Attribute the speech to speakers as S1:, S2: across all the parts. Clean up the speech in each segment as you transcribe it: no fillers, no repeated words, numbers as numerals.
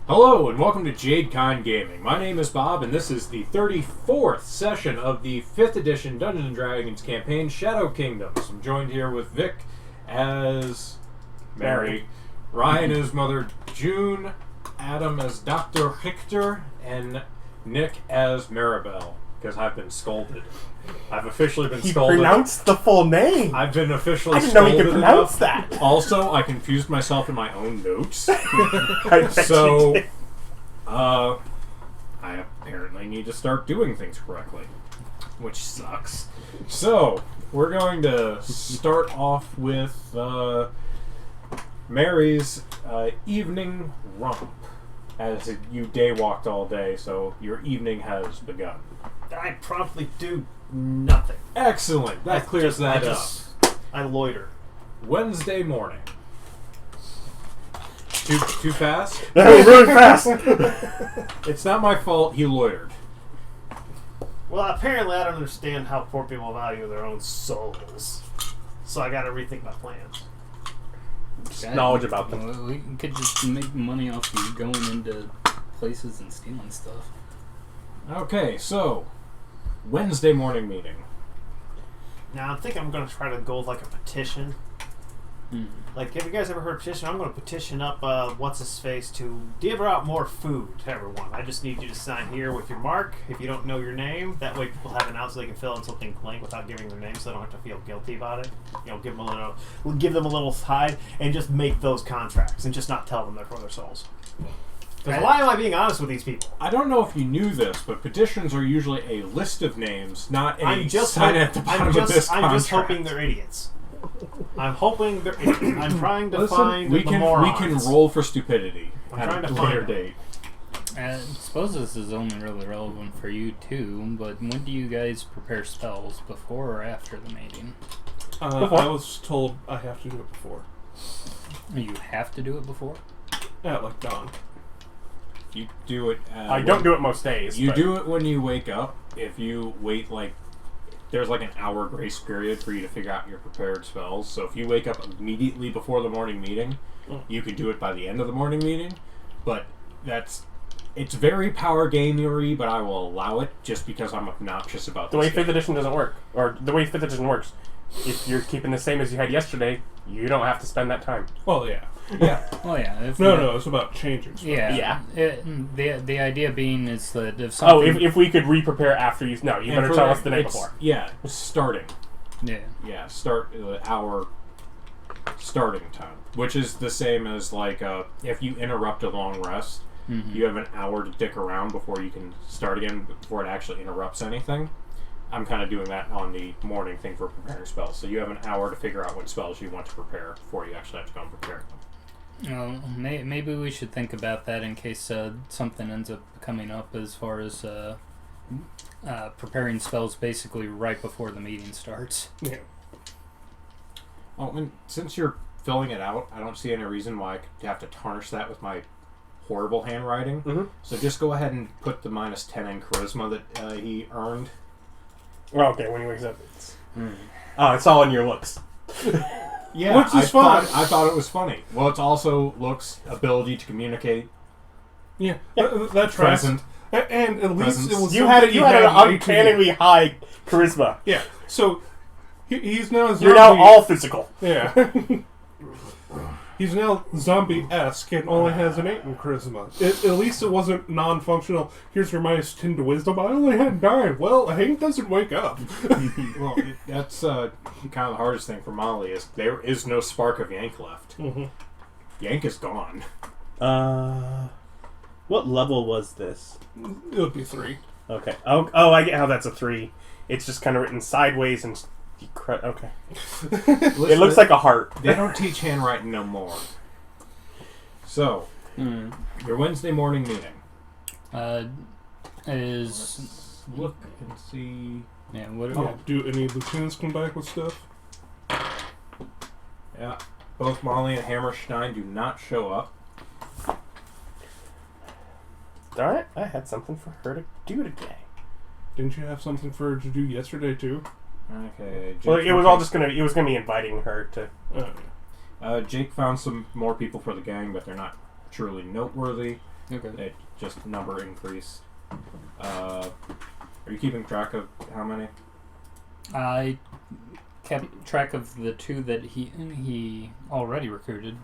S1: Hello and welcome to JadeCon Gaming. My name is Bob and this is the 34th session of the 5th edition Dungeons & Dragons campaign, Shadow Kingdoms. I'm joined here with Vic as Mary, Ryan as Mother June, Adam as Dr. Richter, and Nick as Maribel, because I've been scolded. I've officially been scolded.
S2: He pronounced the full name.
S1: I've been officially
S2: scolded.
S1: scolded.
S2: I didn't know he could pronounce that.
S1: Also, I confused myself in my own notes.
S2: So,
S1: I apparently need to start doing things correctly, which sucks. So, we're going to start off with Mary's evening romp, as you day walked all day, so your evening has begun.
S3: I promptly do nothing.
S1: Excellent. That clears that up.
S3: I loiter.
S1: Wednesday morning. Too fast?
S2: That was really fast.
S1: It's not my fault he loitered.
S3: Well, apparently I don't understand how poor people value their own souls. So I gotta rethink my plans.
S2: Just knowledge about them.
S4: Well, we could just make money off you going into places and stealing stuff.
S1: Okay, so Wednesday morning meeting.
S3: Now I think I'm gonna try to go with like a petition. Like, have you guys ever heard of petition? I'm gonna petition up what's his face to give out more food to everyone. I just need you to sign here with your mark. If you don't know your name, that way people have an out so they can fill in something blank without giving their name, so they don't have to feel guilty about it. You know, give them a little hide, and just make those contracts, and just not tell them they're for their souls. Because why am I being honest with these people?
S1: I don't know if you knew this, but petitions are usually a list of names, not a sign at the bottom of this contract.
S3: I'm just hoping they're idiots. I'm hoping they're idiots. I'm trying to find the morons.
S1: We can roll for stupidity at a later date.
S4: I suppose this is only really relevant for you too, but when do you guys prepare spells? Before or after the meeting?
S2: I was told I have to do it before.
S4: You have to do it before?
S2: At like dawn.
S1: You do it...
S2: I don't do it most days.
S1: You do it when you wake up. If you wait there's like an hour grace period for you to figure out your prepared spells. So if you wake up immediately before the morning meeting, you can do it by the end of the morning meeting. But it's very power gamery, but I will allow it just because I'm obnoxious about
S2: the way 5th edition doesn't work. Or the way 5th edition works. If you're keeping the same as you had yesterday, you don't have to spend that time.
S5: Well, yeah.
S1: Yeah.
S4: Oh yeah.
S5: No, it's about changing stuff.
S4: Yeah. The idea being is that if something...
S2: if we could re-prepare after you... No, you better tell us the night before.
S1: Yeah, starting.
S4: Yeah.
S1: Yeah, start our starting time. Which is the same as, if you interrupt a long rest, you have an hour to dick around before you can start again, before it actually interrupts anything. I'm kind of doing that on the morning thing for preparing spells. So you have an hour to figure out what spells you want to prepare before you actually have to go and prepare them.
S4: Maybe we should think about that in case something ends up coming up as far as preparing spells basically right before the meeting starts.
S5: Yeah.
S1: Well, and since you're filling it out, I don't see any reason why I could have to tarnish that with my horrible handwriting. So just go ahead and put the -10 in charisma that he earned.
S2: Well, okay, when he wakes up, it's all in your looks.
S1: Yeah,
S5: which is fun.
S1: I thought it was funny. Well, it's also looks, ability to communicate.
S5: Yeah, that tracks.
S1: Present.
S5: And at least it was
S2: you had an uncannily high charisma.
S5: Yeah, so he's now zombie.
S2: You're now all physical.
S5: Yeah. He's now zombie-esque and only has an 8 in charisma. At least it wasn't non-functional. Here's your -10 to wisdom. I only had 9. Well, Hank doesn't wake up.
S1: Well, that's kind of the hardest thing for Molly is there is no spark of Jhank left. Jhank is gone.
S2: What level was this?
S5: It would be 3.
S2: Okay. Oh, I get how that's a 3. It's just kind of written sideways and... Okay.
S1: Listen,
S2: it looks like a heart.
S1: They don't teach handwriting no more. So, your Wednesday morning meeting.
S4: Is...
S1: Let's look and see...
S4: Yeah, what...
S5: Do any lieutenants come back with stuff?
S1: Yeah. Both Molly and Hammerstein do not show up.
S2: Darn it, I had something for her to do today.
S5: Didn't you have something for her to do yesterday, too?
S1: Okay.
S2: Well, it was all just gonna be inviting her to.
S1: Jake found some more people for the gang, but they're not truly noteworthy.
S4: Okay.
S1: It just number increased. Are you keeping track of how many?
S4: I kept track of the 2 that he already recruited.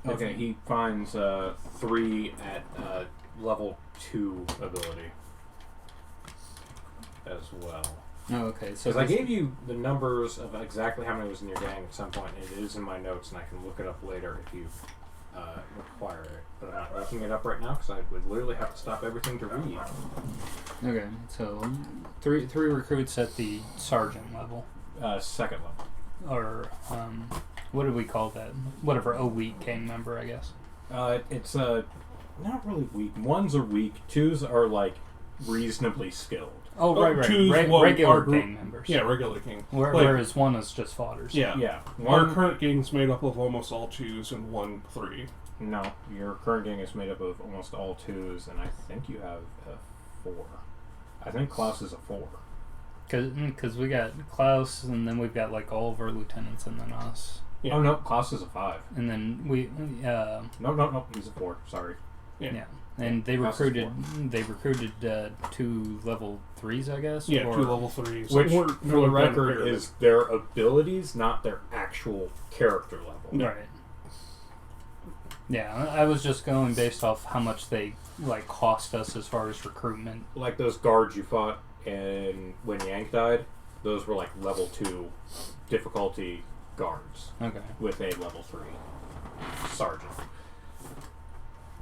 S1: Okay, he finds 3 at level 2 ability as well.
S4: Oh, okay. So
S1: Because I gave you the numbers of exactly how many was in your gang at some point, and it is in my notes, and I can look it up later if you require it. But I'm not looking it up right now because I would literally have to stop everything to read.
S4: Okay, so three recruits at the sergeant level,
S1: Second level.
S4: or what do we call that? Whatever, a weak gang member, I guess.
S1: It's not really weak. 1s are weak. 2s are like reasonably skilled.
S4: Oh, right.
S5: twos,
S4: Regular
S5: our group-
S4: gang members.
S5: Yeah, regular king.
S4: Whereas 1 is just fodders.
S5: Yeah.
S1: Yeah.
S5: Our current gang's made up of almost all 2s and 1 3.
S1: No, your current gang is made up of almost all 2s, and I think you have a 4. I think Klaus is a 4.
S4: Because we got Klaus, and then we've got like all of our lieutenants, and then us.
S5: Yeah.
S1: Oh no, Klaus is a 5.
S4: And then we,
S1: No, he's a 4. Sorry.
S4: yeah. And they
S1: Klaus is
S4: recruited 2 level 3s, I guess.
S5: Yeah,
S4: or,
S5: 2 level 3s.
S1: Which,
S5: We're
S1: for the
S5: doing
S1: record,
S5: better.
S1: is their abilities, not their actual character level.
S5: No.
S4: Right. Yeah, I was just going based off how much they like cost us as far as recruitment.
S1: Like those guards you fought, and when Jhank died, those were like level 2 difficulty guards
S4: Okay.
S1: with a level 3 sergeant.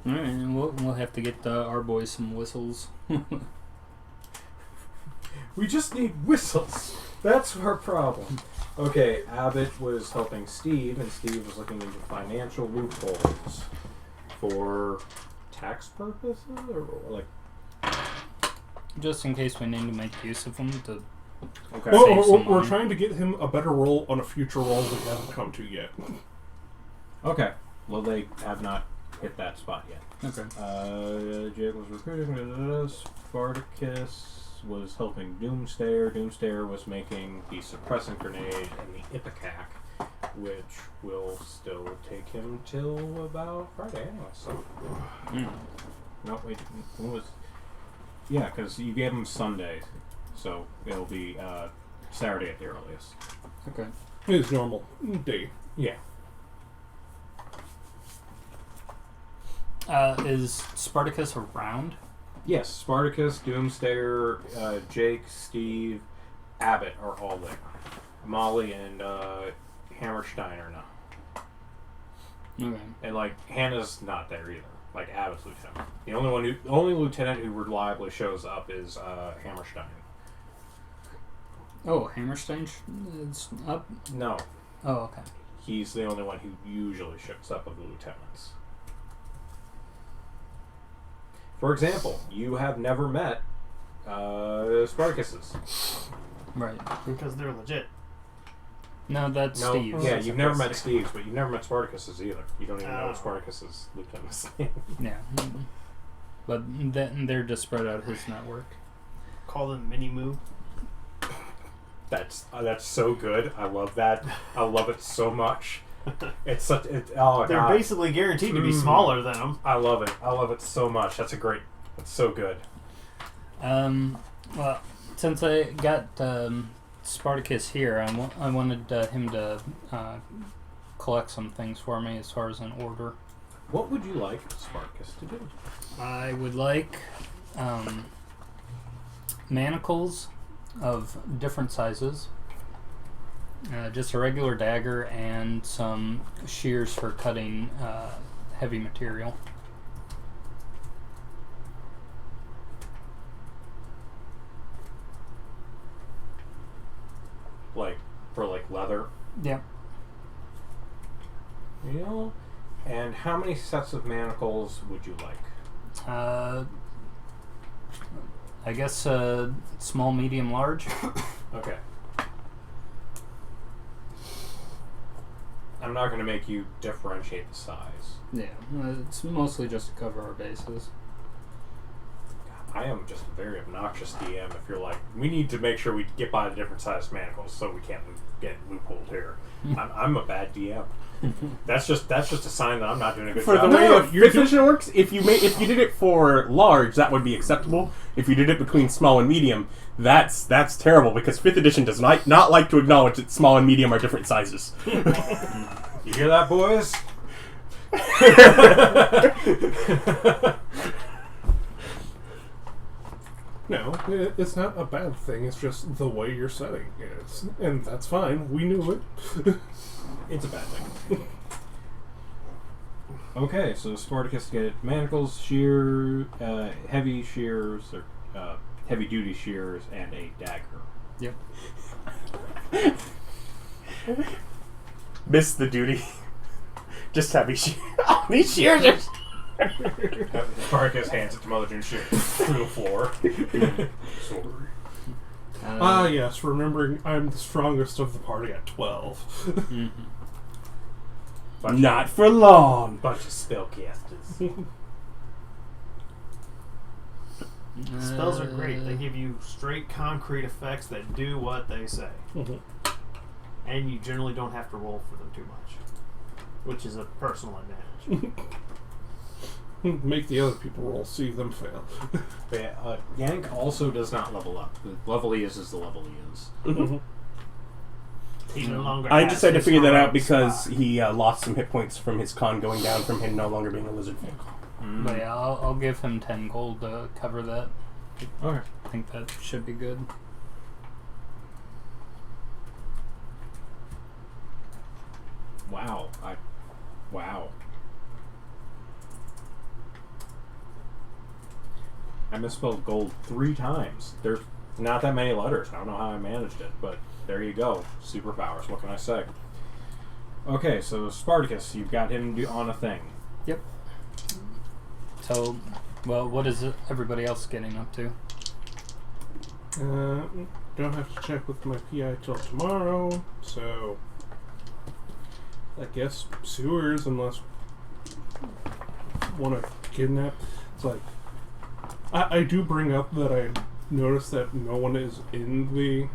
S4: All right, and we'll have to get our boys some whistles.
S1: We just need whistles. That's our problem. Okay, Abbott was helping Steve, and Steve was looking into financial loopholes for tax purposes, or like.
S4: Just in case we need to make use of them to.
S1: Okay.
S5: Well,
S4: Save some
S5: we're
S4: money.
S5: trying to get him a better role on a future role we haven't come to yet.
S1: Okay. Well, they have not hit that spot yet.
S4: Okay.
S1: Jake was recruiting. Spartacus was helping Doomstayer. Doomstayer was making the suppressant grenade and the Ipecac, which will still take him till about Friday anyway. So. No, wait. When was? Yeah, because you gave him Sunday, so it'll be Saturday at the earliest.
S4: Okay.
S5: His normal day.
S1: Yeah.
S4: Is Spartacus around?
S1: Yes, Spartacus, Doomstayer, Jake, Steve, Abbott are all there. Molly and Hammerstein are not.
S4: Okay.
S1: And like Hannah's not there either. Like Abbott's lieutenant. The only lieutenant who reliably shows up is Hammerstein.
S4: Oh, Hammerstein is up?
S1: No,
S4: Oh, okay.
S1: he's the only one who usually shows up of the lieutenants. For example, you have never met Spartacus's.
S4: Right.
S3: Because they're legit.
S4: No, that's
S1: No,
S4: Steve's.
S1: yeah, you've never met Steve's, but you've never met Spartacus's either. You don't even know
S3: Oh.
S1: what Spartacus's lieutenant's name.
S4: Yeah. But they're just spread out his network.
S3: Call them Mini Moo.
S1: That's so good. I love that. I love it so much. It's such. Oh
S3: They're
S1: god.
S3: basically guaranteed to be smaller than them.
S1: I love it. I love it so much. That's so good.
S4: Well, since I got Spartacus here, I wanted him to collect some things for me as far as an order.
S1: What would you like Spartacus to do?
S4: I would like manacles of different sizes, just a regular dagger, and some shears for cutting heavy material.
S1: Like for like leather.
S4: Yep.
S1: You know. And how many sets of manacles would you like?
S4: I guess small, medium, large.
S1: Okay. I'm not going to make you differentiate the size.
S4: Yeah, it's mostly just to cover our bases.
S1: I am just a very obnoxious DM if you're like, we need to make sure we get by the different sized manacles so we can't get loopholed here. I'm a bad DM. That's just a sign that I'm not doing a good
S2: For
S1: job.
S2: the way
S5: No,
S2: that
S5: you're
S2: fifth edition works, if you did it for large, that would be acceptable. If you did it between small and medium, that's terrible because 5th edition does not like to acknowledge that small and medium are different sizes.
S1: You hear that, boys?
S5: No, it's not a bad thing. It's just the way your setting is. And that's fine. We knew it.
S1: It's a bad thing. Okay, so Spartacus get manacles, heavy shears, or heavy duty shears, and a dagger.
S4: Yep.
S2: Miss the duty. Just heavy shears. These shears are...
S1: Spartacus hands it to Mother June shit through the floor.
S5: Sorry. Yes, remembering I'm the strongest of the party at 12.
S2: Not for long.
S1: Bunch of spellcasters.
S3: Spells are great. They give you straight concrete effects that do what they say. And you generally don't have to roll for them too much, which is a personal advantage.
S5: Make the other people roll, see them fail.
S1: But, Jhank also does not level up. The level he is the level he is.
S3: He no longer
S2: I
S3: has
S2: just had to
S3: his
S2: figure that out
S3: heroic
S2: because
S3: spot.
S2: he lost some hit points from his con going down from him no longer being a lizard folk.
S4: But yeah, I'll give him 10 gold to cover that.
S1: Okay.
S4: I think that should be good.
S1: Wow. Wow. I misspelled gold 3 times. There's not that many letters. I don't know how I managed it, but there you go. Superpowers. What can I say? Okay, so Spartacus, you've got him on a thing.
S4: Yep. So, well, what is everybody else getting up to?
S5: Don't have to check with my PI till tomorrow, so I guess sewers unless want to kidnap. It's like I do bring up that I noticed that no one is in the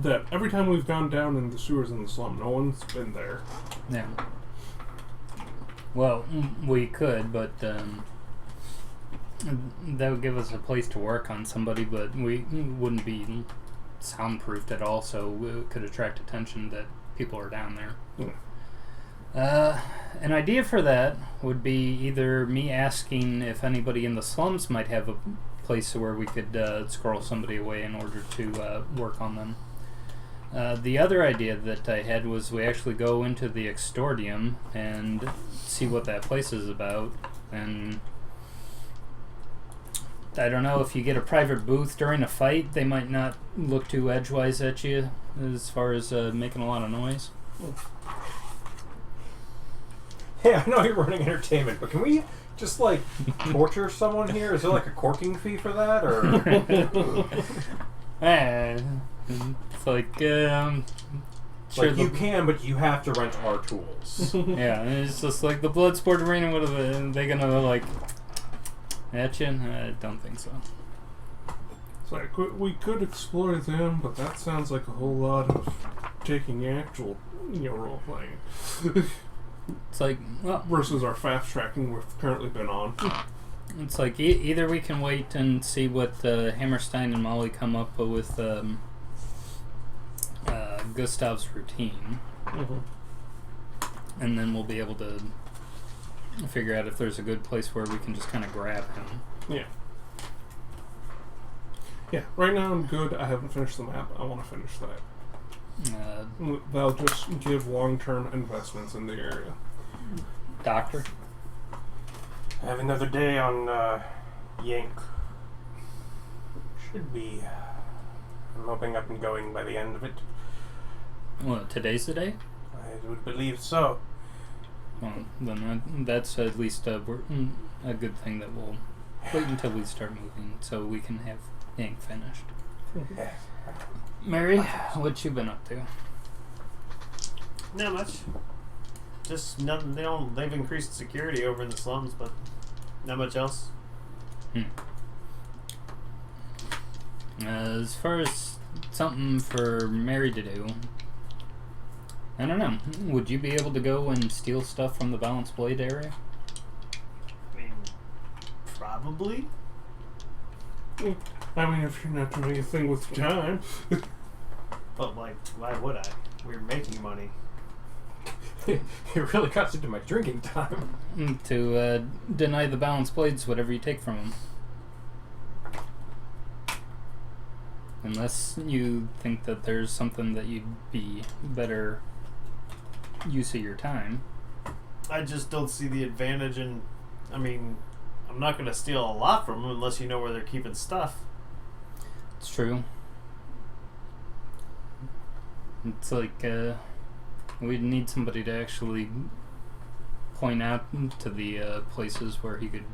S5: that every time we've gone down in the sewers in the slum, no one's been there.
S4: Yeah. Well, we could, but that would give us a place to work on somebody, but we wouldn't be soundproofed at all, so it could attract attention that people are down there. An idea for that would be either me asking if anybody in the slums might have a place where we could scroll somebody away in order to work on them. The other idea that I had was we actually go into the Extordium and see what that place is about, and I don't know, if you get a private booth during a fight, they might not look too edgewise at you as far as making a lot of noise.
S1: Hey, I know you're running entertainment, but can we just, like, torture someone here? Is there, like, a corking fee for that, or...?
S4: It's like, sure,
S1: like, you can, but you have to rent our tools.
S4: yeah, and it's just like the Bloodsport Arena, what are they gonna, like, at you? I don't think so.
S5: It's like we could explore them, but that sounds like a whole lot of taking actual, role playing.
S4: It's like, well,
S5: versus our fast tracking we've currently been on.
S4: it's like either we can wait and see what Hammerstein and Molly come up with Gustav's routine, and then we'll be able to figure out if there's a good place where we can just kind of grab him.
S5: Yeah. Yeah, right now I'm good. I haven't finished the map. I want to finish that. They'll just give long-term investments in the area.
S4: Doctor?
S2: I have another day on Jhank. Should be. I'm hoping up and going by the end of it.
S4: Well, today's the day?
S2: I would believe so.
S4: Well, then that's at least a good thing that we'll wait until we start moving so we can have Jhank finished. Mary, what you been up to?
S3: Not much. Just nothing. They've increased security over in the slums, but not much else.
S4: As far as something for Mary to do, I don't know. Would you be able to go and steal stuff from the Balanced Blade area?
S3: I mean, probably.
S5: I mean, if you're not doing anything with time.
S3: But, like, why would I? We're making money.
S1: It really cuts into my drinking time.
S4: To deny the Balanced Blades whatever you take from them. Unless you think that there's something that you'd be better use of your time.
S3: I just don't see the advantage in... I mean, I'm not going to steal a lot from them unless you know where they're keeping stuff.
S4: It's true. It's like, we'd need somebody to actually point out to the places where he could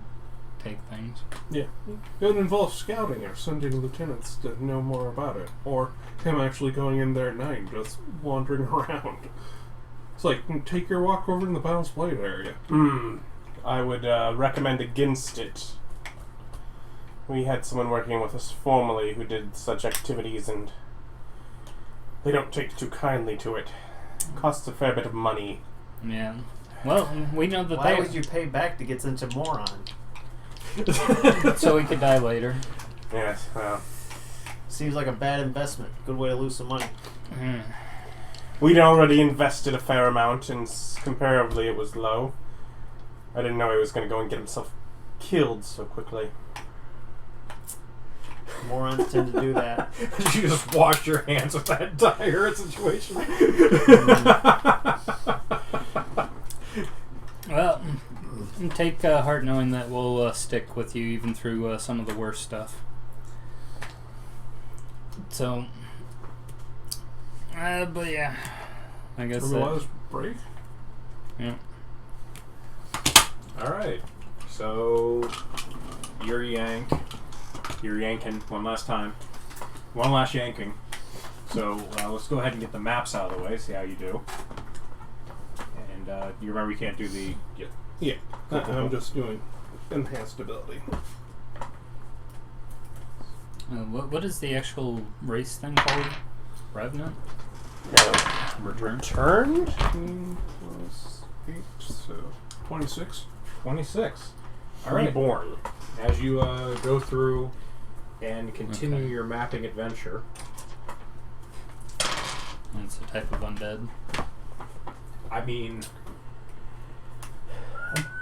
S4: take things.
S5: Yeah. It would involve scouting or sending lieutenants to know more about it. Or him actually going in there at night and just wandering around. It's like, take your walk over in the Balanced Blade area.
S2: I would recommend against it. We had someone working with us formerly who did such activities, and they don't take too kindly to it. Costs a fair bit of money.
S4: Yeah. Well, we know that
S3: Why
S4: they...
S3: would you pay back to get such a moron?
S4: so he could die later.
S2: Yes, well.
S3: Seems like a bad investment. Good way to lose some money.
S2: We'd already invested a fair amount, and comparably it was low. I didn't know he was going to go and get himself killed so quickly.
S3: Morons tend to do that.
S1: You just wash your hands of that entire situation.
S4: Well, take heart knowing that we'll stick with you even through some of the worst stuff. So, but yeah, I guess
S5: Otherwise, break?
S4: yeah.
S1: Alright, so you're Jhank. You're yanking one last time. One last yanking. So let's go ahead and get the maps out of the way, see how you do. And you remember you can't do the...
S5: Yeah. I'm just doing enhanced ability.
S4: What is the actual race thing called? Revenant?
S2: Returned?
S5: Plus 8, so 26.
S1: 26. Alright.
S2: Reborn.
S1: As you go through and continue your mapping adventure.
S4: It's a type of undead.
S1: I mean...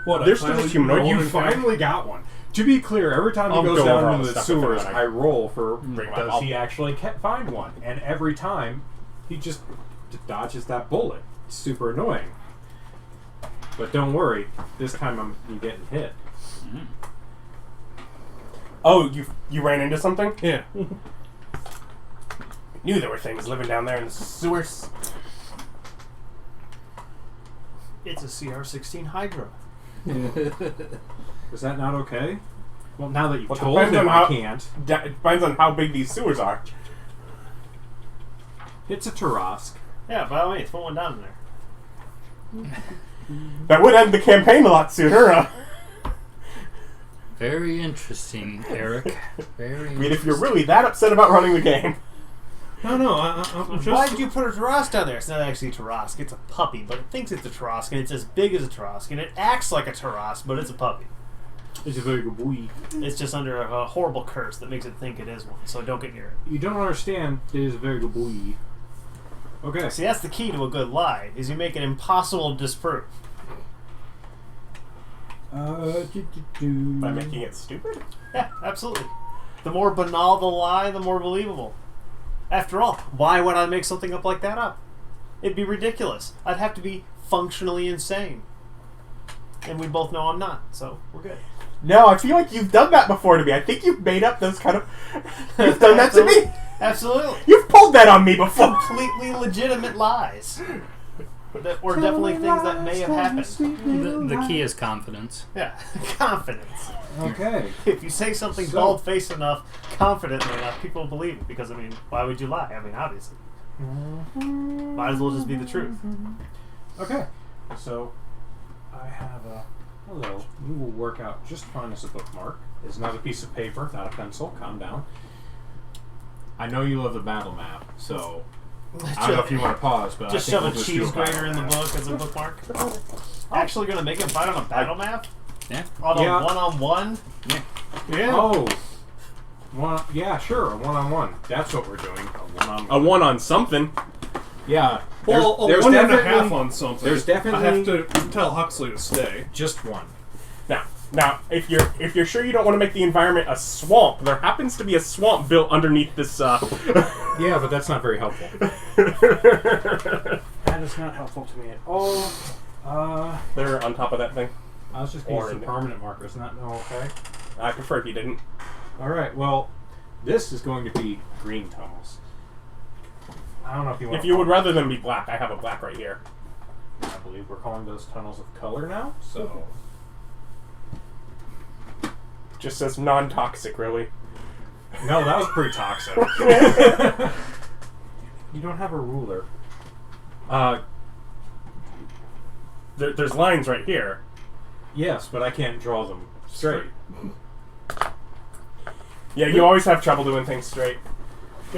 S5: What?
S2: There's still a humanoid.
S1: You finally got one. To be clear, every time he
S2: I'll
S1: goes
S2: go over
S1: down
S2: all
S1: into
S2: the
S1: the
S2: stuff with him
S1: sewers,
S2: when
S1: I roll for
S2: bring him
S1: does
S2: up.
S1: he actually find one. And every time, he just dodges that bullet. It's super annoying. But don't worry, this time you're getting hit.
S4: Mm.
S2: Oh, you ran into something?
S5: Yeah.
S2: Knew there were things living down there in the sewers.
S3: It's a CR-16 Hydra.
S1: Is that not okay? Well, now that you've
S2: Well,
S1: told
S2: depends
S1: him
S2: on how-
S1: I can't.
S2: It depends on how big these sewers are.
S1: It's a Tarask.
S3: Yeah, by the way, throw one down in there.
S2: That would end the campaign a lot sooner.
S4: Very interesting, Eric. Very
S2: I mean, if you're really that upset about running the game.
S5: No, I'm just...
S3: Why did you put a Tarask down there? It's not actually a Tarask. It's a puppy, but it thinks it's a Tarask, and it's as big as a Tarask, and it acts like a Tarask, but it's a puppy.
S1: It's a very good boy.
S3: It's just under a horrible curse that makes it think it is one, so don't get near it.
S1: You don't understand, it is a very good boy. Okay.
S3: See, that's the key to a good lie, is you make it impossible to disprove.
S2: By making it stupid?
S3: Yeah, absolutely. The more banal the lie, the more believable. After all, why would I make something up like that up? It'd be ridiculous. I'd have to be functionally insane. And we both know I'm not, so we're good.
S2: No, I feel like you've done that before to me. I think you've made up those kind of... You've done that to me?
S3: Absolutely.
S2: You've pulled that on me before.
S3: Completely legitimate lies. Or definitely things that may have happened.
S4: The key is confidence.
S3: Yeah, confidence.
S1: Okay.
S3: If you say something
S1: So-
S3: bald-faced enough, confidently enough, people will believe it. Because, I mean, why would you lie? I mean, obviously. Might as well just be the truth.
S1: Okay. So, I have a... Hello. We will work out just fine as a bookmark. It's not a piece of paper, not a pencil. Calm down. I know you love the battle map, so I don't know if you want to pause, but
S3: Just
S1: I think
S3: shove a
S1: we'll
S3: cheese
S1: do battle
S3: grater in the
S1: map.
S3: book as a bookmark. Actually gonna make him fight on a battle map?
S4: Yeah.
S3: On a
S1: Yeah.
S3: one-on-one?
S5: Yeah.
S1: Oh. Yeah, sure, a one-on-one. That's what we're doing. A one-on-one.
S2: A one on something.
S1: Yeah.
S5: Well,
S1: there's
S5: a one and a
S1: definitely-
S5: half on something.
S1: there's definitely-
S5: I have to tell Huxley to stay.
S1: Just one.
S2: Now, if you're sure you don't want to make the environment a swamp, there happens to be a swamp built underneath this.
S1: Yeah, but that's not very helpful. That is not helpful to me at all.
S2: They're on top of that thing.
S1: I was just going to use
S2: Or
S1: some
S2: in-
S1: permanent markers, not okay.
S2: I prefer if you didn't.
S1: Alright, well, this is going to be green tunnels. I don't know if you want
S2: If you would rather them be black, I have a black right here.
S1: I believe we're calling those tunnels of color now, so...
S2: Just says non-toxic, really.
S1: No, that was pretty toxic. You don't have a ruler.
S2: There's lines right here.
S1: Yes, but I can't draw them straight.
S2: Yeah, you always have trouble doing things straight.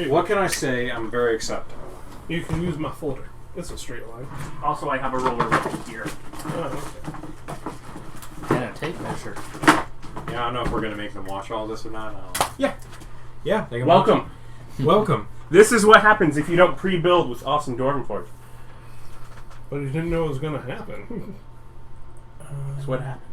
S1: What can I say? I'm very accepting.
S5: You can use my folder. It's a straight line.
S2: Also, I have a ruler right here.
S5: Oh, okay.
S4: And a tape measure.
S1: Yeah, I don't know if we're going to make them watch all this or not. I don't know.
S2: Yeah.
S1: Yeah, they can
S2: Welcome.
S1: watch it. Welcome.
S2: This is what happens if you don't pre-build with awesome Dwarven Forge.
S5: But you didn't know it was going to happen.
S2: That's what happens.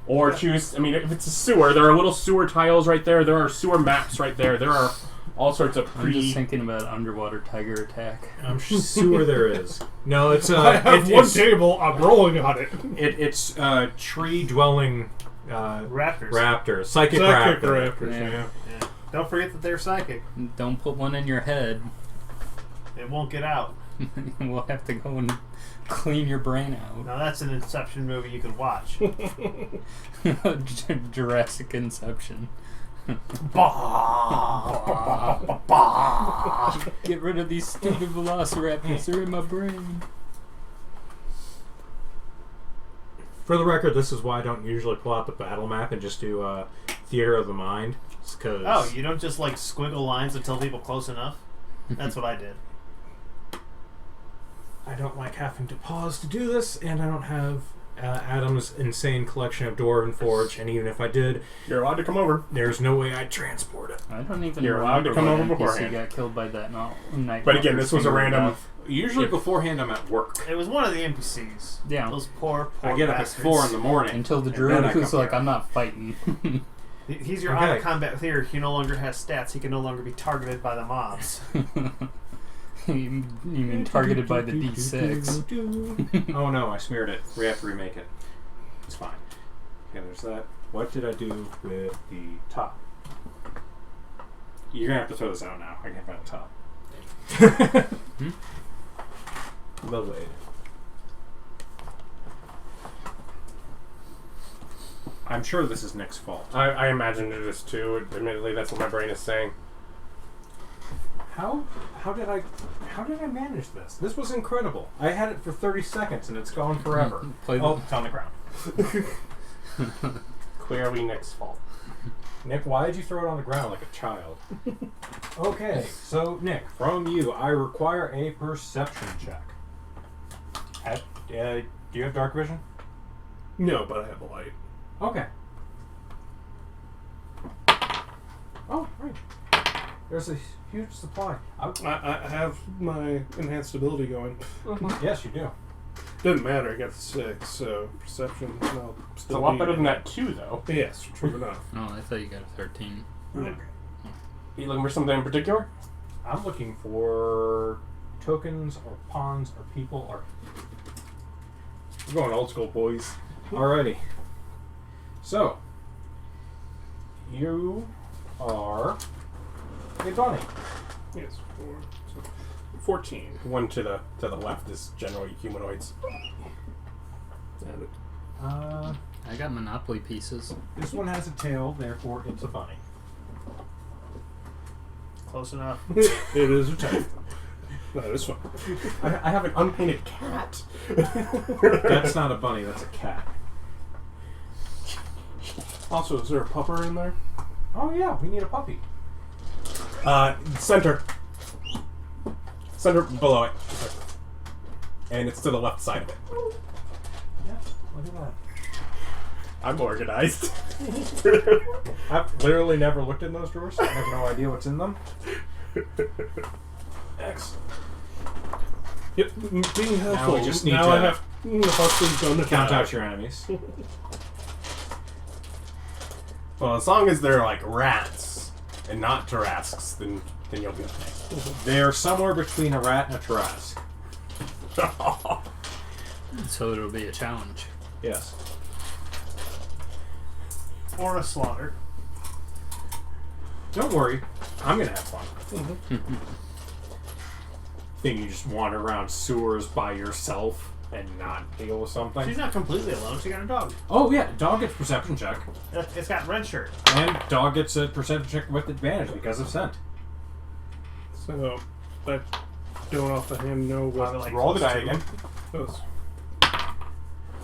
S2: Or choose, I mean, if it's a sewer, there are little sewer tiles right there. There are sewer maps right there. There are all sorts of
S4: I'm just thinking about underwater tiger attack.
S1: I'm sure there is. No, it's
S5: I have one
S1: it's
S5: table. I'm rolling on it.
S1: it's tree-dwelling
S3: Raptors.
S1: psychic
S5: Psychic
S1: raptor.
S5: raptors,
S4: Yeah.
S5: yeah.
S3: Yeah. Don't forget that they're psychic.
S4: Don't put one in your head.
S3: It won't get out.
S4: We'll have to go and clean your brain out.
S3: Now that's an Inception movie you could watch.
S4: Jurassic Inception. Get rid of these stupid velociraptors. They're in my brain.
S1: For the record, this is why I don't usually pull out the battle map and just do theater of the mind. It's 'cause
S3: Oh, you don't just like squiggle lines and tell people close enough? That's what I did.
S1: I don't like having to pause to do this, and I don't have Adam's insane collection of Dwarven Forge, and even if I did,
S2: You're allowed to come over.
S1: there's no way I'd transport it.
S4: I don't even
S2: You're allowed to come
S4: remember
S2: over
S4: what NPC
S2: beforehand.
S4: got killed by that night.
S2: But again, this was a random.
S1: Usually beforehand I'm at work.
S3: It was one of the NPCs.
S4: Yeah.
S3: Those poor
S1: I get up at
S3: bastards.
S1: 4 in the morning.
S4: Until the
S1: and
S4: druid
S1: then I
S4: who's
S1: come
S4: like,
S1: here.
S4: I'm not fighting.
S3: He's your
S1: Okay.
S3: out of combat theater. He no longer has stats. He can no longer be targeted by the mobs.
S4: you mean targeted by the D6?
S1: Oh no, I smeared it. We have to remake it. It's fine. Okay, there's that. What did I do with the top? You're gonna have to throw this out now. I can't find the top. The lid. I'm sure this is Nick's fault.
S2: I imagine it is too. Admittedly, that's what my brain is saying.
S1: How did I manage this? This was incredible. I had it for 30 seconds and it's gone forever.
S4: Play the-
S1: Oh, it's on the ground.
S2: Clearly Nick's fault.
S1: Nick, why did you throw it on the ground like a child? Okay, so Nick, from you, I require a perception check. Do you have dark vision?
S5: No, but I have a light.
S1: Okay. Oh, right. There's a huge supply.
S5: I have my enhanced ability going.
S1: Yes, you do.
S5: Doesn't matter, I got 6, so perception no,
S2: It's
S5: still
S2: a lot
S5: needed.
S2: better than that too, though.
S5: Yes, true enough.
S4: Oh, I thought you got a 13.
S5: Yeah.
S2: You looking for something in particular?
S1: I'm looking for tokens or pawns or people or... We're going old school, boys. Alrighty. So, you are a bunny.
S5: Yes, 14.
S2: One to the left is generally humanoids.
S5: Add it.
S4: I got Monopoly pieces.
S1: This one has a tail, therefore it's a bunny.
S3: Close enough.
S5: It is a type. That is fun.
S2: I have an unpainted cat.
S1: That's not a bunny, that's a cat.
S5: Also, is there a pupper in there?
S1: Oh yeah, we need a puppy.
S2: Center. Center below it. And it's to the left side of it.
S1: Yeah, look at that.
S2: I'm organized.
S1: I've literally never looked in those drawers. I have no idea what's in them. Excellent.
S5: Yep, being helpful.
S1: Now we just need
S5: now
S1: to
S5: I have Huxley's gun to
S1: count
S5: die.
S1: out your enemies.
S2: Well, as long as they're like rats and not Tarasks, then you'll be okay.
S1: They are somewhere between a rat and a Tarask.
S4: So it'll be a challenge.
S1: Yes.
S3: Or a slaughter.
S1: Don't worry, I'm gonna have fun. Think you just wander around sewers by yourself and not deal with something?
S3: She's not completely alone. She got a dog.
S1: Oh yeah, dog gets perception check,
S3: It's got red shirt.
S1: and dog gets a perception check with advantage because of scent.
S5: So, that don't off the hand know what.
S3: Probably like
S2: Roll the
S3: plus
S2: die
S3: 2.
S2: again.
S5: Those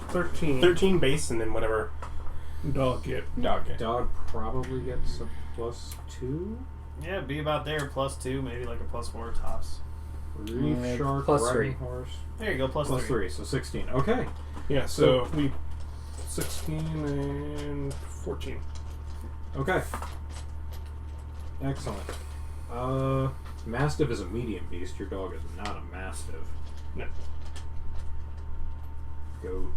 S5: 13.
S2: 13 base and then whatever
S5: Dog get.
S2: dog get.
S1: Dog probably gets a +2.
S3: Yeah, be about there. +2, maybe like a +4 tops.
S1: Reef shark,
S4: +3.
S1: riding horse.
S3: There you go,
S1: Plus
S3: +3.
S1: 3, so 16. Okay.
S5: Yeah, so we 16 and 14.
S1: Okay. Excellent. Mastiff is a medium beast. Your dog is not a mastiff.
S5: No.
S1: Goat,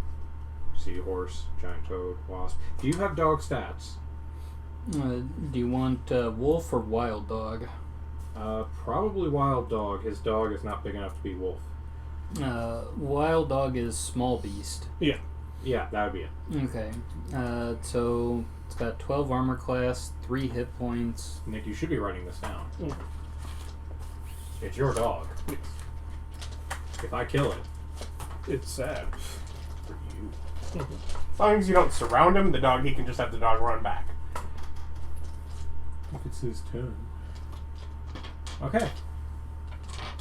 S1: seahorse, giant toad, wasp. Do you have dog stats?
S4: Do you want wolf or wild dog?
S1: Probably wild dog. His dog is not big enough to be wolf.
S4: Wild dog is small beast.
S5: Yeah.
S1: Yeah, that would be it.
S4: Okay. So it's got 12 armor class, 3 hit points.
S1: Nick, you should be writing this down.
S5: Mm.
S1: It's your dog. If I kill it,
S5: It's sad.
S1: for you.
S2: As long as you don't surround him, he can just have the dog run back.
S1: If it's his turn. Okay.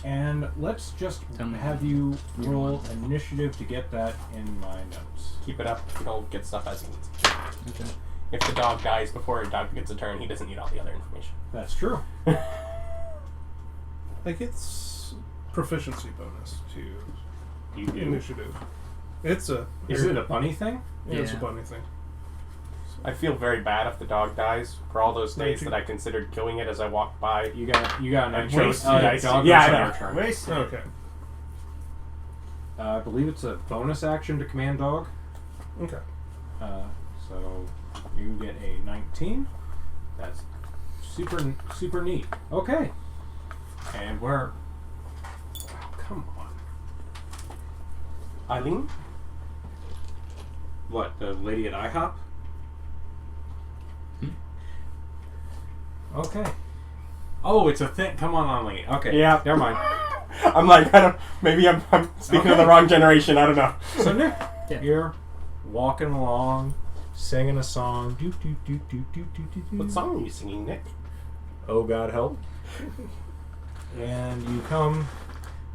S1: And let's just
S4: Tell me.
S1: have you roll initiative to get that in my notes.
S2: Keep it up. He'll get stuff as he needs.
S4: Okay.
S2: If the dog dies before a dog gets a turn, he doesn't need all the other information.
S1: That's true.
S5: Like, it's proficiency bonus to
S1: You do.
S5: initiative. It's a.
S1: Is it a bunny thing?
S5: Yeah, it's a
S4: Yeah.
S5: bunny thing.
S2: I feel very bad if the dog dies for all those days
S5: 19.
S2: that I considered killing it as I walked by.
S1: You got an
S2: I
S1: idea.
S2: chose dice.
S1: Dog
S2: Yeah,
S1: goes
S2: I
S1: on
S2: know.
S1: your turn.
S3: Waste.
S5: Okay.
S1: I believe it's a bonus action to command dog.
S5: Okay.
S1: So you get a 19. That's super neat. Okay. And we're... Oh, come on.
S2: Eileen?
S1: What, the lady at IHOP? Okay. Oh, it's a thing. Come on, Eileen. Okay.
S2: Yeah.
S1: Never mind.
S2: I'm like, maybe I'm speaking of the wrong generation. I don't know.
S1: So Nick,
S4: Yeah.
S1: you're walking along, singing a song. Do, do, do, do, do, do, do, do.
S2: What song are you singing, Nick?
S1: Oh God help. And you come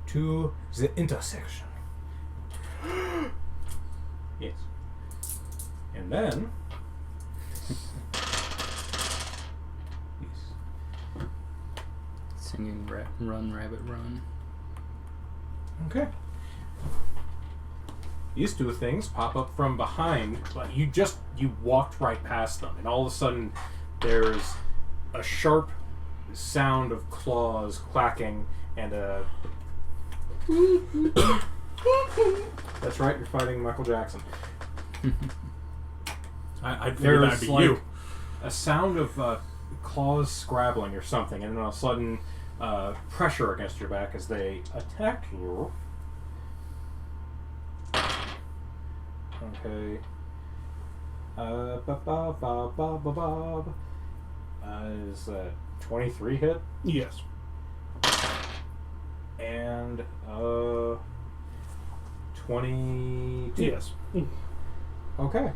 S1: to the intersection. Yes. And then yes.
S4: Singing Run, Rabbit, Run.
S1: Okay. These two things pop up from behind, but you walked right past them, and all of a sudden there's a sharp sound of claws clacking and a that's right, you're fighting Michael Jackson.
S2: I figured
S1: There's
S2: that'd be
S1: like
S2: you.
S1: a sound of claws scrabbling or something, and then all of a sudden pressure against your back as they attack you. Okay. Is that 23 hit?
S5: Yes.
S1: And 22.
S5: Yes.
S1: Okay.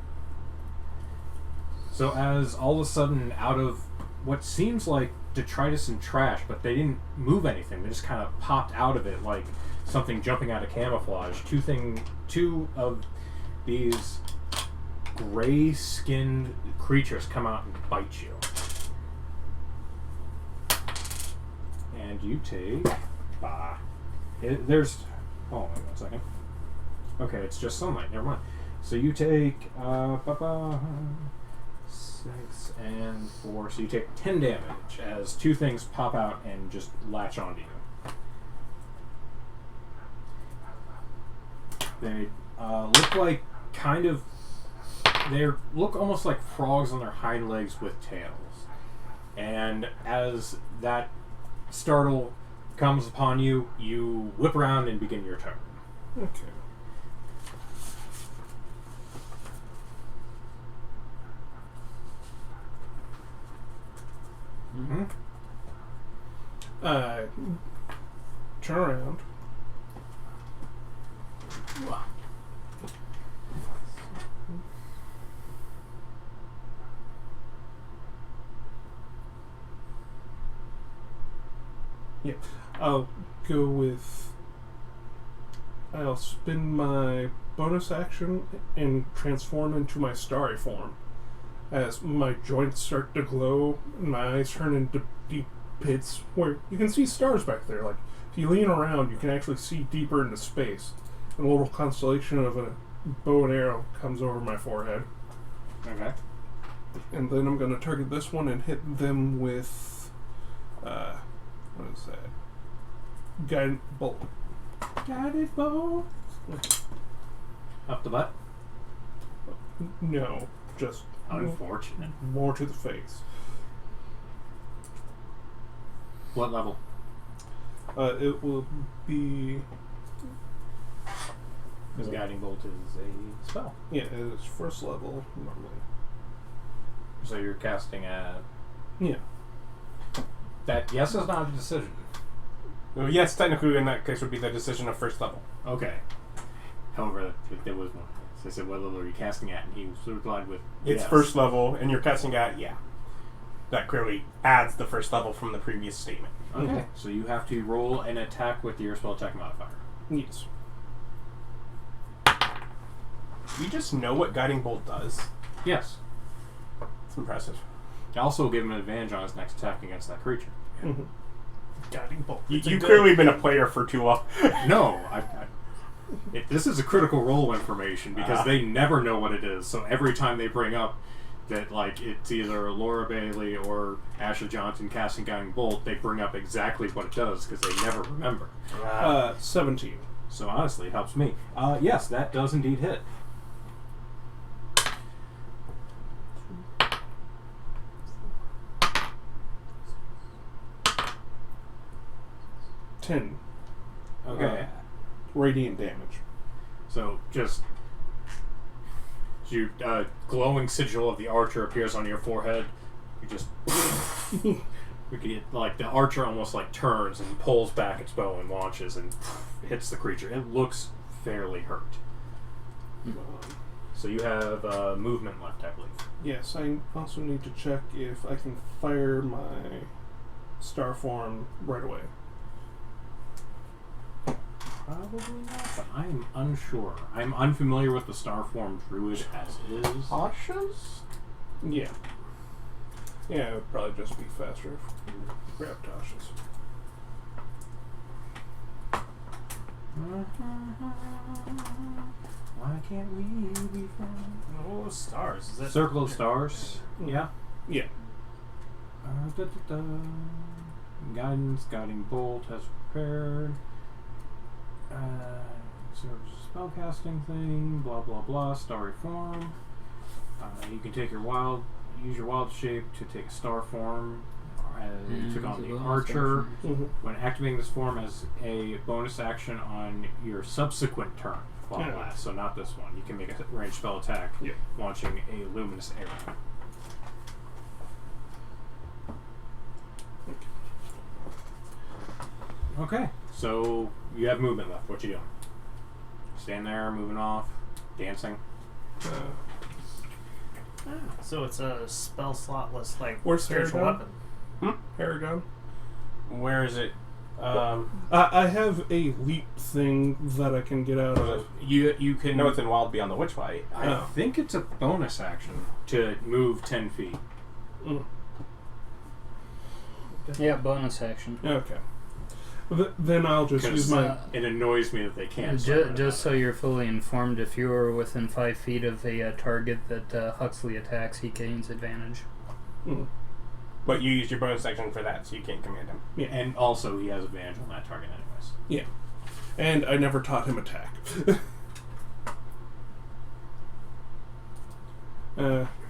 S1: So as all of a sudden, out of what seems like detritus and trash, but they didn't move anything. They just kind of popped out of it like something jumping out of camouflage. Two of these gray-skinned creatures come out and bite you. And you take... there's... Hold on 1 second. Okay, it's just sunlight. Never mind. So you take 6 and 4. So you take 10 damage as 2 things pop out and just latch onto you. They look like kind of... They look almost like frogs on their hind legs with tails. And as that startle comes upon you, you whip around and begin your turn.
S5: Okay.
S1: Mm-hmm.
S5: Turn around. Yeah, I'll go with... I'll spin my bonus action and transform into my starry form. As my joints start to glow, and my eyes turn into deep pits where you can see stars back there. Like, if you lean around, you can actually see deeper into space. And a little constellation of a bow and arrow comes over my forehead.
S1: Okay.
S5: And then I'm going to target this one and hit them with... what is that? Guided bolt.
S1: Guided bolt. Up the butt?
S5: No, just
S1: Unfortunate.
S5: more to the face.
S1: What level?
S5: It will be...
S1: Because guiding bolt is a spell.
S5: Yeah, it is first level normally.
S1: So you're casting at...
S5: Yeah.
S1: That yes is not a decision.
S2: Well, yes, technically in that case would be the decision of first level.
S1: Okay. However, if there was one. So I said, what level are you casting at? And he replied with,
S2: It's
S1: yes.
S2: first level, and you're casting at, yeah. That clearly adds the first level from the previous statement.
S1: Okay. So you have to roll an attack with your spell attack modifier.
S5: Yes.
S2: You just know what Guiding Bolt does.
S1: Yes.
S2: It's impressive.
S1: Also will give him an advantage on his next attack against that creature.
S5: Mm-hmm.
S3: Guiding bolt.
S2: You've clearly been a player for too long.
S1: No, this is a critical role information because they never know what it is. So every time they bring up that, like, it's either Laura Bailey or Ashley Johnson casting Guiding Bolt, they bring up exactly what it does because they never remember.
S5: 17.
S1: So honestly, it helps me. Yes, that does indeed hit.
S5: $10
S1: Okay.
S5: radiant damage.
S1: So just you glowing sigil of the archer appears on your forehead. You just we could get, like, the archer almost like turns and pulls back its bow and launches and hits the creature. It looks fairly hurt. So you have movement left, I believe.
S5: Yes, I also need to check if I can fire my star form right away.
S1: Probably not, but I'm unsure. I'm unfamiliar with the Starform Druid as is.
S2: Cautious?
S5: Yeah. Yeah, it would probably just be faster if we grab Tasha's.
S1: Why can't we be friends?
S3: Oh, stars. Is that
S1: Circle of Stars. Yeah.
S5: Yeah.
S1: Guidance, Guiding Bolt has prepared. Serves a spellcasting thing, blah blah blah, starry form. You can take use your wild shape to take a star form as you took on the archer. When activating this form as a bonus action on your subsequent turn while it lasts, so not this one, you can make a ranged spell attack launching a luminous arrow. Okay, so you have movement left. What you doing? Stand there, moving off, dancing.
S3: So it's a spell slotless, like,
S5: Where's
S3: spiritual
S5: Paragon?
S3: weapon.
S5: Paragon.
S2: Where is it?
S5: I have a leap thing that I can get out of.
S1: You can.
S2: No, it's in Wild Beyond the Witchlight.
S1: I think it's a bonus action to move 10 feet.
S4: Yeah, bonus action.
S5: Okay. Then I'll just use my...
S1: It annoys me that they can't.
S4: Just so you're fully informed, if you are within 5 feet of a target that Huxley attacks, he gains advantage.
S5: Mm.
S2: But you used your bonus action for that, so you can't command him.
S1: Yeah, and also he has advantage on that target anyways.
S5: Yeah. And I never taught him attack.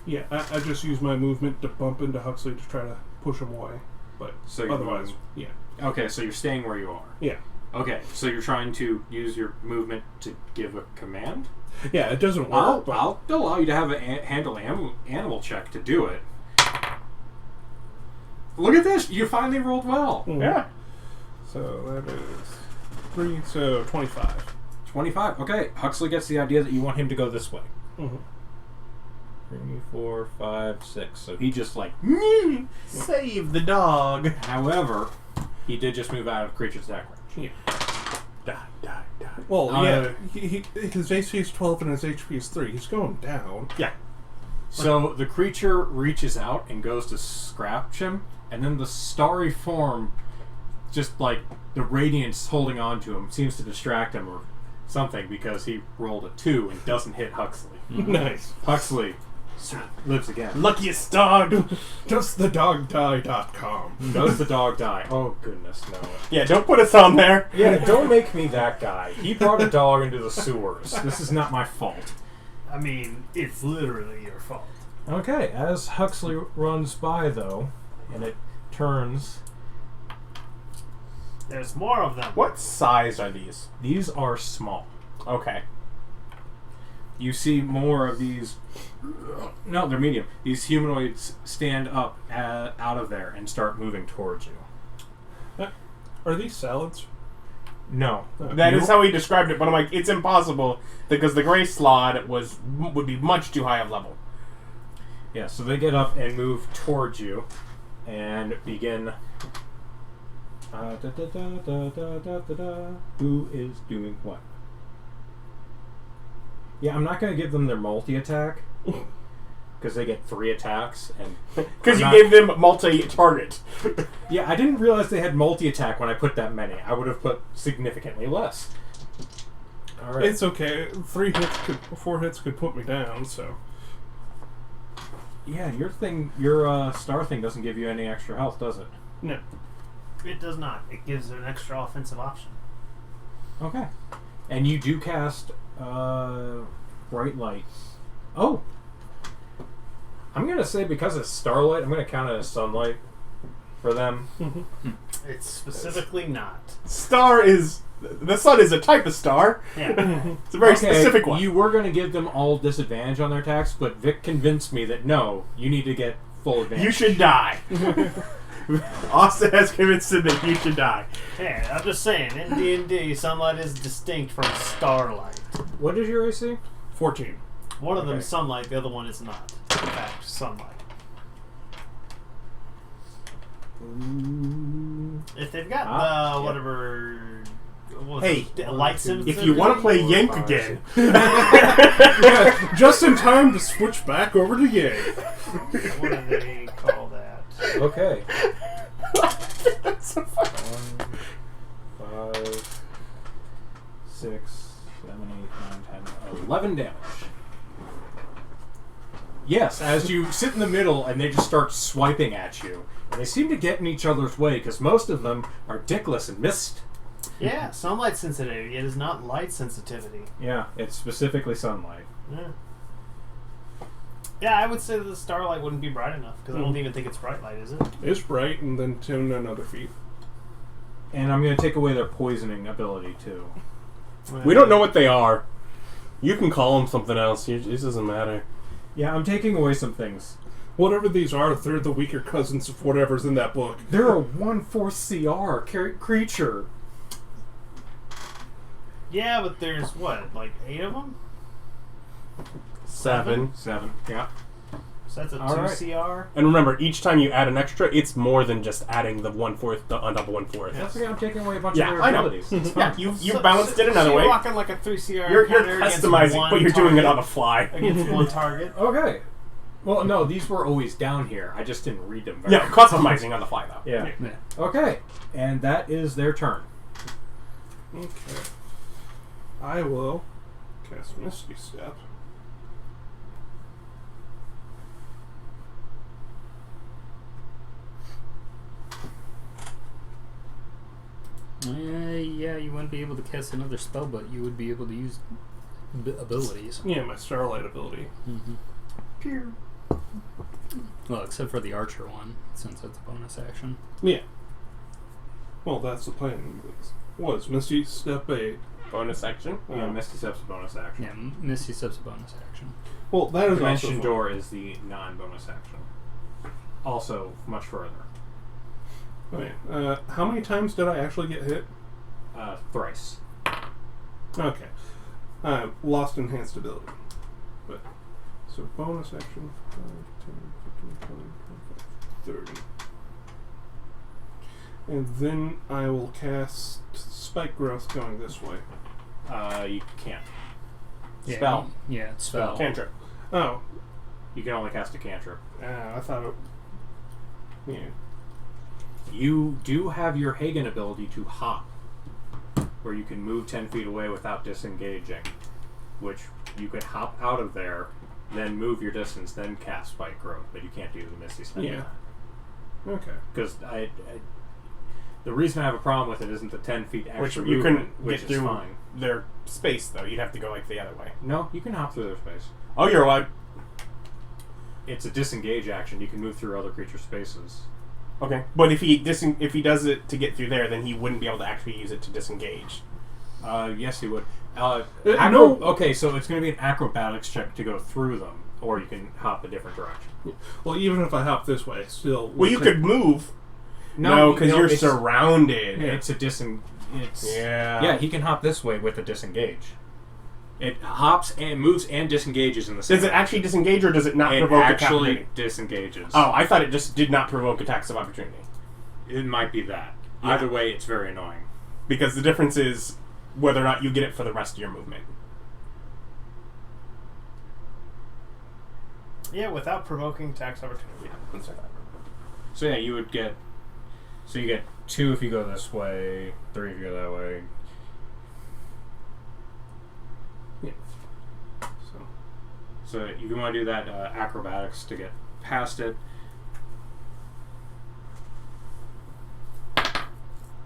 S5: Yeah, I just use my movement to bump into Huxley to try to push him away. But
S1: So
S5: otherwise, yeah.
S1: Okay, so you're staying where you are.
S5: Yeah.
S1: Okay, so you're trying to use your movement to give a command?
S5: Yeah, it doesn't work.
S1: I'll allow you to have a handle animal check to do it. Look at this! You finally rolled well.
S5: Mhm.
S2: Yeah.
S5: So that is 3, so 25.
S1: 25. Okay, Huxley gets the idea that you want him to go this way.
S5: Mm-hmm.
S1: 3, 4, 5, 6. So he just like...
S2: Save the dog.
S1: However, he did just move out of creature's attack range.
S5: Yeah.
S2: Die.
S5: Well, yeah, his AC is 12 and his HP is 3. He's going down.
S2: Yeah.
S1: So the creature reaches out and goes to scratch him, and then the starry form, just like the radiance holding on to him, seems to distract him or something because he rolled a 2 and doesn't hit Huxley.
S5: Nice.
S1: Huxley lives again.
S2: Luckiest dog.
S5: DoesTheDogDie.com.
S1: Does the dog die? Oh, goodness, no.
S2: Yeah, don't put us on there.
S1: Yeah, don't make me that guy. He brought a dog into the sewers. This is not my fault.
S3: I mean, it's literally your fault.
S1: Okay, as Huxley runs by, though, and it turns...
S3: There's more of them.
S2: What size are these?
S1: These are small.
S2: Okay.
S1: You see more of these... No, they're medium. These humanoids stand up out of there and start moving towards you.
S5: Are these salads?
S1: No.
S2: That is how he described it, but I'm like, it's impossible because the gray slot would be much too high of level.
S1: Yeah, so they get up and move towards you and begin... Who is doing what? Yeah, I'm not going to give them their multi-attack because they get 3 attacks. And
S2: because you gave them multi-target.
S1: Yeah, I didn't realize they had multi-attack when I put that many. I would have put significantly less. All right.
S5: It's okay. 4 hits could put me down, so...
S1: Yeah, your star thing doesn't give you any extra health, does it?
S5: No.
S3: It does not. It gives an extra offensive option.
S1: Okay. And you do cast bright light. Oh! I'm going to say because it's starlight, I'm going to count it as sunlight for them.
S3: It's specifically not.
S2: The sun is a type of star.
S3: Yeah.
S2: It's a very specific one.
S1: You were going to give them all disadvantage on their attacks, but Vic convinced me that no, you need to get full advantage.
S2: You should die. Austin has convinced him that you should die.
S3: Hey, I'm just saying, in D&D, sunlight is distinct from starlight.
S1: What is your AC?
S5: 14.
S3: One of them
S1: Okay.
S3: is sunlight, the other one is not. In fact, sunlight. If they've got the whatever... what was
S2: Hey,
S3: it, light sim.
S2: If you want to play Jhank again,
S5: Yeah, just in time to switch back over to Yang.
S3: What do they call that?
S1: Okay.
S2: that's so funny.
S1: 1, 5, 6, 7, 8, 9, 10, 11 damage. Yes, as you sit in the middle and they just start swiping at you. And they seem to get in each other's way because most of them are dickless and mist.
S3: Yeah, sunlight sensitivity. It is not light sensitivity.
S1: Yeah, it's specifically sunlight.
S3: Yeah. Yeah, I would say that the starlight wouldn't be bright enough because I don't even think it's bright light, is it?
S5: It's bright, and then 10 another feet.
S1: And I'm going to take away their poisoning ability too.
S2: We don't know what they are. You can call them something else. It doesn't matter.
S1: Yeah, I'm taking away some things.
S5: Whatever these are, they're the weaker cousins of whatever's in that book.
S1: They're a 1/4 CR creature.
S3: Yeah, but there's what, like 8 of them?
S2: 7.
S1: 7, yeah.
S3: So that's a
S1: All
S3: 2
S1: right.
S3: CR.
S2: And remember, each time you add an extra, it's more than just adding the 1/4 on top of 1/4.
S1: That's okay, I'm taking away a bunch
S2: Yeah,
S1: of their
S2: I know.
S1: abilities. It's
S2: Yeah,
S1: fine.
S2: you balanced it another
S3: so
S2: way.
S3: You're rocking like a 3 CR.
S2: You're
S3: counter against
S2: customizing,
S3: one
S2: but you're doing it
S3: target-
S2: on the fly.
S3: against one target.
S1: Okay. Well, no, these were always down here. I just didn't read them very
S2: Yeah, customizing on the fly, though.
S1: Yeah.
S4: Yeah.
S1: Okay, and that is their turn.
S5: Okay. I will cast Misty Step.
S4: Yeah, you wouldn't be able to cast another spell, but you would be able to use abilities.
S5: Yeah, my Starlight ability.
S4: Mm-hmm. Well, except for the Archer one, since it's a bonus action.
S5: Yeah. Well, that's the plan. Was Misty Step a...
S2: Bonus action.
S1: Yeah, Misty Step's a bonus action.
S4: Yeah, Misty Step's a bonus action.
S5: Well, that is
S1: Dimension
S5: also...
S1: Door is the non-bonus action. Also, much further.
S5: Okay. How many times did I actually get hit?
S1: Thrice.
S5: Okay. Lost enhanced ability. But so bonus action 5, 10, 15, 20, 25, 30. And then I will cast Spike Growth going this way.
S1: You can't.
S4: Yeah,
S1: Spell.
S4: Yeah, it's spell.
S2: Cantrip.
S5: Oh.
S1: You can only cast a cantrip.
S5: I thought it... Yeah.
S1: You do have your Hagen ability to hop, where you can move 10 feet away without disengaging, which you could hop out of there, then move your distance, then cast Spike Growth, but you can't do the Misty Step.
S5: Yeah. Okay.
S1: Because the reason I have a problem with it isn't the 10 feet extra
S2: Which you
S1: movement,
S2: couldn't
S1: which
S2: get
S1: is
S2: through
S1: fine.
S2: their space, though. You'd have to go, like, the other way.
S1: No, you can hop through their space.
S2: Oh, you're right.
S1: It's a disengage action. You can move through other creature spaces.
S2: Okay. But if he does it to get through there, then he wouldn't be able to actually use it to disengage.
S1: Yes, he would.
S5: no.
S1: Okay, so it's going to be an acrobatics check to go through them, or you can hop a different direction.
S5: Well, even if I hop this way, still...
S2: Well, you could move. No, because you're surrounded.
S1: It's a disengage.
S2: Yeah.
S1: Yeah, he can hop this way with a disengage. It hops and moves and disengages in the same.
S2: Does it actually disengage, or does it not provoke attack
S1: actually
S2: opportunity?
S1: disengages.
S2: Oh, I thought it just did not provoke attacks of opportunity.
S1: It might be that.
S2: Yeah.
S1: Either way, it's very annoying.
S2: Because the difference is whether or not you get it for the rest of your movement.
S3: Yeah, without provoking tax opportunity.
S2: Yeah, let's say that.
S1: So yeah, you would get. So you get 2 if you go this way, 3 if you go that way.
S5: Yeah.
S1: So if you want to do that acrobatics to get past it,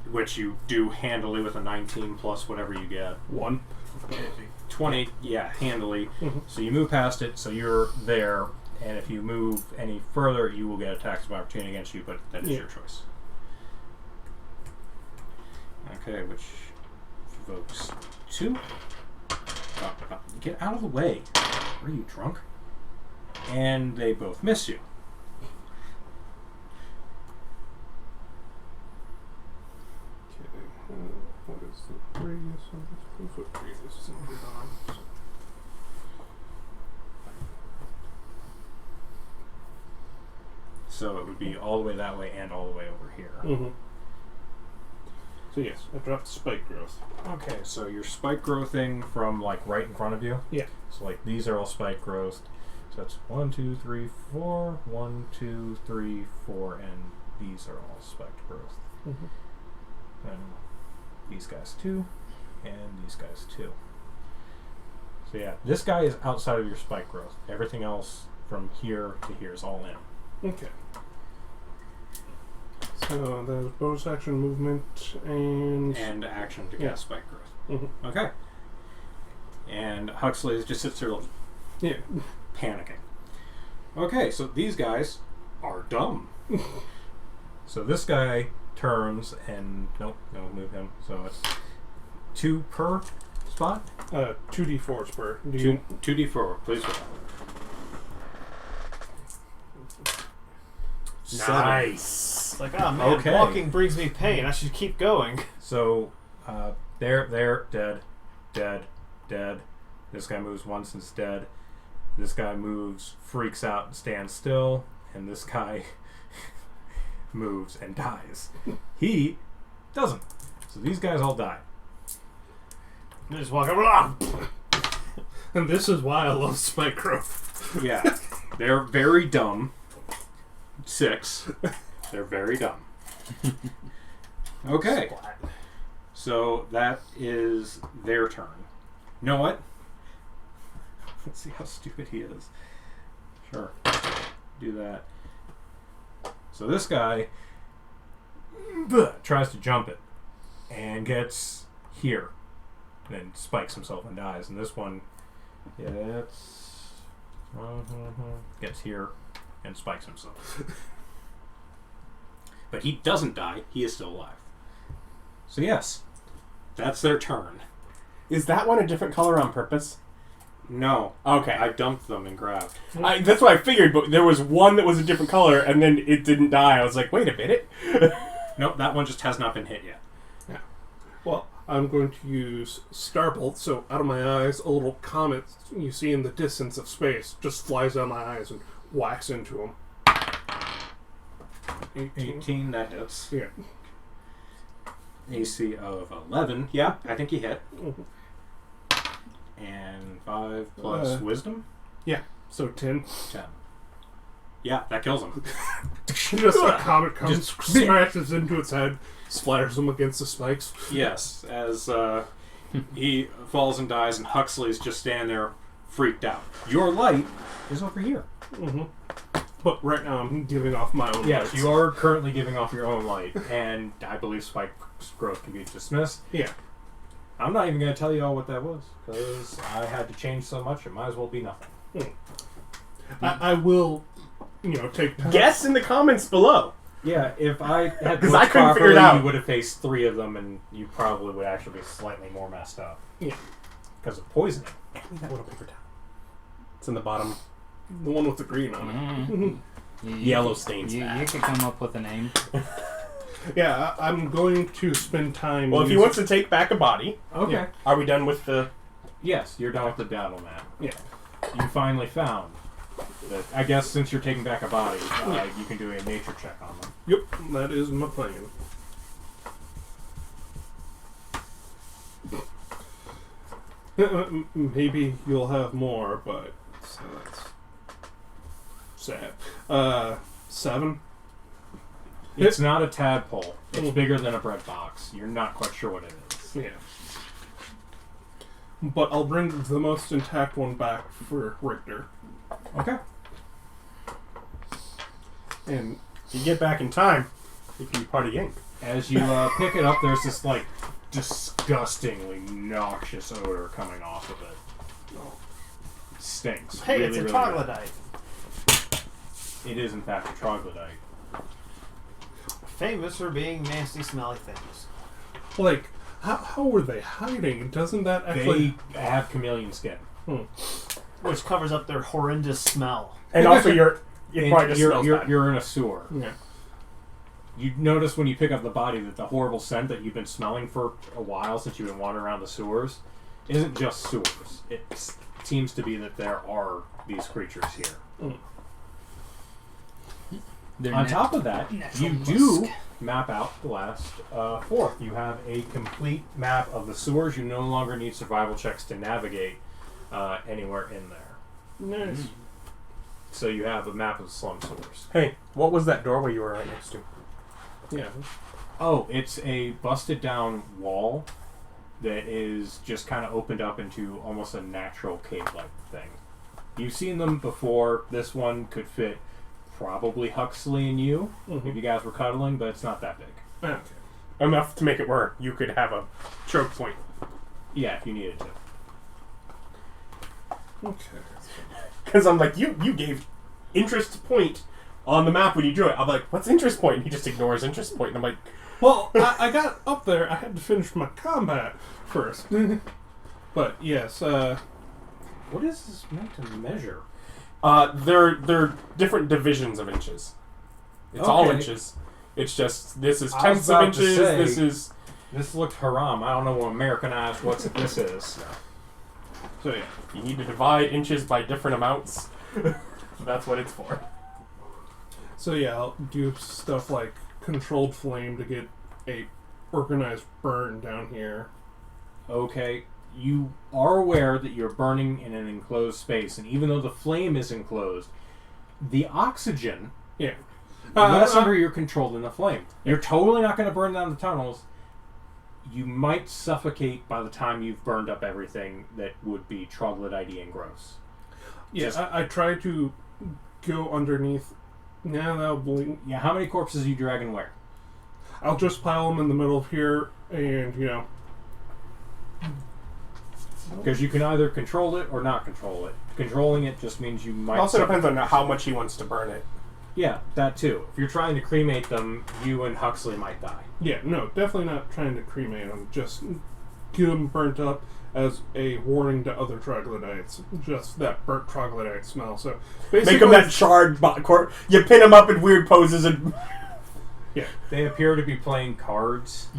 S1: which you do handily with a 19 plus whatever you get.
S5: 1.
S1: 20, yeah, handily.
S5: Mm-hmm.
S1: So you move past it, so you're there, and if you move any further, you will get attacks of opportunity against you, but that is your choice. Okay, which provokes 2. Get out of the way. Are you drunk? And they both miss you.
S5: Okay. What is the radius of this? 4-foot radius.
S1: So it would be all the way that way and all the way over here.
S5: Mm-hmm. So yes, I dropped Spike Growth.
S1: Okay, so you're spike growthing from like right in front of you.
S5: Yeah.
S1: So like these are all spike growth. So that's 1, 2, 3, 4, 1, 2, 3, 4, and these are all spiked growth.
S5: Mm-hmm.
S1: And these guys 2, and these guys 2. So yeah, this guy is outside of your spike growth. Everything else from here to here is all in.
S5: Okay. So there's bonus action movement and
S1: action to cast spike growth.
S5: Mm-hmm.
S1: Okay. And Huxley just sits there
S5: yeah.
S1: panicking. Okay, so these guys are dumb. So this guy turns and nope, move him. So it's 2 per spot.
S5: 2d4 per.
S1: 2d4, please roll.
S2: Nice.
S3: It's like, oh man,
S1: Okay.
S3: walking brings me pain. I should keep going.
S1: So they're dead. This guy moves once and is dead. This guy moves, freaks out, and stands still, and this guy moves and dies. He doesn't. So these guys all die.
S3: I just walk over.
S5: And this is why I love Spike Growth.
S1: Yeah. They're very dumb. 6. They're very dumb. Okay.
S3: Splat.
S1: So that is their turn. You know what? Let's see how stupid he is. Sure. Do that. So this guy tries to jump it and gets here. And then spikes himself and dies. And this one gets here and spikes himself. But he doesn't die. He is still alive. So yes, that's their turn.
S2: Is that one a different color on purpose?
S1: No.
S2: Okay.
S1: I dumped them and grabbed.
S2: That's what I figured, but there was one that was a different color, and then it didn't die. I was like, wait a minute.
S1: Nope, that one just has not been hit yet.
S5: Yeah. Well, I'm going to use Starbolt, so out of my eyes, a little comet you see in the distance of space just flies out of my eyes and whacks into him.
S1: 18, that hits.
S5: Yeah.
S1: AC of 11. Yeah, I think he hit.
S5: Mhm.
S1: And 5 plus wisdom?
S5: Yeah, so 10.
S1: 10. Yeah, that kills him.
S5: Just a comet comes,
S1: Just-
S5: smashes into its head, splatters him against the spikes.
S1: Yes, as he falls and dies, and Huxley's just standing there freaked out. Your light is over here.
S5: Mm-hmm. But right now I'm giving off my own
S1: Yes,
S5: lights.
S1: you are currently giving off your own light, and I believe Spike's growth can be dismissed.
S5: Yeah.
S1: I'm not even going to tell you all what that was, because I had to change so much, it might as well be nothing.
S5: I will, take time.
S2: Guess in the comments below.
S1: Yeah, if I had
S2: 'Cause
S1: looked
S2: I couldn't figure
S1: properly,
S2: it out.
S1: you would have faced 3 of them, and you probably would actually be slightly more messed up.
S5: Yeah.
S1: Because of poisoning.
S2: Hand me that little paper towel. It's in the bottom.
S5: The one with the green on it.
S2: Yellow stains
S4: You
S2: bad.
S4: could come up with a name.
S5: Yeah, I'm going to spend time.
S2: Well, if he wants to take back a body,
S1: Okay.
S5: Yeah.
S2: are we done with the...
S1: Yes, you're done with the battle map.
S5: Yeah.
S1: You finally found that. I guess since you're taking back a body, you can do a nature check on them.
S5: Yep, that is my plan. Maybe you'll have more, but so that's sad. 7.
S1: It's not a tadpole. It's bigger than a bread box. You're not quite sure what it is.
S5: Yeah. But I'll bring the most intact one back for Richter.
S1: Okay.
S5: And
S2: If you get back in time, it can be part of Jhank.
S1: As you pick it up, there's this disgustingly noxious odor coming off of it. It stinks.
S3: Hey,
S1: really,
S3: it's a
S1: really
S3: troglodyte.
S1: bad. It is in fact a troglodyte.
S3: Famous for being nasty, smelly things.
S5: how were they hiding? Doesn't that actually...
S1: They have chameleon skin.
S3: Which covers up their horrendous smell.
S2: And also, it
S1: And
S2: probably just smells bad.
S1: you're in a sewer.
S5: Yeah.
S1: You notice when you pick up the body that the horrible scent that you've been smelling for a while since you've been wandering around the sewers isn't just sewers. It seems to be that there are these creatures here. On top of that, you do map out the last 4th. You have a complete map of the sewers. You no longer need survival checks to navigate anywhere in there.
S5: Nice.
S1: So you have a map of the slum sewers.
S2: Hey, what was that doorway you were right next to?
S5: Yeah.
S1: Oh, it's a busted down wall that is just kind of opened up into almost a natural cave-like thing. You've seen them before. This one could fit probably Huxley and you if you guys were cuddling, but it's not that big.
S5: Okay.
S2: Enough to make it where you could have a choke point.
S1: Yeah, if you needed to.
S5: Okay.
S2: Because I'm like, you gave interest point on the map when you drew it. I'm like, what's interest point? And he just ignores interest point. And I'm like,
S5: Well, I got up there. I had to finish my combat first. But yes,
S1: What is this meant to measure?
S2: they're different divisions of inches. It's all
S1: Okay.
S2: inches. It's just, this is
S1: I was
S2: tenths of
S1: about to
S2: inches,
S1: say-
S2: this is...
S1: This looked haram. I don't know what Americanized what this is.
S5: so yeah.
S2: You need to divide inches by different amounts. That's what it's for.
S5: So yeah, I'll do stuff like controlled flame to get a organized burn down here.
S1: Okay, you are aware that you're burning in an enclosed space, and even though the flame is enclosed, the oxygen
S5: Yeah.
S1: less under your control than the flame. You're totally not going to burn down the tunnels. You might suffocate by the time you've burned up everything that would be troglodyte and gross.
S5: Yeah, I try to go underneath. Yeah, that'll blink.
S1: Yeah, how many corpses are you dragging where?
S5: I'll just pile them in the middle of here, and
S1: Because you can either control it or not control it. Controlling it just means you might...
S2: It also depends on how much he wants to burn it.
S1: Yeah, that too. If you're trying to cremate them, you and Huxley might die.
S5: Yeah, no, definitely not trying to cremate them. Just get them burnt up as a warning to other troglodytes. Just that burnt troglodyte smell. So basically,
S2: Make them that charred corpse. You pin them up in weird poses and...
S5: Yeah.
S1: They appear to be playing cards.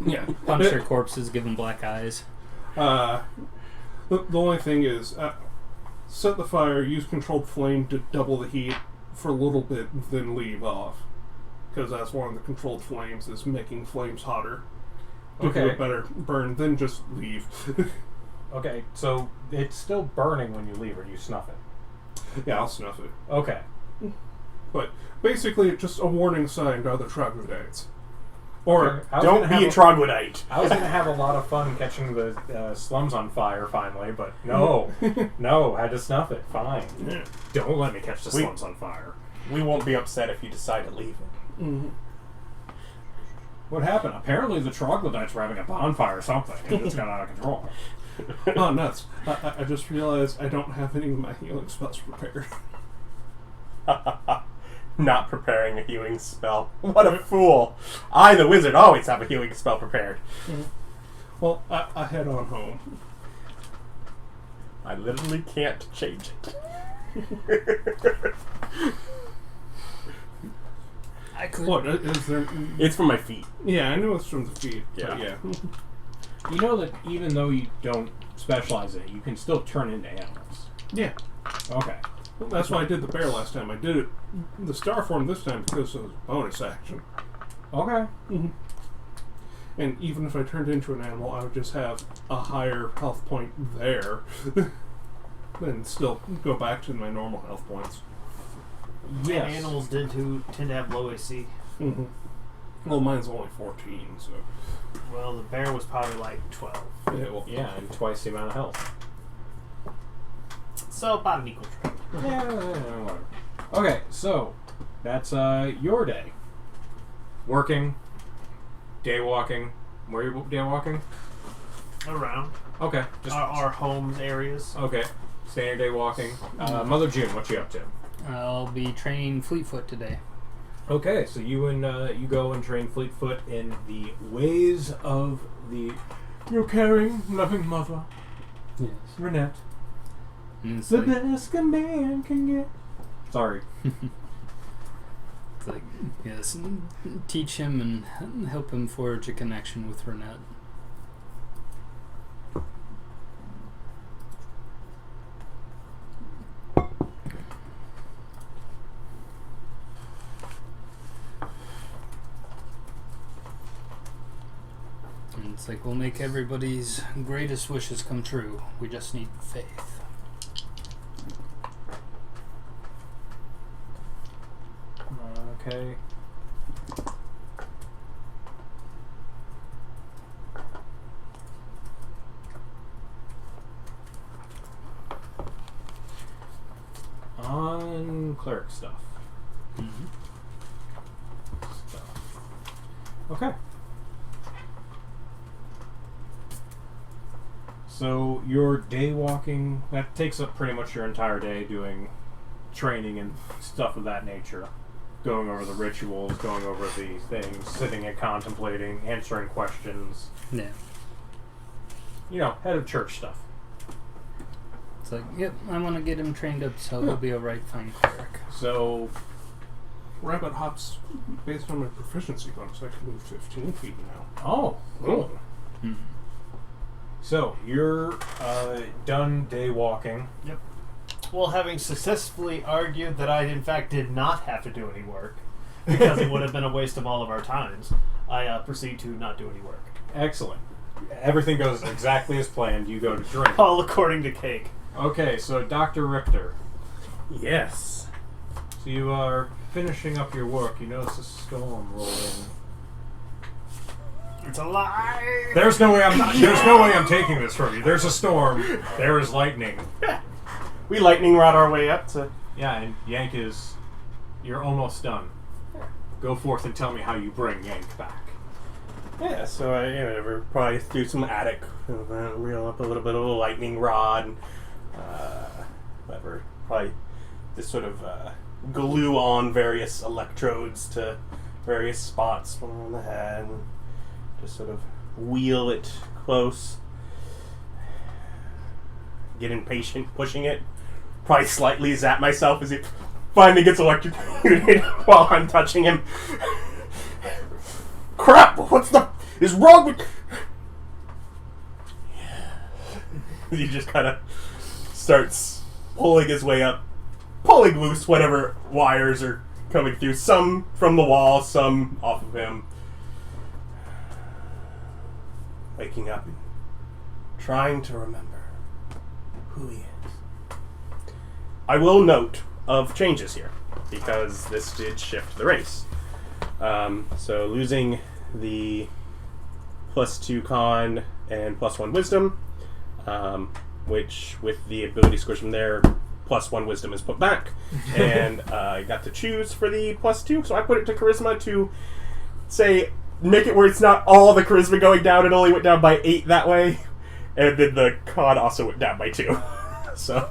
S5: Yeah.
S4: Punch their corpses, give them black eyes.
S5: The only thing is, set the fire, use controlled flame to double the heat for a little bit, then leave off. Because that's one of the controlled flames, is making flames hotter. To
S1: Okay.
S5: do a better burn, then just leave.
S1: Okay, so it's still burning when you leave, or you snuff it.
S5: Yeah, I'll snuff it.
S1: Okay.
S5: But basically, it's just a warning sign to other troglodytes. Or,
S1: Okay. I was
S2: Don't
S1: gonna
S2: be
S1: have
S2: a troglodyte.
S1: I was going to have a lot of fun catching the slums on fire finally, but no. No, had to snuff it. Fine.
S5: yeah.
S1: Don't let me catch the
S2: We-
S1: slums on fire.
S2: We won't be upset if you decide to leave it.
S5: Mhm.
S1: What happened? Apparently the troglodytes were having a bonfire or something. It just got out of control.
S5: Oh, nuts. I just realized I don't have any of my healing spells prepared.
S2: Not preparing a healing spell. What a fool. I, the wizard, always have a healing spell prepared.
S5: Well, I head on home.
S2: I literally can't change it.
S4: I could.
S5: What, is there...
S2: It's from my feet.
S5: Yeah, I know it's from the feet.
S2: Yeah.
S5: But yeah.
S1: You know that even though you don't specialize in it, you can still turn into animals.
S5: Yeah.
S1: Okay.
S5: That's why I did the bear last time. I did it the star form this time because it was a bonus action.
S1: Okay.
S5: Mm-hmm. And even if I turned into an animal, I would just have a higher health point there. Then still go back to my normal health points.
S1: Yes.
S3: And animals tend to have low AC.
S5: Mm-hmm. Well, mine's only 14, so...
S3: Well, the bear was probably like 12.
S5: Yeah, well,
S1: Yeah, and twice the amount of health.
S3: So about an equal trade.
S1: Yeah, whatever. Okay, so that's your day. Working, day walking. Where are you day walking?
S3: Around
S1: Okay, just
S3: our home areas.
S1: okay. Standard day walking. Mother June, what you up to?
S4: I'll be training Fleetfoot today.
S1: Okay, so you you go and train Fleetfoot in the ways of your caring, loving mother,
S4: Yes.
S1: Renette.
S4: And it's
S1: The
S4: like,
S1: best a man can get. Sorry.
S4: it's like, yes, teach him and help him forge a connection with Renette. And it's like, we'll make everybody's greatest wishes come true. We just need faith.
S1: Okay. On cleric stuff.
S4: Mm-hmm.
S1: Okay. So your day walking, that takes up pretty much your entire day doing training and stuff of that nature. Going over the rituals, going over the things, sitting and contemplating, answering questions.
S4: Yeah.
S1: You know, head of church stuff.
S4: It's like, yep, I want to get him trained up so he'll be a right fine cleric.
S1: So,
S5: rabbit hops, based on my proficiency bonus, I can move 15 feet now.
S1: oh, cool.
S4: Mm-hmm.
S1: So, you're done day walking.
S3: Yep. Well, having successfully argued that I, in fact, did not have to do any work, because it would have been a waste of all of our times, I proceed to not do any work.
S1: Excellent. Everything goes exactly as planned. You go to drink.
S3: All according to Cake.
S1: Okay, so Dr. Richter.
S2: Yes.
S1: So you are finishing up your work. You notice a storm roll in.
S3: It's a lie.
S1: There's no way I'm taking this from you. There's a storm. There is lightning.
S2: We lightning rod our way up to...
S1: Yeah, and Jhank is... You're almost done. Go forth and tell me how you bring Jhank back.
S2: Yeah, so we're probably through some attic, reel up a little bit of a lightning rod, whatever. Probably just sort of glue on various electrodes to various spots on the head, and just sort of wheel it close. Get impatient, pushing it. Probably slightly zap myself as it finally gets electrocuted while I'm touching him. Crap! What is wrong with... He just kind of starts pulling his way up, pulling loose whatever wires are coming through. Some from the wall, some off of him. Waking up and trying to remember who he is. I will note of changes here, because this did shift the race. So losing the +2 con and +1 wisdom, which with the ability scores from there, +1 wisdom is put back. And I got to choose for the +2, so I put it to charisma to say, make it where it's not all the charisma going down, it only went down by 8 that way. And then the con also went down by 2. So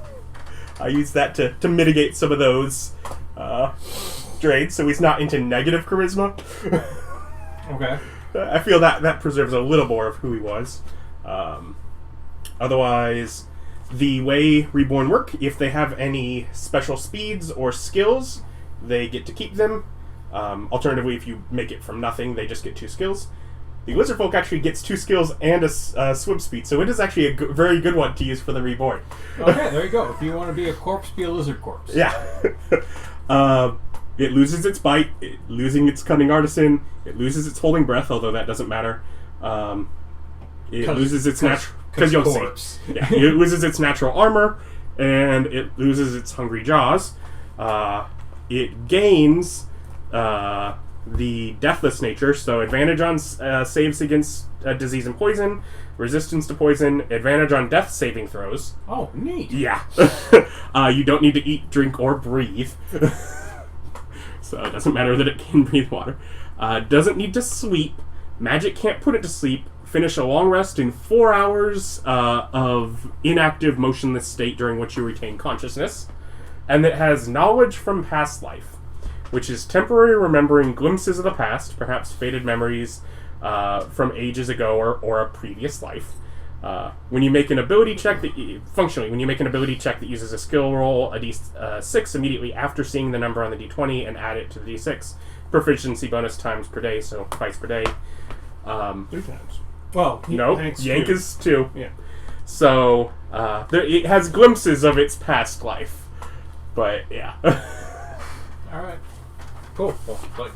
S2: I used that to mitigate some of those drains, so he's not into negative charisma.
S1: Okay.
S2: I feel that preserves a little more of who he was. Otherwise, the way Reborn work, if they have any special speeds or skills, they get to keep them. Alternatively, if you make it from nothing, they just get 2 skills. The Lizard Folk actually gets 2 skills and a swim speed, so it is actually a very good one to use for the Reborn.
S1: Okay, there you go. If you want to be a corpse, be a lizard corpse.
S2: Yeah. It loses its bite, losing its cunning artisan, it loses its holding breath, although that doesn't matter. It loses its natural... Because you'll see. Yeah, it loses its natural armor, and it loses its hungry jaws. It gains the deathless nature, so advantage on saves against disease and poison, resistance to poison, advantage on death saving throws.
S1: Oh, neat.
S2: Yeah. You don't need to eat, drink, or breathe. So it doesn't matter that it can breathe water. Doesn't need to sleep. Magic can't put it to sleep. Finish a long rest in 4 hours of inactive, motionless state during which you retain consciousness. And it has knowledge from past life, which is temporary remembering glimpses of the past, perhaps faded memories from ages ago or a previous life. When you make an ability check that uses a skill roll, a D6 immediately after seeing the number on the D20 and add it to the D6. Proficiency bonus times per day, so twice per day.
S5: 3 times. Well,
S2: Jhank is 2.
S5: Yeah.
S2: So it has glimpses of its past life, but yeah.
S1: All right. Cool. Well, like,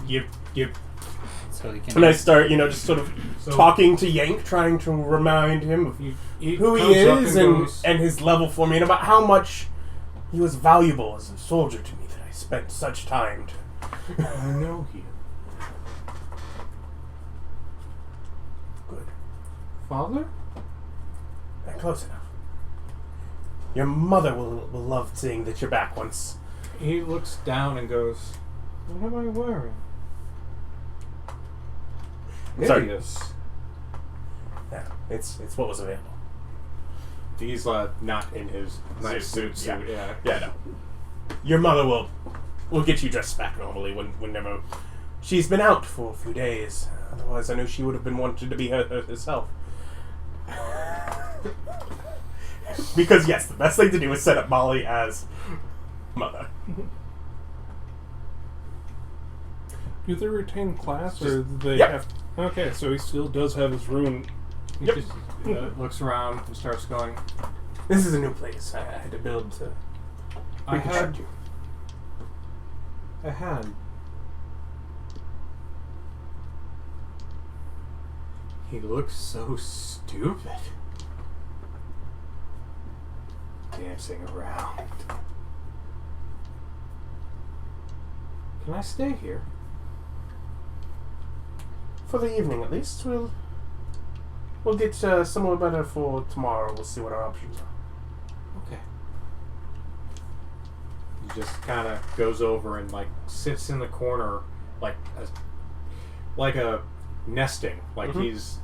S1: you.
S4: So you can.
S2: And I start, just sort of talking to Jhank, trying to remind him of who he is and his level for me, and about how much he was valuable as a soldier to me that I spent such time to.
S1: I know you.
S2: Good.
S1: Father?
S2: Close enough. Your mother will love seeing that you're back once.
S1: He looks down and goes, "What am I wearing?"
S2: Sorry.
S1: Hideous.
S2: Yeah, it's what was available.
S1: He's not in his nice suit.
S2: Yeah, no. Your mother will get you dressed back normally whenever she's been out for a few days. Otherwise, I know she would have been wanted to be herself. Because yes, the best thing to do is set up Molly as mother.
S5: Do they retain class, or do they
S2: Yep.
S5: have... Okay, so he still does have his rune.
S1: He
S2: Yep.
S1: just looks around and starts going,
S2: This is a new place. I had to build to
S1: I
S2: reconstruct
S1: had...
S2: you.
S1: I had... He looks so stupid. Dancing around. Can I stay here?
S2: For the evening, at least. We'll get somewhere better for tomorrow. We'll see what our options are.
S1: Okay. He just kind of goes over and like sits in the corner, like a nesting. Like his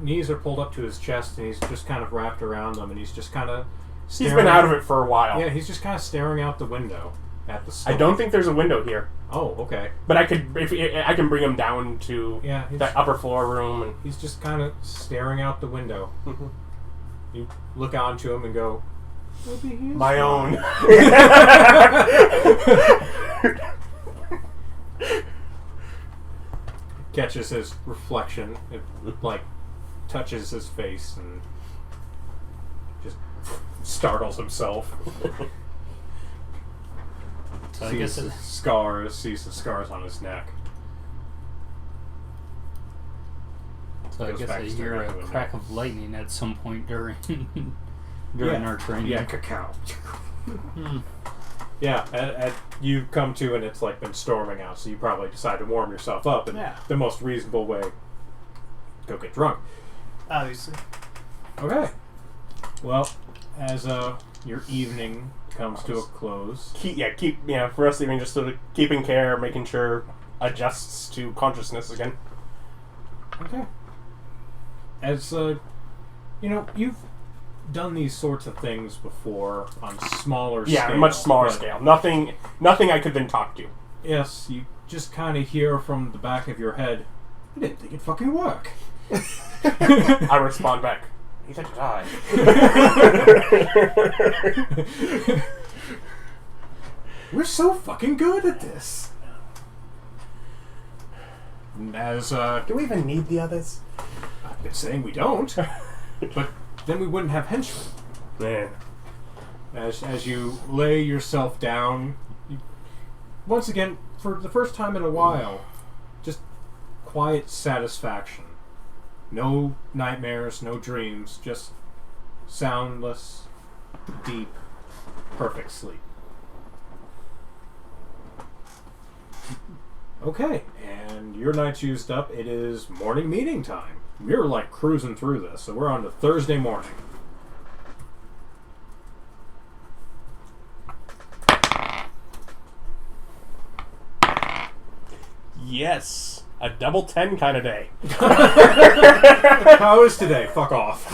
S1: knees are pulled up to his chest, and he's just kind of wrapped around them, and he's just kind of.
S2: He's been out of it for a while.
S1: Yeah, he's just kind of staring out the window at the sky.
S2: I don't think there's a window here.
S1: Oh, okay.
S2: But I can bring him down to that upper floor room, and
S1: he's just kind of staring out the window. Mm-hmm. You look onto him and go, maybe he is
S2: my own.
S1: Catches his reflection. It like touches his face and just startles himself.
S4: So I
S1: sees
S4: guess
S1: the scars on his neck.
S4: So I guess I hear a crack of lightning at some point during our training.
S1: Yeah, cacao. Yeah, you come to and it's like been storming out, so you probably decide to warm yourself up, and the most reasonable way, go get drunk.
S3: Obviously.
S1: Okay. Well, as your evening comes to a close.
S2: For us even just sort of keeping care, making sure adjusts to consciousness again.
S1: Okay. As you've done these sorts of things before on smaller scale.
S2: Yeah, much smaller scale. Nothing I could then talk to.
S1: Yes, you just kind of hear from the back of your head, I didn't think it'd fucking work.
S2: I respond back, you think to die.
S1: We're so fucking good at this. As
S2: do we even need the others?
S1: I've been saying we don't, but then we wouldn't have henchmen.
S2: Man.
S1: As you lay yourself down, once again, for the first time in a while, just quiet satisfaction. No nightmares, no dreams, just soundless, deep, perfect sleep. Okay, and your night's used up. It is morning meeting time. We're like cruising through this, so we're on to Thursday morning.
S2: Yes, a double 10 kind of day.
S1: How is today? Fuck off.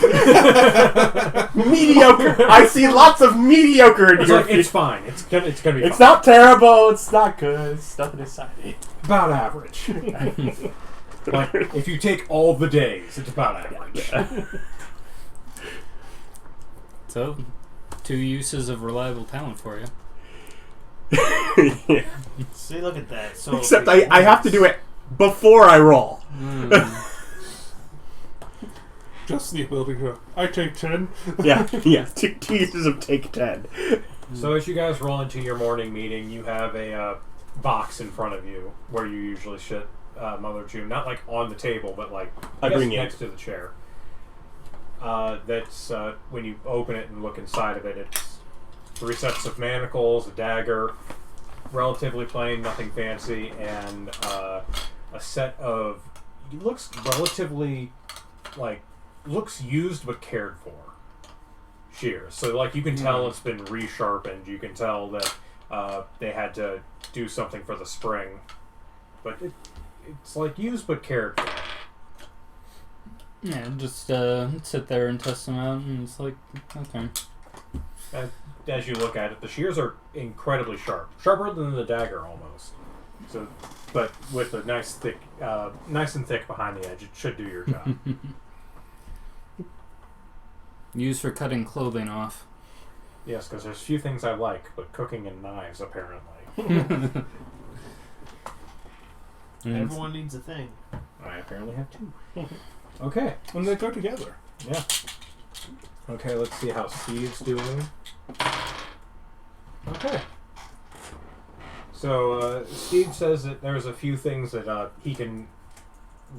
S2: Mediocre. I see lots of mediocre in your
S1: it's fine. It's gonna be fine.
S2: It's not terrible. It's not good. It's nothing exciting.
S1: About average. Like, if you take all the days, it's about average.
S4: So, 2 uses of reliable talent for you.
S2: Yeah.
S3: See, look at that. So
S2: except I have to do it before I roll.
S5: Just the ability to... I take 10.
S2: Yeah. 2 uses of take 10.
S1: So as you guys roll into your morning meeting, you have a box in front of you where you usually sit, Mother June. Not like on the table, but like next to the chair. That's when you open it and look inside of it, it's 3 sets of manacles, a dagger, relatively plain, nothing fancy, and a set of... It looks relatively, looks used but cared for shears. So, you can tell it's been resharpened. You can tell that they had to do something for the spring. But it's, used but cared for.
S4: Yeah, just sit there and test them out, and it's like, okay.
S1: As you look at it, the shears are incredibly sharp. Sharper than the dagger, almost. So, but with a nice and thick behind the edge, it should do your job.
S4: Used for cutting clothing off.
S1: Yes, because there's few things I like, but cooking and knives, apparently.
S3: Everyone needs a thing.
S1: I apparently have 2. Okay.
S5: And they go together.
S1: Yeah. Okay, let's see how Steve's doing. Okay. So, Steve says that there's a few things that he can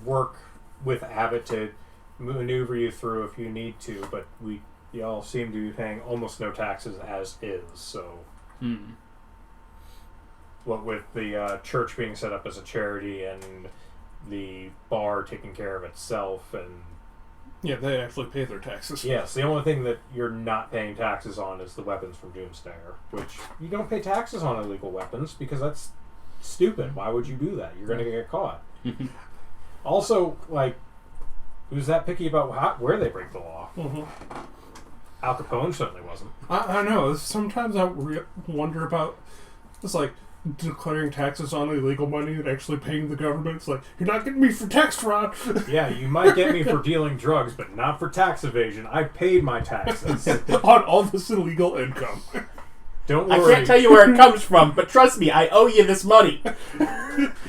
S1: work with Abbott to maneuver you through if you need to, but y'all seem to be paying almost no taxes as is, so... what with the church being set up as a charity and the bar taking care of itself, and
S5: Yeah, they actually pay their taxes.
S1: yes, the only thing that you're not paying taxes on is the weapons from Doomslayer, which you don't pay taxes on illegal weapons because that's stupid. Why would you do that? You're going to get caught. Also, like, who's that picky about where they break the law?
S5: Mm-hmm.
S1: Al Capone certainly wasn't.
S5: I know. Sometimes I wonder about, it's like, declaring taxes on illegal money and actually paying the government. It's like, you're not getting me for tax fraud.
S1: Yeah, you might get me for dealing drugs, but not for tax evasion. I paid my taxes.
S5: On all this illegal income.
S1: Don't
S2: I
S1: worry.
S2: can't tell you where it comes from, but trust me, I owe you this money.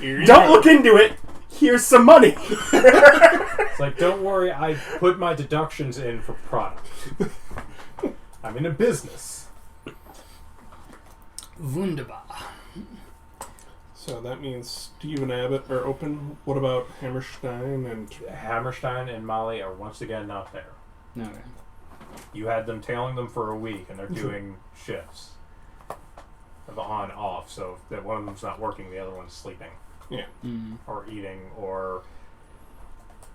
S5: Here you
S2: Don't
S5: go.
S2: look into it. Here's some money.
S1: It's like, don't worry, I put my deductions in for product. I'm in a business.
S4: Wunderbar.
S5: So that means Steve and Abbott are open. What about Hammerstein and...
S1: Hammerstein and Molly are once again not there.
S4: Okay.
S1: You had them tailing them for a week, and they're doing shifts of on off. So if that one of them's not working, the other one's sleeping,
S5: Yeah.
S1: or eating, or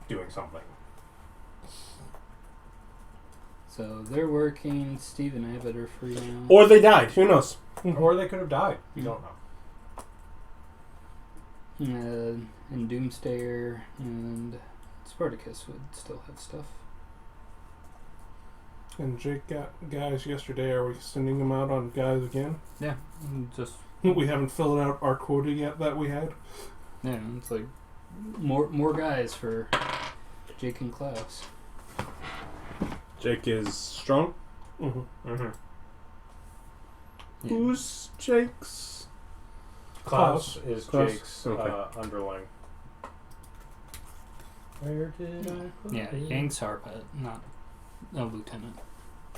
S1: doing something.
S4: So they're working. Steve and Abbott are free now.
S2: Or they died. Who knows?
S1: Or they could have died. You don't know.
S4: And Doomslayer and Spartacus would still have stuff.
S5: And Jake got guys yesterday. Are we sending them out on guys again?
S4: Yeah, just
S5: We haven't filled out our quota yet that we had.
S4: yeah. It's like more guys for Jake and Klaus.
S2: Jake is strong.
S5: Mm-hmm.
S1: Mm-hmm.
S4: Yeah.
S2: Who's Jake's?
S1: Klaus is
S2: Klaus.
S1: Jake's
S2: Okay.
S1: underling. Where did I put
S4: Yeah,
S1: it?
S4: Yank's our pet, not a lieutenant.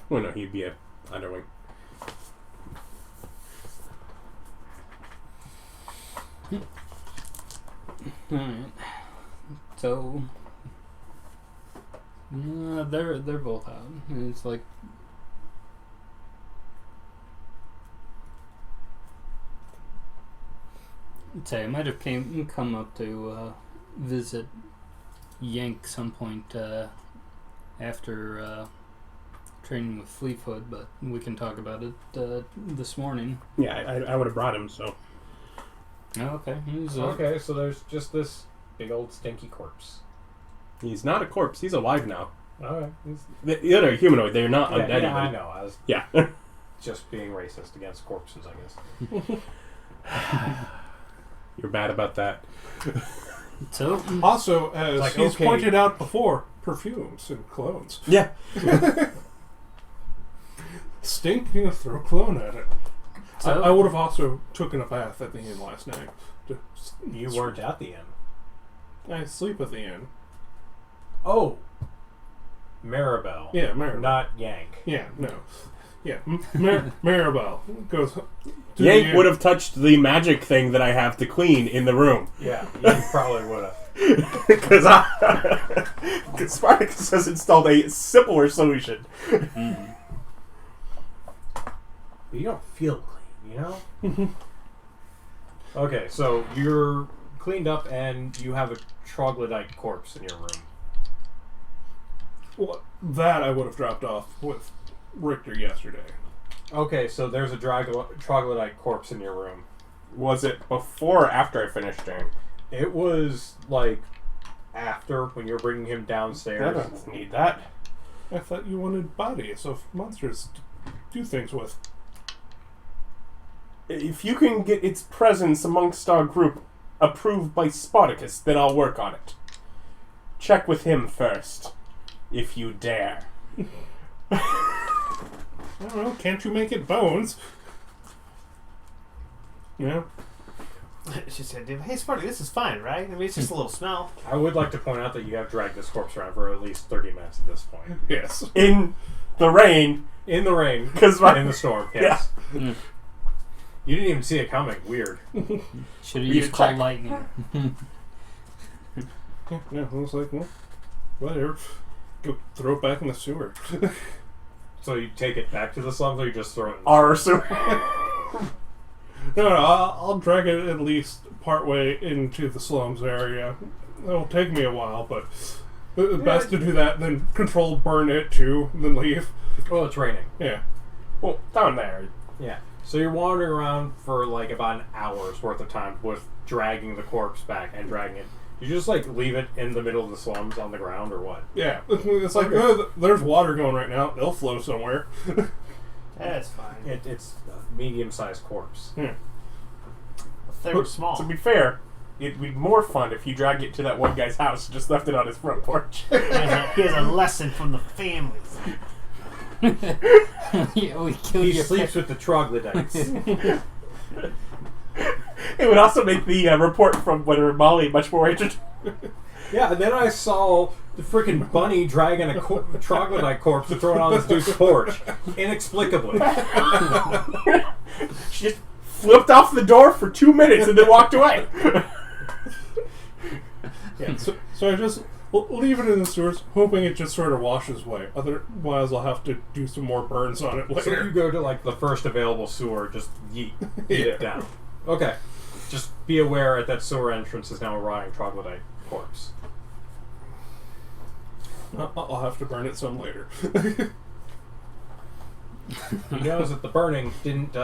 S2: Well, no, he'd be a underwing.
S4: Alright. So they're both out. And it's like I'd say I might have come up to visit Jhank some point after training with Fleetfoot, but we can talk about it this morning.
S2: Yeah, I would have brought him, so.
S4: Oh, okay. He's,
S1: Okay, so there's just this big old stinky corpse.
S2: He's not a corpse. He's alive now.
S1: Alright.
S2: The other humanoid, they're not
S1: Yeah,
S2: undead.
S1: yeah, I
S2: even.
S1: know. I was
S2: Yeah.
S1: just being racist against corpses, I guess.
S2: You're bad about that.
S4: So
S5: Also, as
S1: Like,
S5: he's
S1: okay.
S5: pointed out before, perfumes and clones.
S2: Yeah.
S5: Stink, you know, throw cologne at it.
S4: So-
S5: I would have also taken a bath at the inn last night.
S1: You weren't at the end.
S5: I sleep at the inn.
S1: Oh! Maribel.
S5: Yeah, Maribel.
S1: Not Jhank.
S5: Yeah, no. Yeah, Maribel goes... to the
S2: Yank
S5: inn.
S2: would have touched the magic thing that I have to clean in the room.
S1: Yeah, you probably would have.
S2: Because Spartacus has installed a simpler solution.
S1: You don't feel clean, you know? Okay, so you're cleaned up and you have a troglodyte corpse in your room.
S5: Well, that I would have dropped off with Richter yesterday.
S1: Okay, so there's a troglodyte corpse in your room.
S2: Was it before or after I finished doing?
S1: It was, like, after, when you're bringing him
S2: I
S1: downstairs.
S2: don't need that.
S5: I thought you wanted bodies of monsters to do things with.
S2: If you can get its presence amongst our group approved by Spartacus, then I'll work on it. Check with him first, if you dare.
S5: I don't know, can't you make it bones? Yeah.
S3: She said, "Hey, Sparty, this is fine, right? I mean, it's just a little smell."
S1: I would like to point out that you have dragged this corpse around for at least 30 minutes at this point.
S5: Yes.
S2: In the rain,
S1: In the rain.
S2: 'Cause
S1: in the storm, yes.
S4: Mm.
S1: You didn't even see it coming. Weird.
S4: should have
S2: We
S4: used
S2: crack-
S4: call lightning.
S5: Yeah, I was like, well, whatever. Go throw it back in the sewer.
S1: So you take it back to the slums or you just throw it in the
S2: our sewer.
S5: No, I'll drag it at least partway into the slums area. It'll take me a while, but best to do that than control burn it too, then leave.
S1: Well, it's raining.
S5: Yeah.
S2: Well, down there.
S1: Yeah. So you're wandering around for like about an hour's worth of time with dragging the corpse back and dragging it. You just like leave it in the middle of the slums on the ground or what?
S5: Yeah. It's like, there's water going right now. It'll flow somewhere.
S3: That's fine.
S1: It's a medium-sized corpse.
S5: Yeah.
S3: If they were small.
S2: To be fair, it'd be more fun if you dragged it to that one guy's house and just left it on his front porch.
S3: Here's a lesson from the family.
S4: Yeah, we killed
S1: He
S4: your
S1: sleeps with the troglodytes.
S2: It would also make the report from whatever Molly much more interesting.
S1: Yeah, and then I saw the freaking bunny dragging a troglodyte corpse and throwing it on this dude's porch. Inexplicably.
S2: She just flipped off the door for 2 minutes and then walked away.
S5: Yeah. So I just leave it in the sewers, hoping it just sort of washes away. Otherwise, I'll have to do some more burns on it
S1: So
S5: later.
S1: you go to like the first available sewer, just yeet
S5: Yeah.
S1: it down. Okay. Just be aware at that sewer entrance is now a rotting troglodyte corpse.
S5: I'll have to burn it some later.
S1: He knows that the burning didn't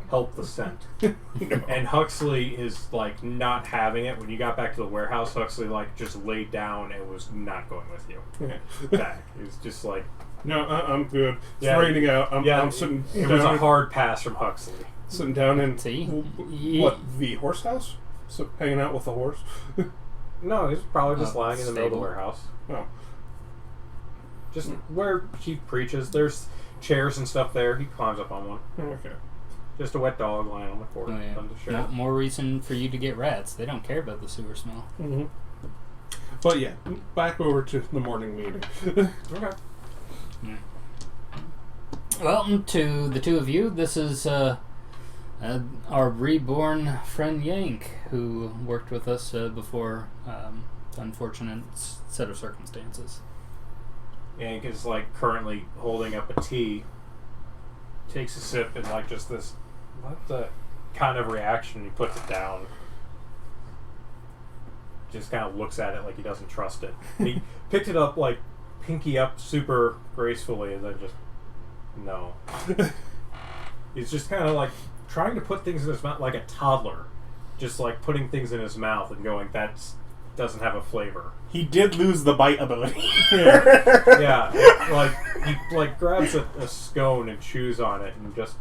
S1: help the scent. And Huxley is like not having it. When you got back to the warehouse, Huxley like just laid down and was not going with you
S5: Yeah.
S1: back. He was just like,
S5: No, I'm good. It's
S1: Yeah.
S5: raining out. I'm sitting
S1: it
S5: down.
S1: was a hard pass from Huxley.
S5: Sitting down in
S4: See?
S5: what, the horse house? So hanging out with the horse.
S1: No, he's probably just lying in the middle of the
S4: stable.
S1: warehouse.
S5: Oh,
S1: Just where he preaches. There's chairs and stuff there. He climbs up on one.
S5: okay.
S1: Just a wet dog lying on the floor.
S4: Oh, yeah.
S1: Nothing to share.
S4: No, more reason for you to get rats. They don't care about the sewer smell.
S5: Mm-hmm. But yeah, back over to the morning meeting.
S1: Okay.
S4: Well, to the two of you, this is our reborn friend Jhank, who worked with us before unfortunate set of circumstances.
S1: Jhank is like currently holding up a tea. Takes a sip and like just this, what the kind of reaction. He puts it down. Just kind of looks at it like he doesn't trust it. He picked it up like pinky up super gracefully and then just no. He's just kind of like trying to put things in his mouth like a toddler, just like putting things in his mouth and going, that doesn't have a flavor.
S2: He did lose the bite ability.
S1: Yeah, like he like grabs a scone and chews on it and just,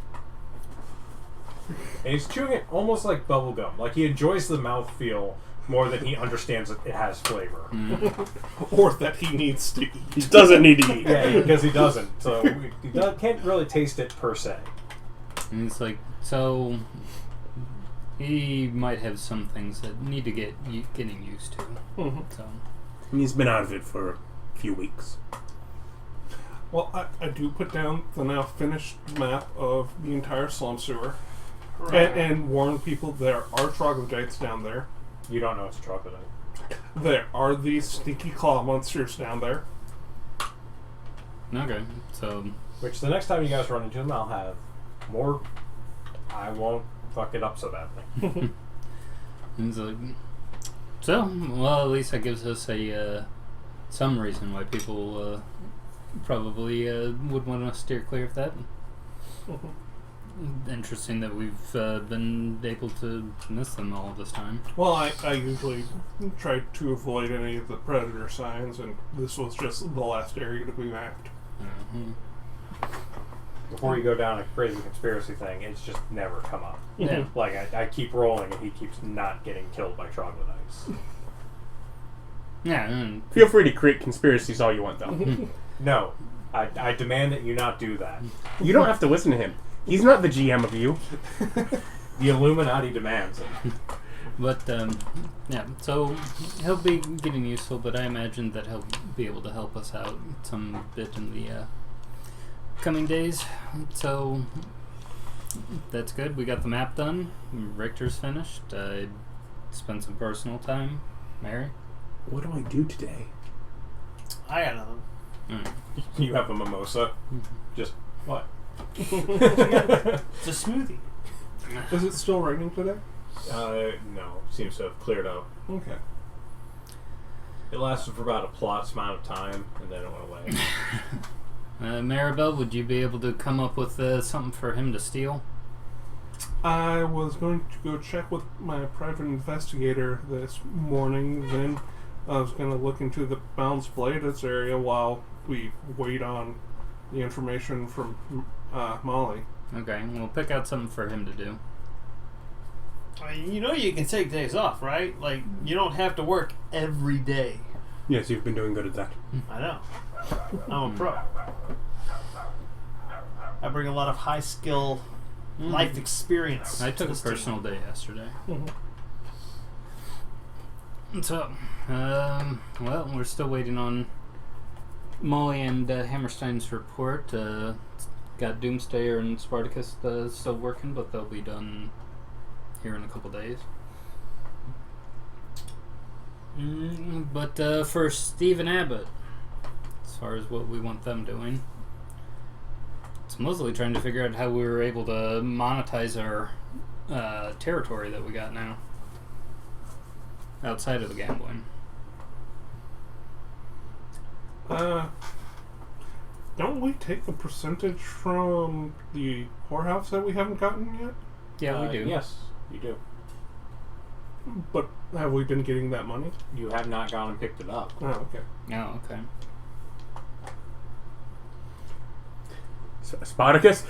S1: and he's chewing it almost like bubble gum. Like he enjoys the mouthfeel more than he understands it has flavor.
S5: Or that he needs to eat.
S2: He doesn't need to eat.
S1: Yeah, because he doesn't. So he can't really taste it per se.
S4: And it's like, so he might have some things that need to getting used to.
S5: Mm-hmm.
S4: So
S2: He's been out of it for a few weeks.
S5: Well, I do put down the now finished map of the entire slum sewer.
S3: Right.
S5: And warn people there are troglodytes down there.
S1: You don't know it's a troglodyte.
S5: There are these stinky claw monsters down there.
S4: okay, so
S1: Which the next time you guys run into them, I'll have more. I won't fuck it up so badly.
S4: it's like, so well, at least that gives us a some reason why people probably would want to steer clear of that. Interesting that we've been able to miss them all this time.
S5: Well, I usually try to avoid any of the predator signs, and this was just the last area to be mapped.
S1: Before you go down a crazy conspiracy thing, it's just never come up.
S4: Yeah.
S1: Like I keep rolling and he keeps not getting killed by troglodytes.
S4: Yeah. And
S2: Feel free to create conspiracies all you want, though.
S1: No, I demand that you not do that.
S2: You don't have to listen to him. He's not the GM of you.
S1: The Illuminati demands it.
S4: But yeah, so he'll be getting useful, but I imagine that he'll be able to help us out some bit in the coming days. So that's good. We got the map done. Richter's finished. I spent some personal time. Mary?
S2: What do I do today?
S3: I got nothing.
S1: You have a mimosa. Just what?
S3: It's a smoothie.
S5: Is it still raining today?
S1: No. Seems to have cleared up.
S5: Okay.
S1: It lasted for about a plot's amount of time, and then it went away.
S4: Maribel, would you be able to come up with something for him to steal?
S5: I was going to go check with my private investigator this morning. Then I was going to look into the Bounds Bladeds area while we wait on the information from Molly.
S4: Okay, we'll pick out something for him to do.
S3: I mean, you know you can take days off, right? Like, you don't have to work every day.
S2: Yes, you've been doing good at that.
S3: I know. I'm a pro. I bring a lot of high skill life experience.
S4: I took a
S3: this team.
S4: personal day yesterday.
S5: Mhm.
S4: So, well, we're still waiting on Molly and Hammerstein's report. Got Doomsdayer and Spartacus still working, but they'll be done here in a couple days. But for Steve and Abbott, as far as what we want them doing, it's mostly trying to figure out how we were able to monetize our territory that we got now outside of the gambling.
S5: Don't we take a percentage from the whorehouse that we haven't gotten yet?
S4: Yeah, we do.
S1: Yes, you do.
S5: But have we been getting that money?
S1: You have not gone and picked it up.
S5: Oh, okay.
S4: Oh, okay.
S2: Spartacus?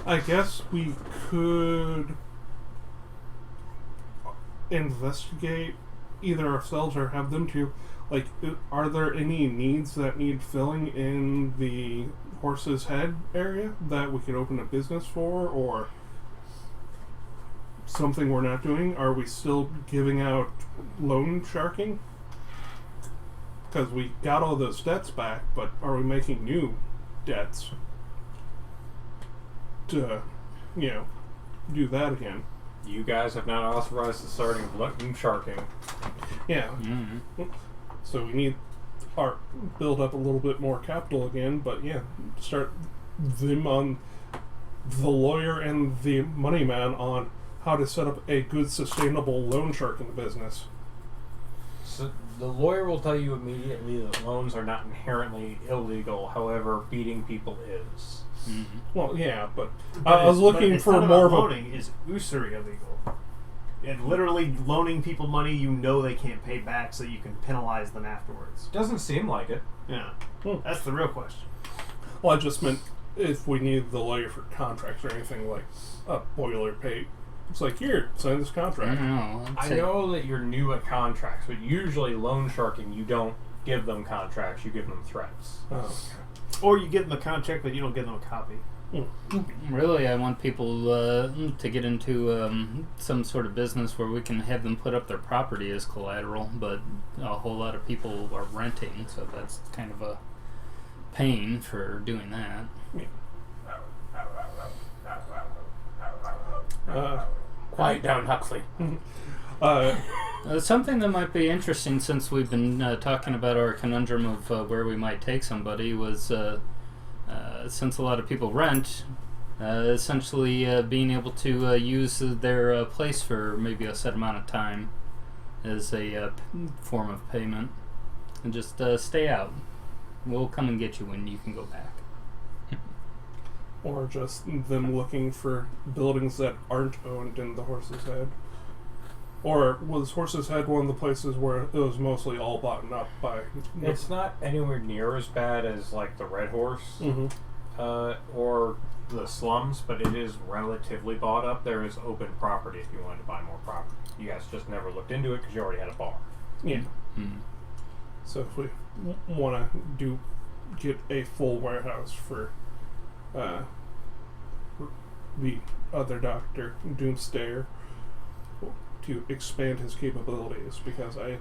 S5: I guess we could investigate either ourselves or have them to. Like, are there any needs that need filling in the Horse's Head area that we could open a business for, or something we're not doing? Are we still giving out loan sharking? Because we got all those debts back, but are we making new debts to, do that again?
S1: You guys have not authorized the starting of loan sharking.
S5: Yeah.
S4: Mm-hmm.
S5: So we need our build up a little bit more capital again, but yeah, start them on the lawyer and the money man on how to set up a good sustainable loan sharking business.
S1: So the lawyer will tell you immediately that loans are not inherently illegal. However, beating people is.
S4: Mm-hmm.
S5: Well, yeah, but I was looking for more of a
S3: loaning is usury illegal. And literally loaning people money you know they can't pay back, so you can penalize them afterwards.
S1: Doesn't seem like it.
S3: Yeah, that's the real question.
S5: Well, I just meant if we need the lawyer for contracts or anything like a boilerplate. It's like, here, sign this contract.
S1: I know that you're new at contracts, but usually loan sharking, you don't give them contracts, you give them threats.
S5: Oh, okay.
S3: Or you give them a contract, but you don't give them a copy.
S4: Really, I want people to get into some sort of business where we can have them put up their property as collateral, but a whole lot of people are renting, so that's kind of a pain for doing that.
S2: Quiet down, Huxley.
S4: Something that might be interesting, since we've been talking about our conundrum of where we might take somebody, was since a lot of people rent, essentially being able to use their place for maybe a set amount of time as a form of payment, and just stay out. We'll come and get you when you can go back.
S5: Or just them looking for buildings that aren't owned in the Horse's Head. Or was Horse's Head one of the places where it was mostly all bought up by...
S1: It's not anywhere near as bad as like the Red Horse or the slums, but it is relatively bought up. There is open property if you wanted to buy more property. You guys just never looked into it because you already had a bar.
S5: Yeah.
S4: Mm-hmm.
S5: So if we want to get a full warehouse for the other Dr. Doomsdayer to expand his capabilities, because I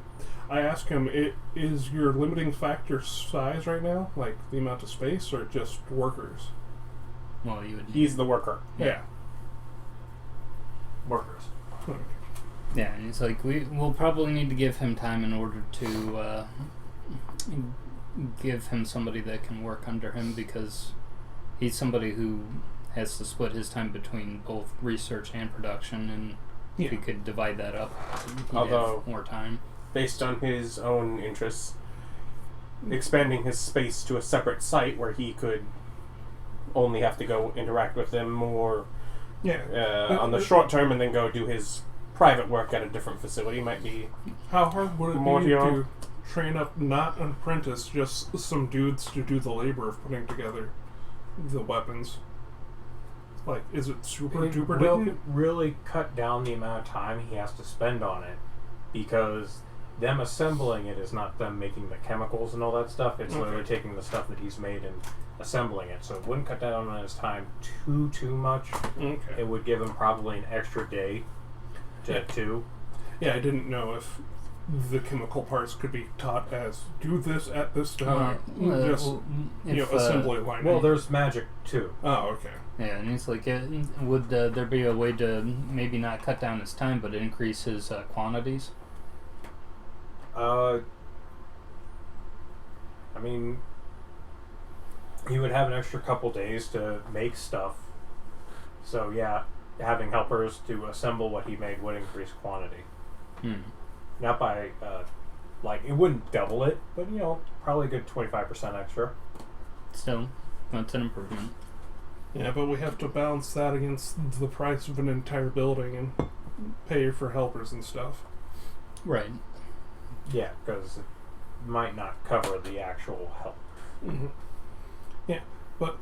S5: asked him, is your limiting factor size right now, like the amount of space, or just workers?
S4: Well, you would.
S2: He's the worker.
S5: Yeah.
S1: Workers.
S5: Okay.
S4: Yeah, and it's like we'll probably need to give him time in order to give him somebody that can work under him, because he's somebody who has to split his time between both research and production, and if he could divide that up, he'd have more time.
S2: Based on his own interests, expanding his space to a separate site where he could only have to go interact with them more on the short term and then go do his private work at a different facility might be...
S5: How hard would it
S2: more
S5: be to train up not an apprentice, just some dudes to do the labor of putting together the weapons? Like, is it super duper difficult?
S1: It really cut down the amount of time he has to spend on it, because them assembling it is not them making the chemicals and all that stuff. It's literally taking the stuff that he's made and assembling it. So it wouldn't cut down on his time too much.
S5: Okay.
S1: It would give him probably an extra day to 2.
S5: Yeah, I didn't know if the chemical parts could be taught as do this at this time. Assembly line.
S1: Well, there's magic too.
S5: Oh, okay.
S4: Yeah, and it's like, would there be a way to maybe not cut down his time but increase his quantities?
S1: I mean, he would have an extra couple days to make stuff. So yeah, having helpers to assemble what he made would increase quantity. Not by, it wouldn't double it, but probably a good 25% extra.
S4: Still, that's an improvement.
S5: Yeah, but we have to balance that against the price of an entire building and pay for helpers and stuff.
S4: Right.
S1: Yeah, because it might not cover the actual help.
S5: Mm-hmm. Yeah, but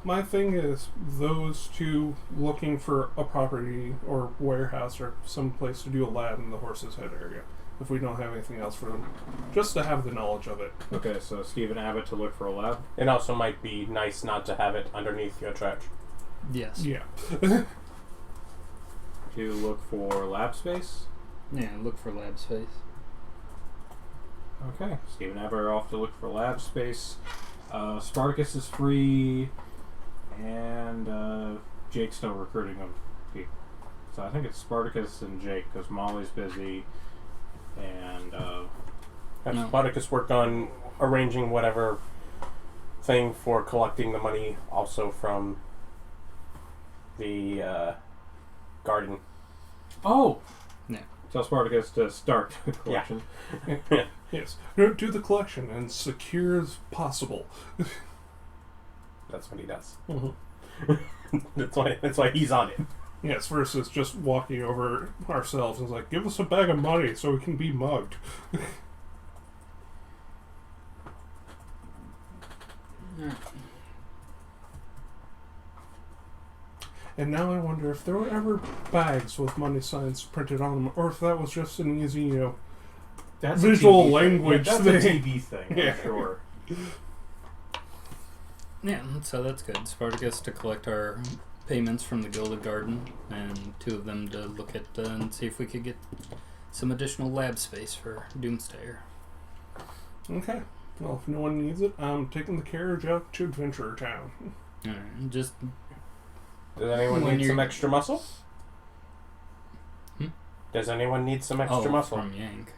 S5: my thing is those two looking for a property or warehouse or some place to do a lab in the Horse's Head area, if we don't have anything else for them, just to have the knowledge of it.
S1: Okay, so Stephen Abbott to look for a lab.
S2: It also might be nice not to have it underneath your church.
S4: Yes.
S5: Yeah.
S1: To look for lab space.
S4: Yeah, look for lab space.
S1: Okay, Stephen Abbott are off to look for lab space. Spartacus is free, and Jake's still recruiting them. So I think it's Spartacus and Jake, because Molly's busy, and
S2: Have Spartacus work on arranging whatever thing for collecting the money also from the garden.
S1: Oh!
S4: Yeah.
S1: Tell Spartacus to start the collection.
S2: Yeah.
S5: Yes. Do the collection and secure as possible.
S2: That's what he does.
S5: Mm-hmm.
S2: That's why he's on it.
S5: Yes, versus just walking over ourselves and like, give us a bag of money so we can be mugged. And now I wonder if there were ever bags with money signs printed on them, or if that was just an easy,
S1: That's
S5: visual
S1: a TV
S5: language
S1: thing.
S5: thing.
S1: That's a TV thing,
S5: Yeah.
S1: for sure.
S4: Yeah, so that's good. Spartacus to collect our payments from the Gilded Garden, and 2 of them to look at and see if we could get some additional lab space for Doomstayer.
S5: Okay. Well, if no one needs it, I'm taking the carriage out to Adventurer Town.
S4: Alright, just...
S2: Does anyone
S4: When
S2: need
S4: you're-
S2: some extra muscle?
S4: Hmm?
S2: Does anyone need some extra muscle?
S4: from Jhank.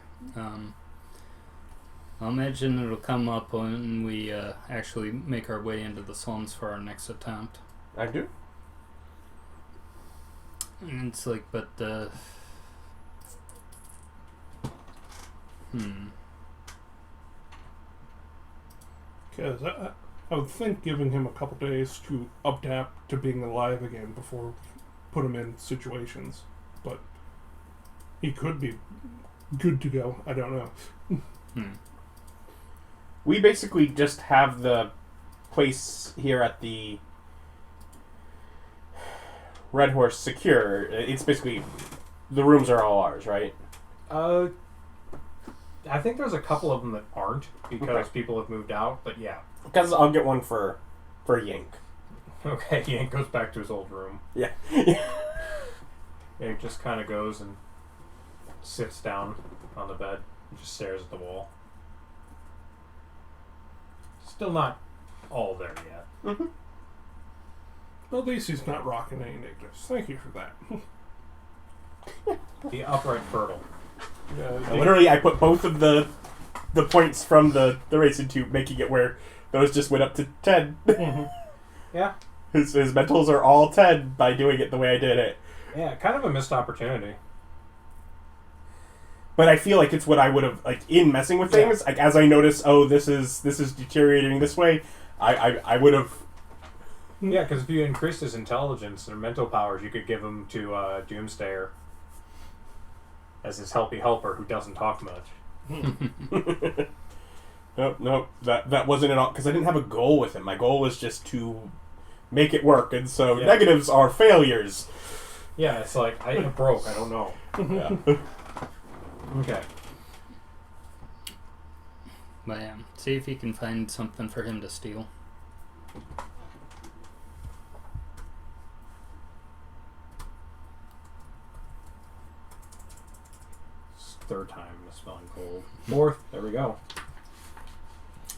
S4: I'll imagine it'll come up when we actually make our way into the slums for our next attempt.
S2: I do.
S4: And it's like, but
S5: Because I would think giving him a couple days to adapt to being alive again before put him in situations. But he could be good to go. I don't know.
S2: We basically just have the place here at the Red Horse secure. It's basically the rooms are all ours, right?
S1: I think there's a couple of them that aren't, because
S2: Okay.
S1: people have moved out, but yeah.
S2: Because I'll get one for Jhank.
S1: Okay, Yank goes back to his old room.
S2: Yeah.
S1: Yank just kind of goes and sits down on the bed and just stares at the wall. Still not all there yet.
S2: Mm-hmm.
S5: Well, at least he's not rocking any negatives. Thank you for that.
S1: The upright fertile.
S2: Literally, I put both of the points from the racing tube, making it where those just went up to 10.
S5: Mm-hmm.
S1: Yeah.
S2: His mentals are all 10 by doing it the way I did it.
S1: Yeah, kind of a missed opportunity.
S2: But I feel like it's what I would have, like, in messing with things, like, as I notice, oh, this is deteriorating this way, I would have...
S1: Yeah, because if you increased his intelligence or mental powers, you could give him to Doomsdayer as his helper who doesn't talk much.
S2: Nope, that wasn't at all, because I didn't have a goal with him. My goal was just to make it work, and so negatives are failures.
S1: Yeah, it's like, I broke, I don't know.
S2: Yeah.
S1: Okay.
S4: But yeah, see if you can find something for him to steal.
S1: It's third time spelling cold. Fourth, there we go.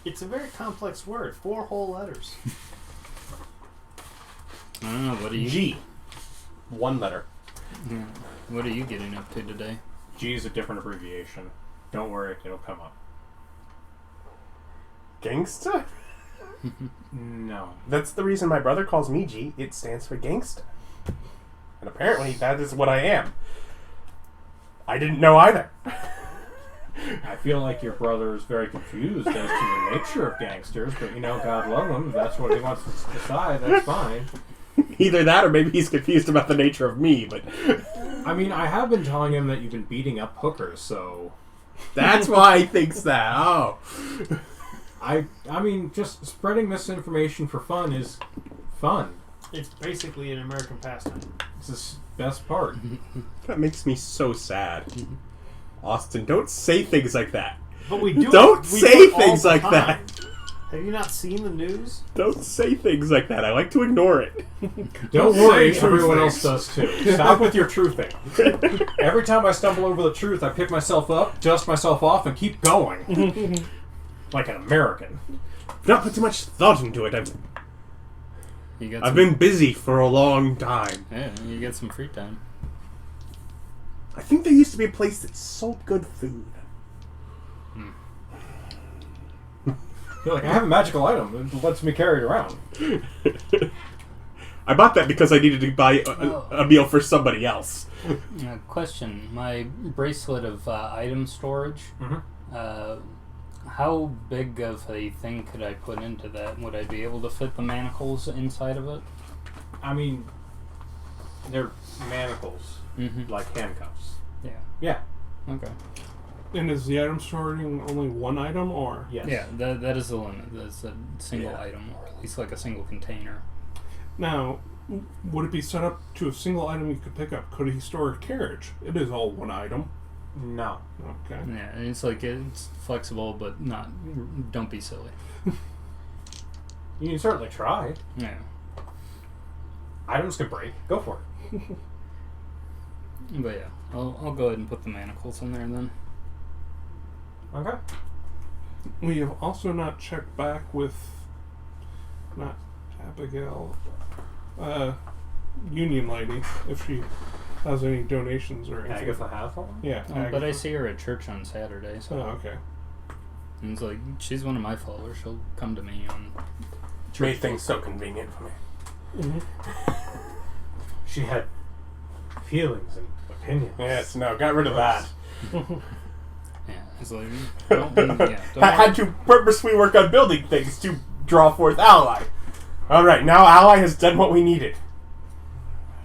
S3: It's a very complex word. 4 whole letters.
S4: I don't know, what are you...
S2: G. 1 letter.
S4: Yeah. What are you getting up to today?
S1: G is a different abbreviation. Don't worry, it'll come up.
S2: Gangsta?
S1: No.
S2: That's the reason my brother calls me G. It stands for gangsta. And apparently that is what I am. I didn't know either.
S1: I feel like your brother is very confused as to the nature of gangsters, but God love him. If that's what he wants to decide, that's fine.
S2: Either that or maybe he's confused about the nature of me, but...
S1: I mean, I have been telling him that you've been beating up hookers, so...
S2: That's why he thinks that. Oh.
S1: I mean, just spreading misinformation for fun is fun.
S3: It's basically an American pastime.
S1: It's the best part.
S2: That makes me so sad. Austin, don't say things like that.
S3: But we do.
S2: Don't
S3: we
S2: say
S3: do it all
S2: things
S3: the
S2: like
S3: time.
S2: that.
S3: Have you not seen the news?
S2: Don't say things like that. I like to ignore it.
S1: Don't worry,
S5: say true
S1: everyone
S5: things.
S1: else does too. Stop with your truthing. Every time I stumble over the truth, I pick myself up, dust myself off, and keep going. Like an American.
S2: Not put too much thought into it.
S4: I've
S2: been busy for a long time.
S4: Yeah, you get some free time.
S2: I think there used to be a place that sold good food.
S1: You're like, I have a magical item that lets me carry it around.
S2: I bought that because I needed to buy a meal for somebody else.
S4: Question. My bracelet of item storage,
S1: Mm-hmm.
S4: how big of a thing could I put into that? Would I be able to fit the manacles inside of it?
S1: I mean, they're manacles,
S4: Mm-hmm.
S1: like handcuffs.
S4: Yeah.
S1: Yeah.
S4: Okay.
S5: And is the item storing only 1 item, or?
S1: Yes.
S4: Yeah, that is the limit. That's a single
S1: Yeah.
S4: item, or at least like a single container.
S5: Now, would it be set up to a single item you could pick up? Could he store a carriage? It is all 1 item.
S1: No.
S5: Okay.
S4: Yeah, and it's like it's flexible, but not. Don't be silly.
S1: You can certainly try.
S4: Yeah.
S1: Items can break. Go for it.
S4: But yeah, I'll go ahead and put the manacles in there then.
S1: Okay.
S5: We have also not checked back with, not Abigail, Union Lady, if she has any donations or anything.
S1: Agatha Hathaway?
S5: Yeah.
S4: But I
S5: Agatha.
S4: see her at church on Saturday, so
S5: Oh, okay.
S4: and it's like she's one of my followers. She'll come to me on.
S2: Made things so convenient for me.
S5: Mm-hmm.
S1: She had feelings and opinions.
S2: Yes, no, got rid of that.
S4: Yeah, it's like don't
S2: I had to purposely work on building things to draw forth ally. Alright, now ally has done what we needed.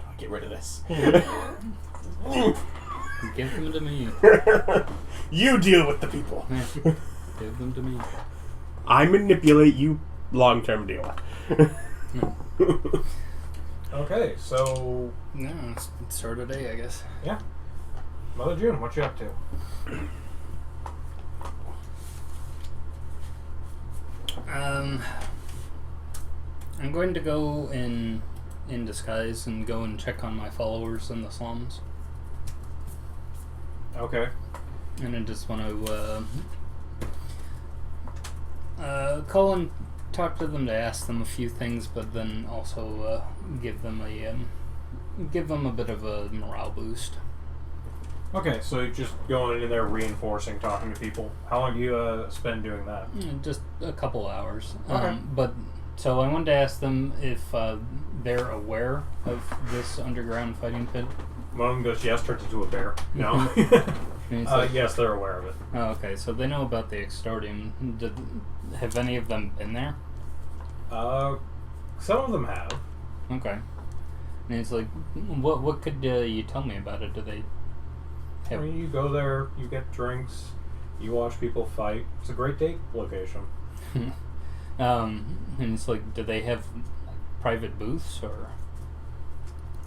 S2: I'll get rid of this.
S4: give them to me.
S2: You deal with the people.
S4: Yeah, give them to me.
S2: I manipulate, you long-term deal.
S1: Okay, so
S4: Yeah, it's start of the day, I guess.
S1: yeah. Mother June, what you up to?
S4: I'm going to go in disguise and go and check on my followers in the slums.
S1: Okay.
S4: And I just want to call and talk to them to ask them a few things, but then also give them a bit of a morale boost.
S1: Okay, so you're just going in there reinforcing, talking to people. How long do you spend doing that?
S4: Just a couple hours.
S1: Okay.
S4: But So I wanted to ask them if they're aware of this underground fighting pit.
S1: One of them goes, yes, turns into a bear. No.
S4: And he's like,
S1: Yes, they're aware of it.
S4: oh, okay, so they know about the extordium. Have any of them been there?
S1: Some of them have.
S4: Okay. And it's like, what could you tell me about it? Do they
S1: I
S4: have...
S1: mean, you go there, you get drinks, you watch people fight. It's a great date location.
S4: And it's like, do they have private booths, or...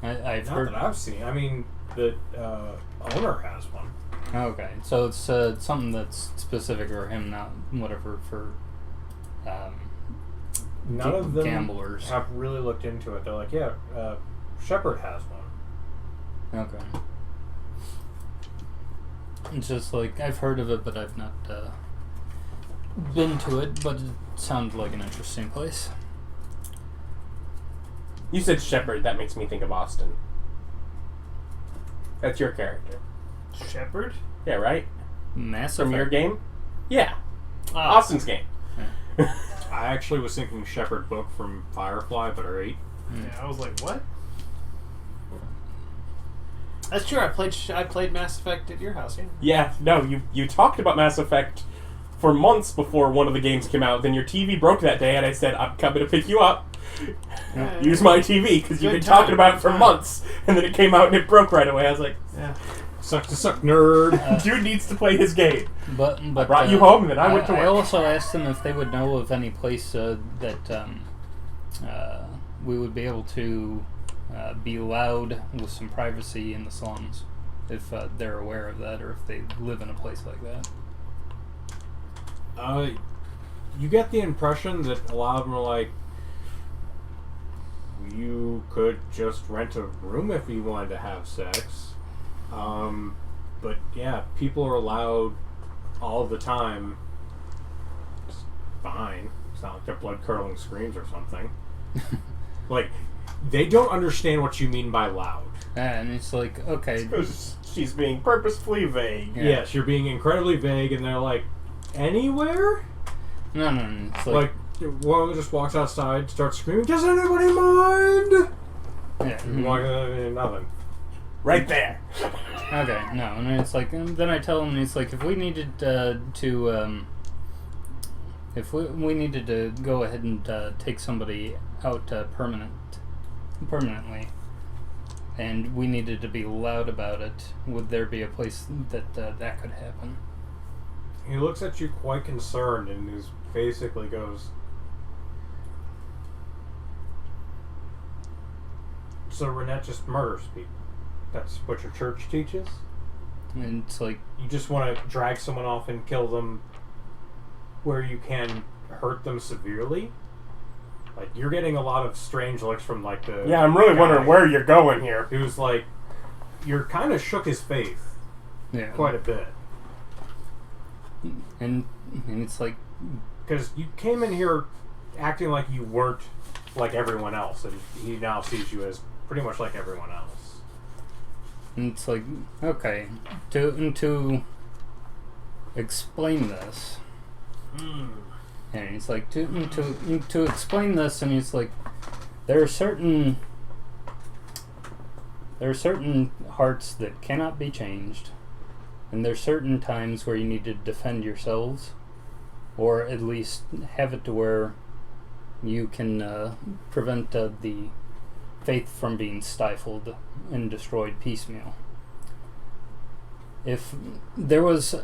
S4: I've
S1: Not
S4: heard...
S1: that I've seen. I mean, the owner has one.
S4: Okay, so it's something that's specific for him, not whatever for
S1: None of them
S4: gamblers.
S1: have really looked into it. They're like, yeah, Shepard has one.
S4: Okay. It's just like, I've heard of it, but I've not been to it, but it sounded like an interesting place.
S2: You said Shepard. That makes me think of Austin. That's your character.
S3: Shepard?
S2: Yeah, right?
S4: Mass
S2: From
S4: Effect.
S2: your game? Yeah.
S3: Oh.
S2: Austin's game.
S1: I actually was thinking Shepard book from Firefly, but are 8.
S3: Yeah, I was like, what? That's true. I played Mass Effect at your house. Yeah.
S2: Yeah, no, you talked about Mass Effect for months before one of the games came out. Then your TV broke that day, and I said, I'm coming to pick you up.
S3: Yeah.
S2: Use my TV, because you've
S3: Good
S2: been
S3: time,
S2: talking about it
S3: good
S2: for
S3: time.
S2: months. And then it came out and it broke right away. I was like,
S3: Yeah.
S1: Suck to suck, nerd.
S2: dude needs to play his game.
S4: But
S2: I brought you home, and then I went to
S4: I
S2: work.
S4: also asked them if they would know of any place that we would be able to be loud with some privacy in the slums, if they're aware of that, or if they live in a place like that.
S1: You get the impression that a lot of them are like, you could just rent a room if you wanted to have sex. But yeah, people are allowed all the time. It's fine. It's not like they're blood-curdling screams or something. Like, they don't understand what you mean by loud.
S4: And it's like, okay,
S2: Because she's being purposefully vague.
S4: Yeah.
S1: Yes, you're being incredibly vague, and they're like, anywhere?
S4: no, it's
S1: Like, one of them just walks outside, starts screaming, does anybody mind?
S4: yeah,
S1: And walk nothing.
S2: Right there.
S4: okay, no, and it's like, and then I tell them, it's like, if we needed if we needed to go ahead and take somebody out permanently, and we needed to be loud about it, would there be a place that that could happen?
S1: He looks at you quite concerned and is basically goes, so Renette just murders people. That's what your church teaches?
S4: And it's like,
S1: You just want to drag someone off and kill them where you can hurt them severely? Like, you're getting a lot of strange looks from, like, the
S2: Yeah, I'm really
S1: guy
S2: wondering where you're going here.
S1: who's like, you're kind of shook his faith
S4: yeah,
S1: quite a bit.
S4: and it's like,
S1: Because you came in here acting like you weren't like everyone else, and he now sees you as pretty much like everyone else.
S4: and it's like, okay, to explain this. And he's like, to explain this, and he's like, there are certain hearts that cannot be changed, and there's certain times where you need to defend yourselves, or at least have it to where you can prevent the faith from being stifled and destroyed piecemeal. If there was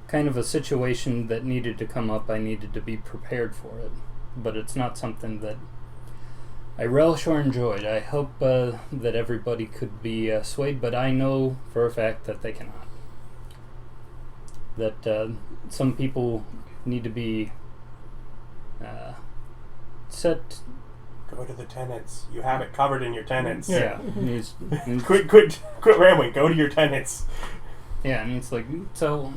S4: kind of a situation that needed to come up, I needed to be prepared for it. But it's not something that I relish or enjoyed. I hope that everybody could be swayed, but I know for a fact that they cannot. That some people need to be set.
S2: Go to the tenants. You have it covered in your tenants.
S4: Yeah.
S2: Quit rambling. Go to your tenants.
S4: Yeah, and it's like, so,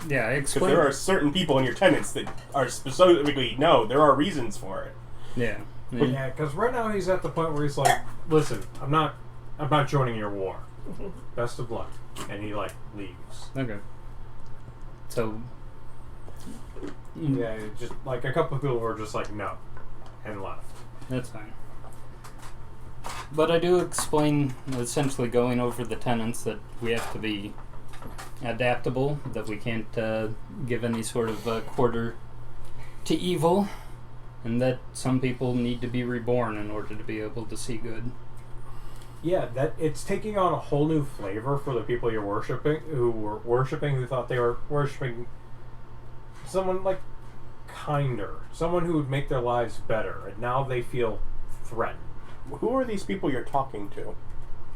S4: yeah, I
S2: Because
S4: explain.
S2: there are certain people in your tenants that are specifically, no, there are reasons for it.
S4: Yeah.
S1: Yeah, because right now he's at the point where he's like, listen, I'm not joining your war. Best of luck. And he, like, leaves.
S4: Okay. So,
S1: Yeah, it just like a couple of people were just like no, and left.
S4: That's fine. But I do explain, essentially going over the tenets, that we have to be adaptable, that we can't give any sort of quarter to evil, and that some people need to be reborn in order to be able to see good.
S1: Yeah, that it's taking on a whole new flavor for the people you're worshiping, who thought they were worshiping someone like kinder, someone who would make their lives better, and now they feel threatened.
S2: Who are these people you're talking to?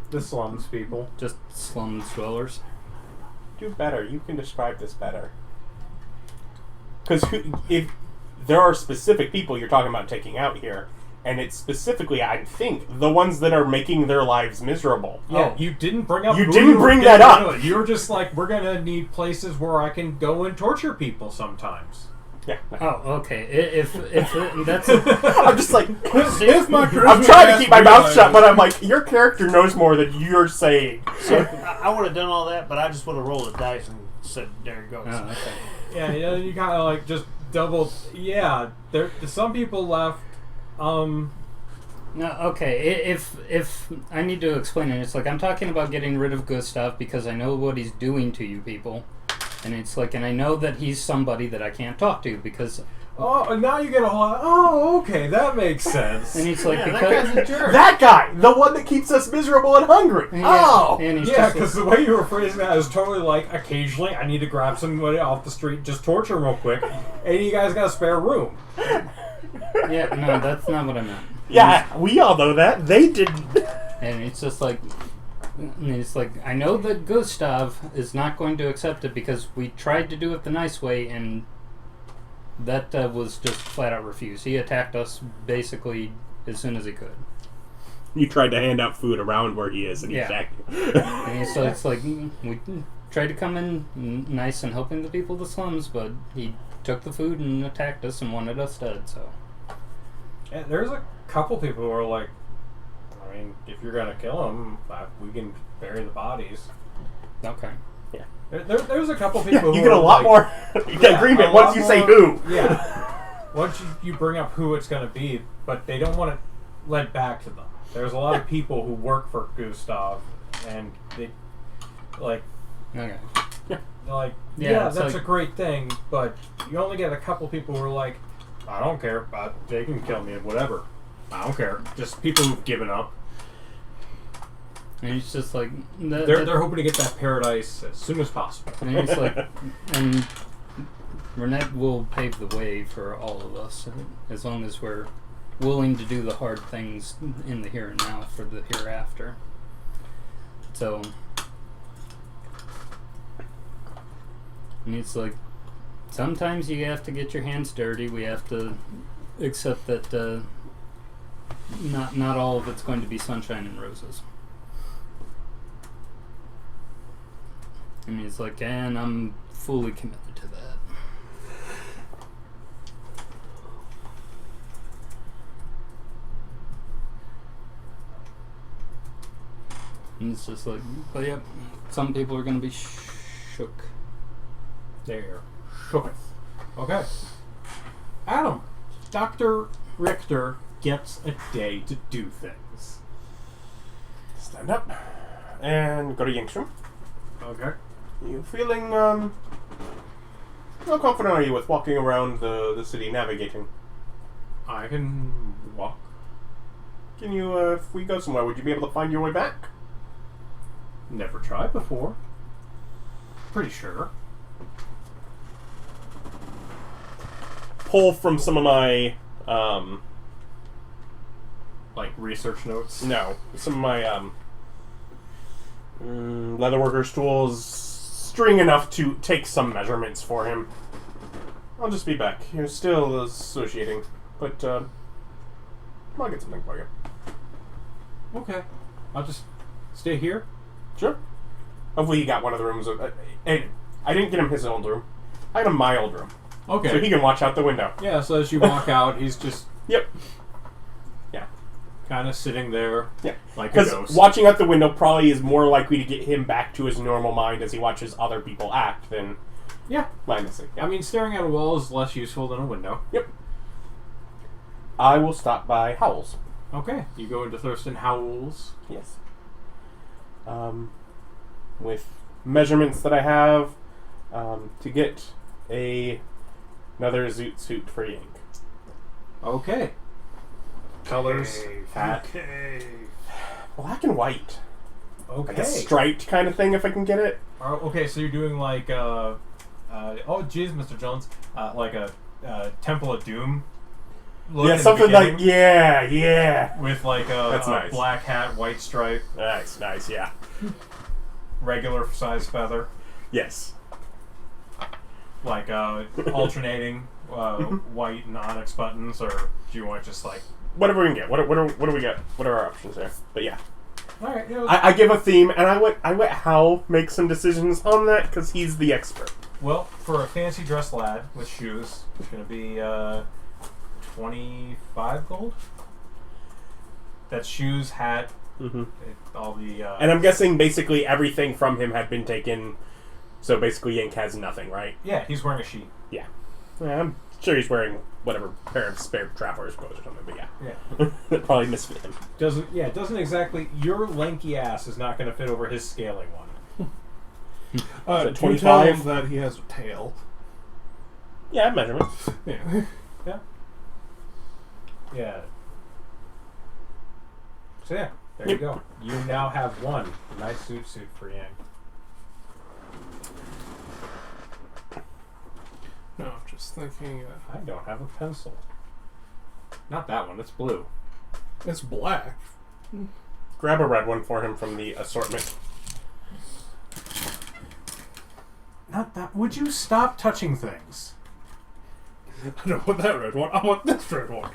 S1: The slums people.
S4: Just slum dwellers.
S2: Do better. You can describe this better. Because if there are specific people you're talking about taking out here, and it's specifically, I think, the ones that are making their lives miserable.
S1: Yeah, you didn't bring up.
S2: You didn't bring that up.
S1: You were just like, we're gonna need places where I can go and torture people sometimes.
S2: Yeah.
S4: Oh, okay. If that's
S2: I'm just like,
S5: If my
S2: I'm trying to keep my mouth shut, but I'm like, your character knows more than you're saying.
S3: So I would have done all that, but I just would have rolled a dice and said, "There it goes."
S4: oh, okay.
S1: Yeah, you kind of like just double. Yeah, some people left.
S4: No, okay. If I need to explain it, it's like I'm talking about getting rid of Gustav because I know what he's doing to you people, and it's like, and I know that he's somebody that I can't talk to because.
S1: Oh, and now you get a whole lot. Oh, okay, that makes sense.
S4: And he's like,
S3: Yeah,
S4: because
S3: that guy's a jerk.
S2: That guy, the one that keeps us miserable and hungry. Oh,
S4: and he's
S1: Yeah,
S4: just
S1: because the way you were phrasing that is totally like, occasionally I need to grab somebody off the street, just torture them real quick, and you guys got a spare room.
S4: yeah, no, that's not what I meant.
S2: yeah, we all know that. They didn't.
S4: And it's just like, and it's like, I know that Gustav is not going to accept it because we tried to do it the nice way, and that was just flat out refused. He attacked us basically as soon as he could.
S2: You tried to hand out food around where he is, and he
S4: Yeah.
S2: attacked you.
S4: And so it's like, we tried to come in nice and helping the people of the slums, but he took the food and attacked us and wanted us dead, so.
S1: And there's a couple people who are like, I mean, if you're gonna kill them, we can bury the bodies.
S4: Okay.
S1: There's a couple people who
S2: You get a
S1: are
S2: lot
S1: like,
S2: more agreement
S1: a
S2: once
S1: lot
S2: you say
S1: more-
S2: who.
S1: Yeah. Once you bring up who it's gonna be, but they don't want it led back to them. There's a lot of people who work for Gustav, and they like.
S4: Okay.
S1: Like,
S4: Yeah,
S1: yeah,
S4: it's
S1: that's
S4: like-
S1: a great thing, but you only get a couple people who are like, I don't care, they can kill me, whatever. I don't care. Just people who've given up.
S4: And it's just like...
S1: They're hoping to get that paradise as soon as possible.
S4: And it's like... And Renette will pave the way for all of us, as long as we're willing to do the hard things in the here and now for the hereafter. So... And it's like, sometimes you have to get your hands dirty. We have to accept that not all of it's going to be sunshine and roses. I mean, it's like, and I'm fully committed to that. And it's just like, but yeah, some people are going to be shook.
S1: There. Shooketh. Okay. Adam, Dr. Richter gets a day to do things.
S2: Stand up and go to Yank's room.
S1: Okay.
S2: You feeling, how confident are you with walking around the city navigating?
S1: I can walk.
S2: Can you, if we go somewhere, would you be able to find your way back?
S1: Never tried before. Pretty sure.
S2: Pull from some of my,
S1: Like research notes.
S2: no, some of my, leatherworker's tools, string enough to take some measurements for him. I'll just be back. You're still associating, but, I'll get something for you.
S1: Okay. I'll just stay here.
S2: Sure. Hopefully he got one of the rooms. And I didn't get him his old room. I got him my old room.
S1: Okay.
S2: So he can watch out the window.
S1: Yeah, so as you walk out, he's just
S2: Yep. Yeah.
S1: kind of sitting there
S2: Yeah.
S1: like a
S2: Because
S1: ghost.
S2: watching out the window probably is more likely to get him back to his normal mind as he watches other people act than
S1: Yeah.
S2: Mindlessly. Yeah.
S1: I mean, staring at a wall is less useful than a window.
S2: Yep. I will stop by Howell's.
S1: Okay. You go into Thurston Howell's.
S2: Yes. With measurements that I have to get another zoot suit for Jhank.
S1: Okay. Colors. Hat.
S3: Okay.
S2: Black and white.
S1: Okay.
S2: Like a striped kind of thing, if I can get it.
S1: Okay, so you're doing like oh geez, Mr. Jones, like a Temple of Doom. Look
S2: Yeah,
S1: in the
S2: something like,
S1: beginning
S2: yeah.
S1: with like
S2: That's
S1: a
S2: nice.
S1: black hat, white stripe,
S2: Nice, yeah.
S1: regular size feather,
S2: Yes.
S1: like alternating white and onyx buttons, or do you want just like?
S2: Whatever we can get. What do we got? What are our options there? But yeah.
S1: All right.
S2: I give a theme, and I let Hal make some decisions on that, because he's the expert.
S1: Well, for a fancy dressed lad with shoes, it's going to be 25 gold. That's shoes, hat, all the...
S2: And I'm guessing basically everything from him had been taken, so basically Jhank has nothing, right?
S1: Yeah, he's wearing a sheet.
S2: Yeah. I'm sure he's wearing whatever pair of spare traveler's clothes or something, but yeah.
S1: Yeah.
S2: That probably misfit him.
S1: It doesn't exactly... Your lanky ass is not going to fit over his scaling one.
S2: Is it
S5: Do you tell
S2: 25?
S5: him that he has a tail?
S2: Yeah, I have measurements.
S5: Yeah.
S1: Yeah. Yeah. So yeah, there you go. You now have one nice suit for Jhank.
S5: No, just thinking.
S1: I don't have a pencil. Not that one, it's blue.
S5: It's black.
S2: Grab a red one for him from the assortment.
S1: Not that. Would you stop touching things?
S5: I don't want that red one. I want this red one.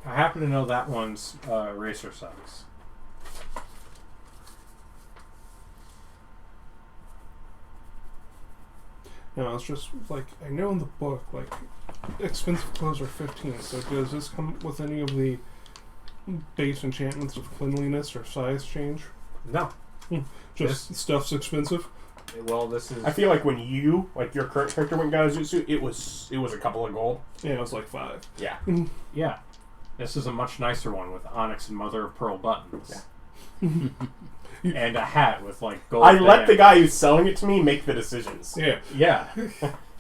S1: I happen to know that one's racer size.
S5: No, it's just like I know in the book, like expensive clothes are 15. So does this come with any of the base enchantments of cleanliness or size change?
S1: No.
S5: Just stuff's expensive.
S1: Well, this is.
S2: I feel like when your current character went and got a zoot suit, it was a couple of gold.
S5: Yeah, it was like 5.
S2: Yeah.
S1: Yeah. This is a much nicer one with onyx and mother of pearl buttons.
S2: Yeah.
S1: And a hat with like gold.
S2: I let the
S1: band.
S2: guy who's selling it to me make the decisions.
S5: Yeah.
S1: Yeah.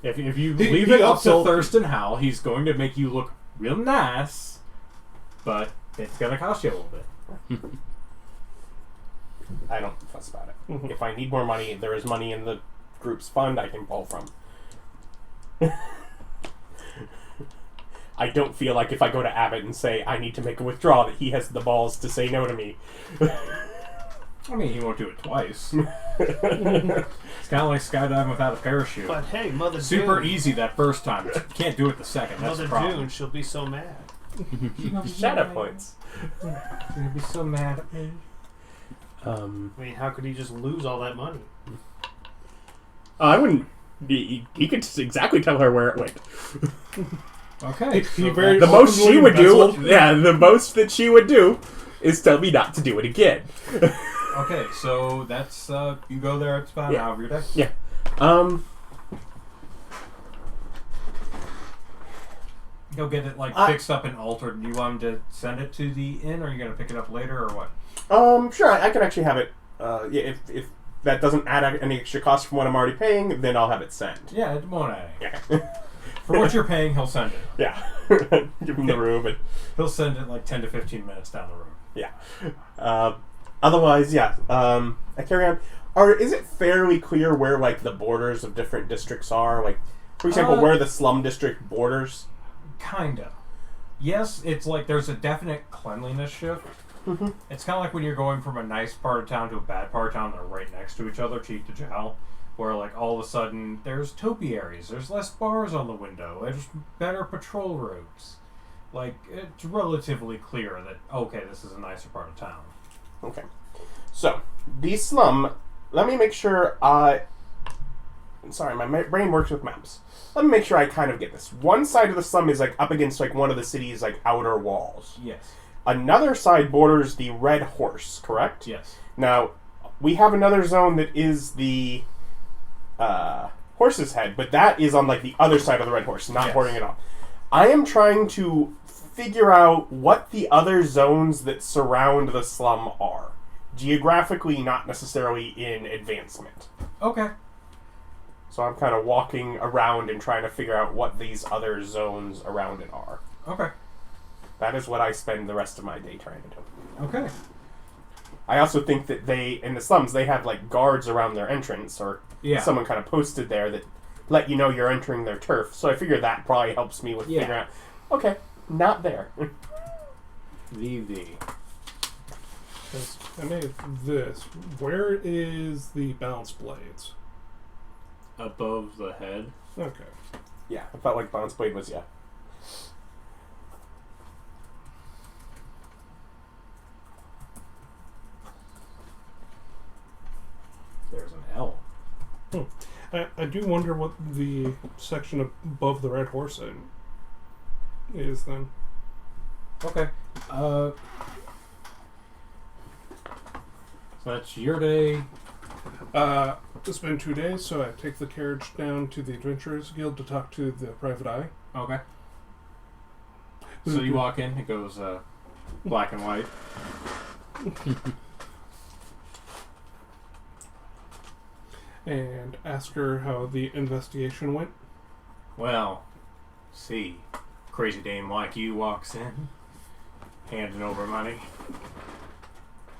S1: If you
S5: He-
S1: leave
S5: he
S1: it up to
S5: upsold-
S1: Thurston Howell, he's going to make you look real nice, but it's going to cost you a little bit.
S2: I don't fuss about it.
S5: Mhm.
S2: If I need more money, there is money in the group's fund I can pull from. I don't feel like if I go to Abbott and say I need to make a withdrawal that he has the balls to say no to me.
S1: I mean, he won't do it twice. It's kind of like skydiving without a parachute.
S3: But hey, Mother
S1: Super
S3: June.
S1: easy that first time. You can't do it the second. That's
S3: Mother
S1: the problem.
S3: June, she'll be so mad.
S2: Shadow points.
S1: You're going to be so mad at me.
S3: I mean, how could he just lose all that money?
S2: I wouldn't. He could just exactly tell her where it went.
S1: Okay.
S5: He
S1: so
S5: very
S2: The most she would do,
S5: embezzled.
S2: the most that she would do, is tell me not to do it again.
S1: okay, so that's, you go there, it's about an hour of your day.
S2: Yeah.
S1: He'll get it, like, fixed up and altered. Do you want him to send it to the inn, or are you going to pick it up later, or what?
S2: Sure, I can actually have it. Yeah, if that doesn't add any extra cost from what I'm already paying, then I'll have it sent.
S1: Yeah, it won't add any.
S2: Yeah.
S1: For what you're paying, he'll send it.
S2: Yeah. Give him the room, and
S1: He'll send it, like, 10 to 15 minutes down the road.
S2: yeah. Otherwise, yeah. I carry on. Is it fairly clear where, like, the borders of different districts are? Like, for example, where the slum district borders?
S1: Kinda. Yes, it's like there's a definite cleanliness shift.
S2: Mm-hmm.
S1: It's kind of like when you're going from a nice part of town to a bad part of town. They're right next to each other, cheek to jowl. Where, like, all of a sudden, there's topiaries. There's less bars on the window. There's better patrol routes. Like, it's relatively clear that, okay, this is a nicer part of town.
S2: Okay. So, the slum, let me make sure sorry, my brain works with maps. Let me make sure I kind of get this. One side of the slum is, like, up against, like, one of the city's, like, outer walls.
S1: Yes.
S2: Another side borders the Red Horse, correct?
S1: Yes.
S2: Now, we have another zone that is the horse's head, but that is on like the other side of the red horse, not
S1: Yes.
S2: hoarding it all. I am trying to figure out what the other zones that surround the slum are. Geographically, not necessarily in advancement.
S1: Okay.
S2: So I'm kind of walking around and trying to figure out what these other zones around it are.
S1: Okay.
S2: That is what I spend the rest of my day trying to do.
S1: Okay.
S2: I also think that in the slums, they have like guards around their entrance, or
S1: Yeah.
S2: someone kind of posted there that let you know you're entering their turf. So I figure that probably helps me with
S1: Yeah.
S2: figuring out, okay, not there.
S1: VV.
S5: I made this. Where is the balance blades?
S1: Above the head.
S5: Okay.
S2: Yeah, I felt like Bounce Blade was, yeah.
S1: There's an L.
S5: I do wonder what the section above the red horse is then.
S1: Okay. So that's your day.
S5: It's been 2 days, so I take the carriage down to the Adventurers Guild to talk to the Private Eye.
S1: Okay. So you walk in, it goes black and white.
S5: And ask her how the investigation went.
S1: Well, see, crazy dame like you walks in, handing over money.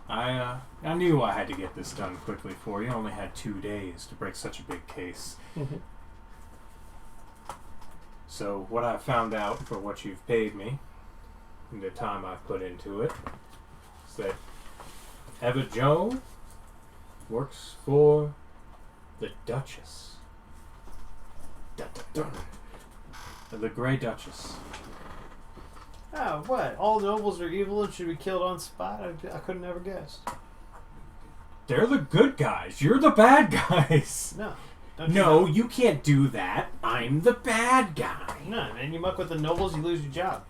S1: I knew I had to get this done quickly for you. I only had 2 days to break such a big case.
S5: Mm-hmm.
S1: So what I found out for what you've paid me, and the time I've put into it, is that Eva Joe works for the Duchess. The Grey Duchess.
S3: Oh, what? All nobles are evil and should be killed on spot? I could have never guessed.
S1: They're the good guys. You're the bad guys.
S3: No.
S1: No, you can't do that. I'm the bad guy.
S3: No, man. You muck with the nobles, you lose your job.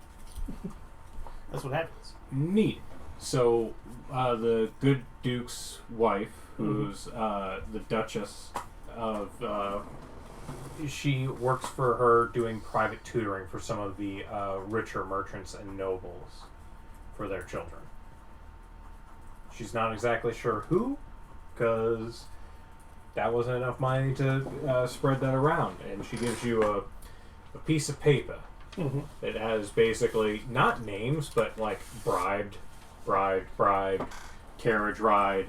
S3: That's what happens.
S1: Neat. So, the good Duke's wife, who's the Duchess of... she works for her doing private tutoring for some of the richer merchants and nobles for their children. She's not exactly sure who, because that wasn't enough money to spread that around. And she gives you a piece of paper that has basically not names, but like bribed, carriage ride,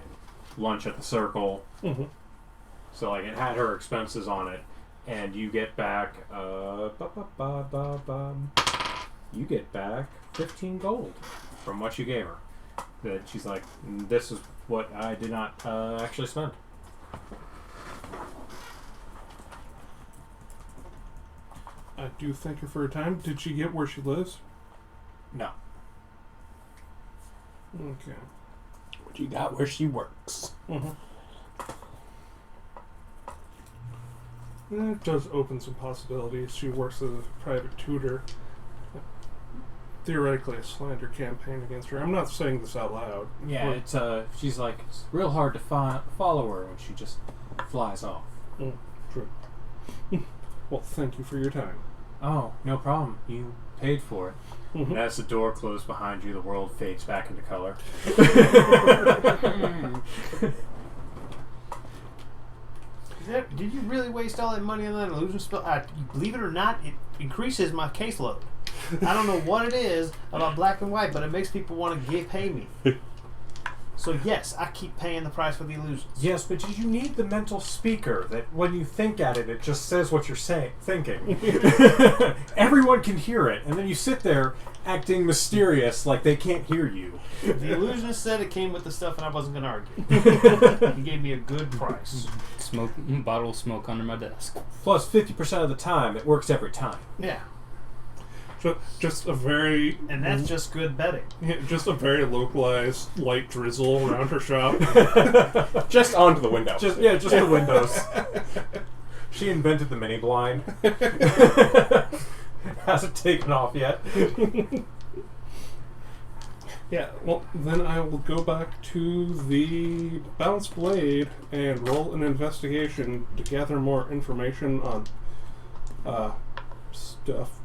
S1: lunch at the circle. So like it had her expenses on it. And you get back, you get back 15 gold from what you gave her. That she's like, this is what I did not actually spend.
S5: I do thank her for her time. Did she get where she lives?
S1: No.
S5: Okay.
S2: But you got where she works.
S5: It does open some possibilities. She works as a private tutor. Theoretically, a slander campaign against her. I'm not saying this out loud.
S1: Yeah, it's she's like, it's real hard to follow her when she just flies off.
S5: True. Well, thank you for your time.
S1: Oh, no problem. You paid for it. And as the door closed behind you, the world fades back into color.
S3: Did you really waste all that money on that illusion spell? Believe it or not, it increases my caseload. I don't know what it is about black and white, but it makes people want to pay me. So yes, I keep paying the price for the illusions.
S1: Yes, but you need the mental speaker that when you think at it, it just says what you're thinking. Everyone can hear it, and then you sit there acting mysterious like they can't hear you.
S3: The illusionist said it came with the stuff, and I wasn't going to argue. He gave me a good price.
S4: Bottle of smoke under my desk.
S1: Plus, 50% of the time, it works every time.
S3: Yeah.
S5: Just a very...
S3: And that's just good betting.
S5: Yeah, just a very localized light drizzle around her shop.
S2: Just onto the window.
S1: Just the windows. She invented the mini blind. Hasn't taken off yet.
S5: Yeah, well, then I will go back to the balanced blade and roll an investigation to gather more information on stuff.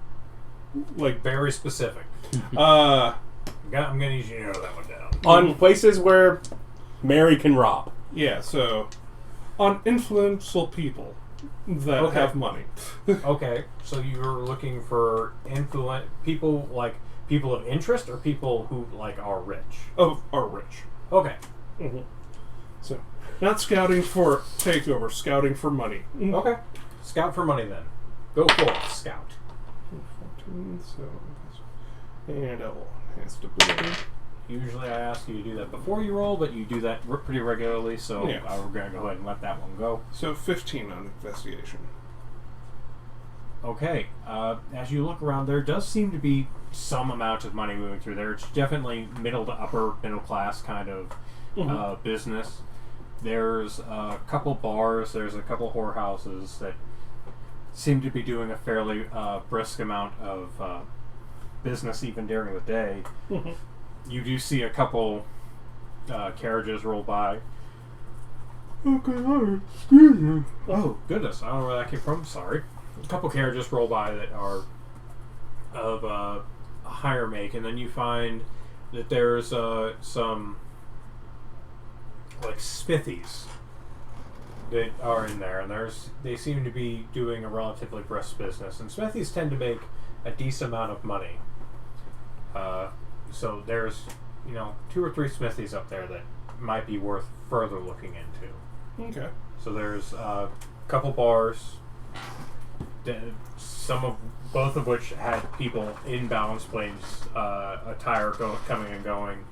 S5: Like,
S1: Very specific.
S5: uh,
S1: I'm gonna need you to narrow that one down.
S2: On places where Mary can rob.
S5: yeah, so on influential people that
S1: Okay.
S5: have money.
S1: Okay, so you're looking for people, like people of interest, or people who like are rich.
S5: Are rich.
S1: Okay.
S5: hmm So, not scouting for takeover, scouting for money.
S1: Okay. Scout for money then. Go for it, scout.
S5: 14, so, and I will enhance stability.
S1: Usually I ask you to do that before you roll, but you do that pretty regularly, so
S5: Yeah.
S1: we're going to go ahead and let that one go.
S5: So 15 on investigation.
S1: Okay. As you look around, there does seem to be some amount of money moving through there. It's definitely middle to upper middle class kind of business. There's a couple bars, there's a couple whorehouses that seem to be doing a fairly brisk amount of business even during the day. You do see a couple carriages roll by.
S5: Okay, excuse me.
S1: Oh, goodness. I don't know where that came from. Sorry. A couple carriages roll by that are of a higher make, and then you find that there's some like smithies that are in there, and they seem to be doing a relatively brisk business, and smithies tend to make a decent amount of money. So there's 2 or 3 smithies up there that might be worth further looking into.
S5: Okay.
S1: So there's a couple bars, both of which had people in balance blades attire coming and going.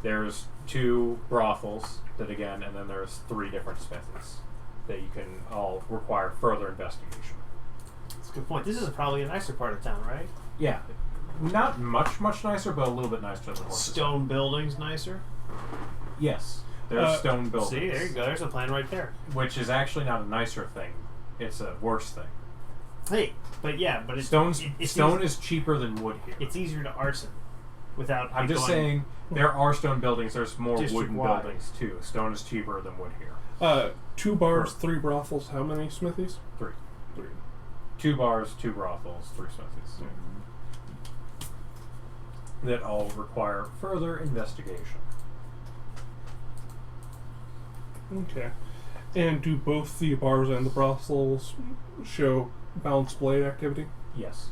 S1: There's 2 brothels that again, and then there's 3 different smithies that you can all require further investigation.
S3: That's a good point. This is probably a nicer part of town, right?
S1: Yeah, not much nicer, but a little bit nicer than the horses.
S3: Stone buildings nicer.
S1: Yes, there's stone buildings.
S3: See, there you go. There's a plan right there.
S1: Which is actually not a nicer thing; it's a worse thing.
S3: Hey, but it's
S1: Stone is cheaper than wood here.
S3: It's easier to arson without.
S1: I'm just saying there are stone buildings. There's more wooden
S3: District-wide.
S1: buildings too. Stone is cheaper than wood here.
S5: 2 bars, 3 brothels. How many smithies?
S1: 3.
S5: 3.
S1: 2 bars, 2 brothels, 3 smithies. That all require further investigation.
S5: Okay. And do both the bars and the brothels show balanced blade activity?
S1: Yes.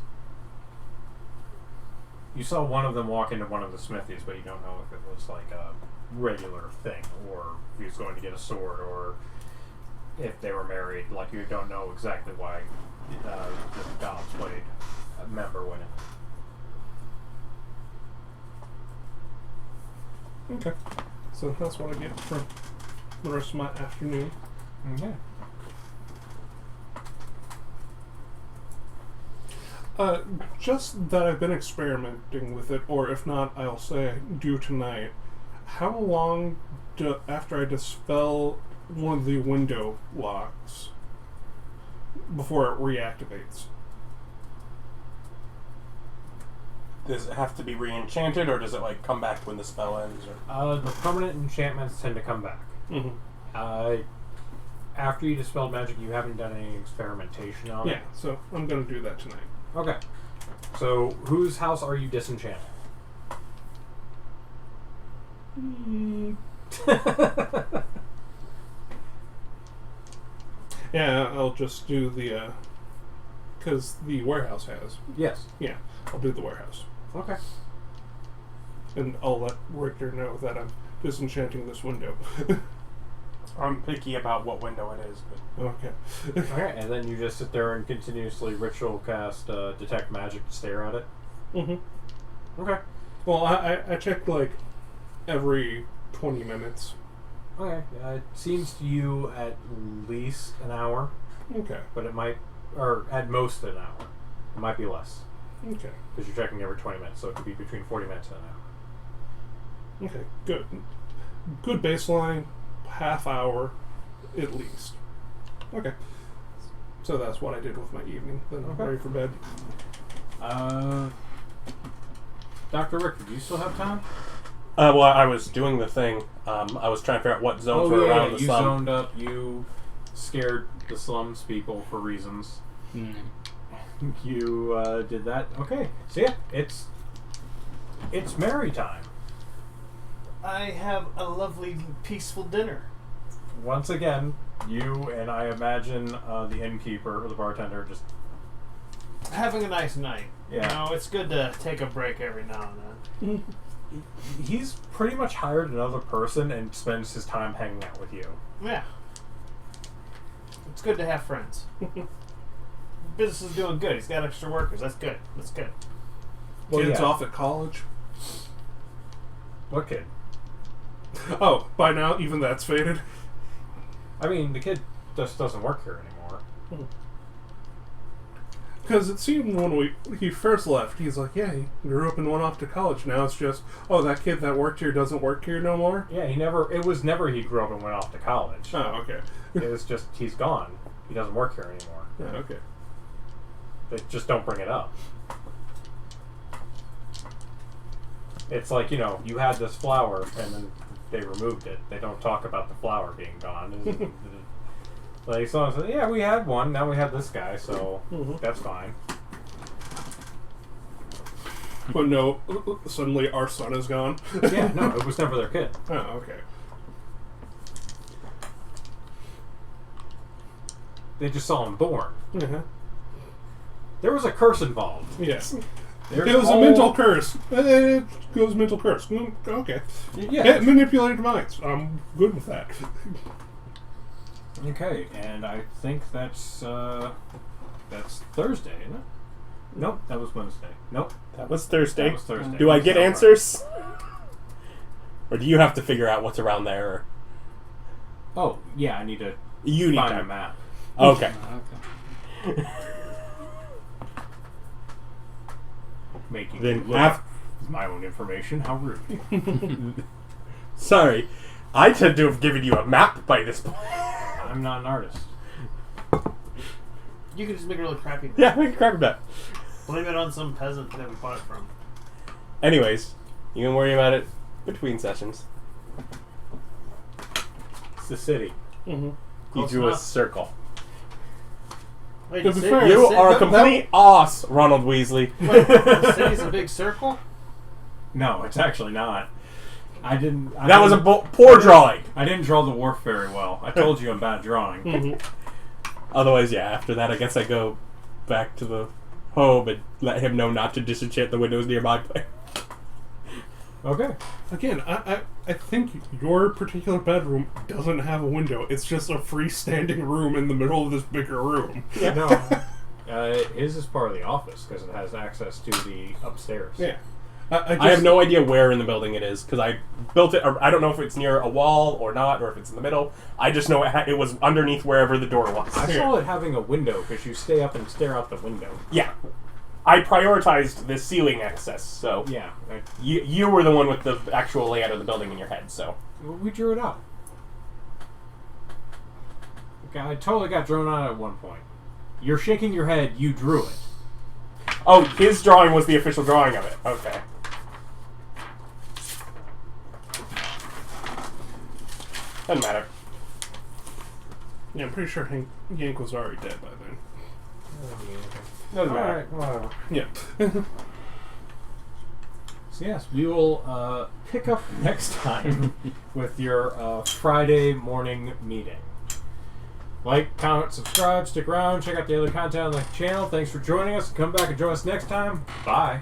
S1: You saw one of them walk into one of the smithies, but you don't know if it was like a regular thing, or if he was going to get a sword, or if they were married. Like, you don't know exactly why the balanced blade member went in.
S5: Okay. So that's what I get for the rest of my afternoon.
S1: Okay.
S5: Just that I've been experimenting with it, or if not, I'll say I do tonight. How long after I dispel one of the window locks before it reactivates?
S2: Does it have to be re-enchanted, or does it like come back when the spell ends? Or?
S1: The permanent enchantments tend to come back.
S5: Mm-hmm.
S1: After you dispelled magic, you haven't done any experimentation on it.
S5: Yeah, so I'm going to do that tonight.
S1: Okay. So, whose house are you disenchanting?
S5: Yeah, I'll just do the, because the warehouse has.
S1: Yes.
S5: Yeah, I'll do the warehouse.
S1: Okay.
S5: And I'll let Richter know that I'm disenchanting this window.
S2: I'm picky about what window it is, but
S5: Okay.
S1: Okay, and then you just sit there and continuously ritual cast detect magic to stare at it?
S5: Mm-hmm.
S1: Okay.
S5: Well, I check, like, every 20 minutes.
S1: Okay. It seems to you at least an hour,
S5: Okay.
S1: but it might, or at most an hour. It might be less,
S5: Okay.
S1: because you're checking every 20 minutes, so it could be between 40 minutes and an hour.
S5: Okay, good. Good baseline, half hour at least. Okay. So that's what I did with my evening. Then I'm
S1: Okay.
S5: ready for bed.
S1: Dr. Richter, do you still have time?
S2: Well, I was doing the thing. I was trying to figure out what zones were around the
S1: you
S2: slum.
S1: zoned up. You scared the slums people for reasons.
S4: Mm.
S1: You did that. Okay. So yeah, it's Mary time.
S3: I have a lovely, peaceful dinner.
S1: Once again, you and I imagine the innkeeper or the bartender just
S3: Having a nice night.
S1: Yeah.
S3: You know, it's good to take a break every now and then.
S1: he's pretty much hired another person and spends his time hanging out with you.
S3: Yeah. It's good to have friends. Business is doing good. He's got extra workers. That's good. That's good.
S1: Well,
S5: Kids
S1: yeah.
S5: off at college.
S1: What kid?
S5: Oh, by now even that's faded.
S1: I mean, the kid just doesn't work here anymore.
S5: Because it seemed when he first left, he's like, yeah, he grew up and went off to college. Now it's just, oh, that kid that worked here doesn't work here no more?
S1: Yeah, it was never he grew up and went off to college.
S5: Oh, okay.
S1: It was just, he's gone. He doesn't work here anymore.
S5: Yeah, okay.
S1: They just don't bring it up. It's like, you had this flower and then they removed it. They don't talk about the flower being gone. Like, someone said, yeah, we had one, now we have this guy, so that's fine.
S5: But no, suddenly our son is gone.
S1: Yeah, no, it was never their kid.
S5: Oh, okay.
S1: They just saw him born.
S5: Uh-huh.
S1: There was a curse involved.
S5: Yes.
S1: There's
S5: It was a mental curse. It goes mental curse. Okay.
S1: Yeah.
S5: Manipulated minds. I'm good with that.
S1: Okay, and I think that's Thursday, isn't it? Nope, that was Wednesday. Nope,
S2: That was Thursday.
S1: that was Thursday.
S2: Do I get
S1: So,
S2: answers? Or do you have to figure out what's around there? Or
S1: Oh, yeah, I need to
S2: you need
S1: find
S2: to.
S1: a map.
S2: Okay.
S4: Okay.
S1: Making
S2: Then
S1: you look up my own information. How rude.
S2: Sorry. I tend to have given you a map by this point.
S1: I'm not an artist.
S3: You can just make a really crappy.
S2: Yeah, make a crappy map.
S3: Blame it on some peasant that we bought it from.
S2: Anyways, you can worry about it between sessions.
S1: It's the city.
S5: Mm-hmm.
S2: You
S3: Close
S2: drew a
S3: enough.
S2: circle.
S3: Wait,
S5: To
S3: the
S5: be
S3: city-
S5: fair,
S2: You
S3: the
S2: are a
S3: city-
S2: complete ass, Ronald Weasley.
S3: Wait, the city's a big circle?
S1: No, it's actually not. I didn't.
S2: That was a poor drawing.
S1: I didn't draw the dwarf very well. I told you I'm bad at drawing.
S5: Mm-hmm.
S2: Otherwise, yeah, after that, I guess I go back to the home and let him know not to disenchant the windows near my place.
S1: Okay.
S5: Again, I think your particular bedroom doesn't have a window. It's just a freestanding room in the middle of this bigger room.
S1: No. His is part of the office because it has access to the upstairs.
S5: Yeah.
S2: I have no idea where in the building it is because I built it. I don't know if it's near a wall or not, or if it's in the middle. I just know it was underneath wherever the door was.
S1: I saw it having a window because you stay up and stare out the window.
S2: Yeah, I prioritized the ceiling access. So
S1: Yeah.
S2: you were the one with the actual layout of the building in your head. So
S1: We drew it out. Okay, I totally got drawn out at one point. You're shaking your head. You drew it.
S2: oh, his drawing was the official drawing of it. Okay. Doesn't matter.
S5: Yeah, I'm pretty sure Jhank was already dead by then.
S2: Doesn't matter.
S1: Alright, whatever.
S5: Yeah.
S1: So yes, we will pick up next time with your Friday morning meeting. Like, comment, subscribe, stick around, check out the other content on the channel. Thanks for joining us. Come back and join us next time. Bye.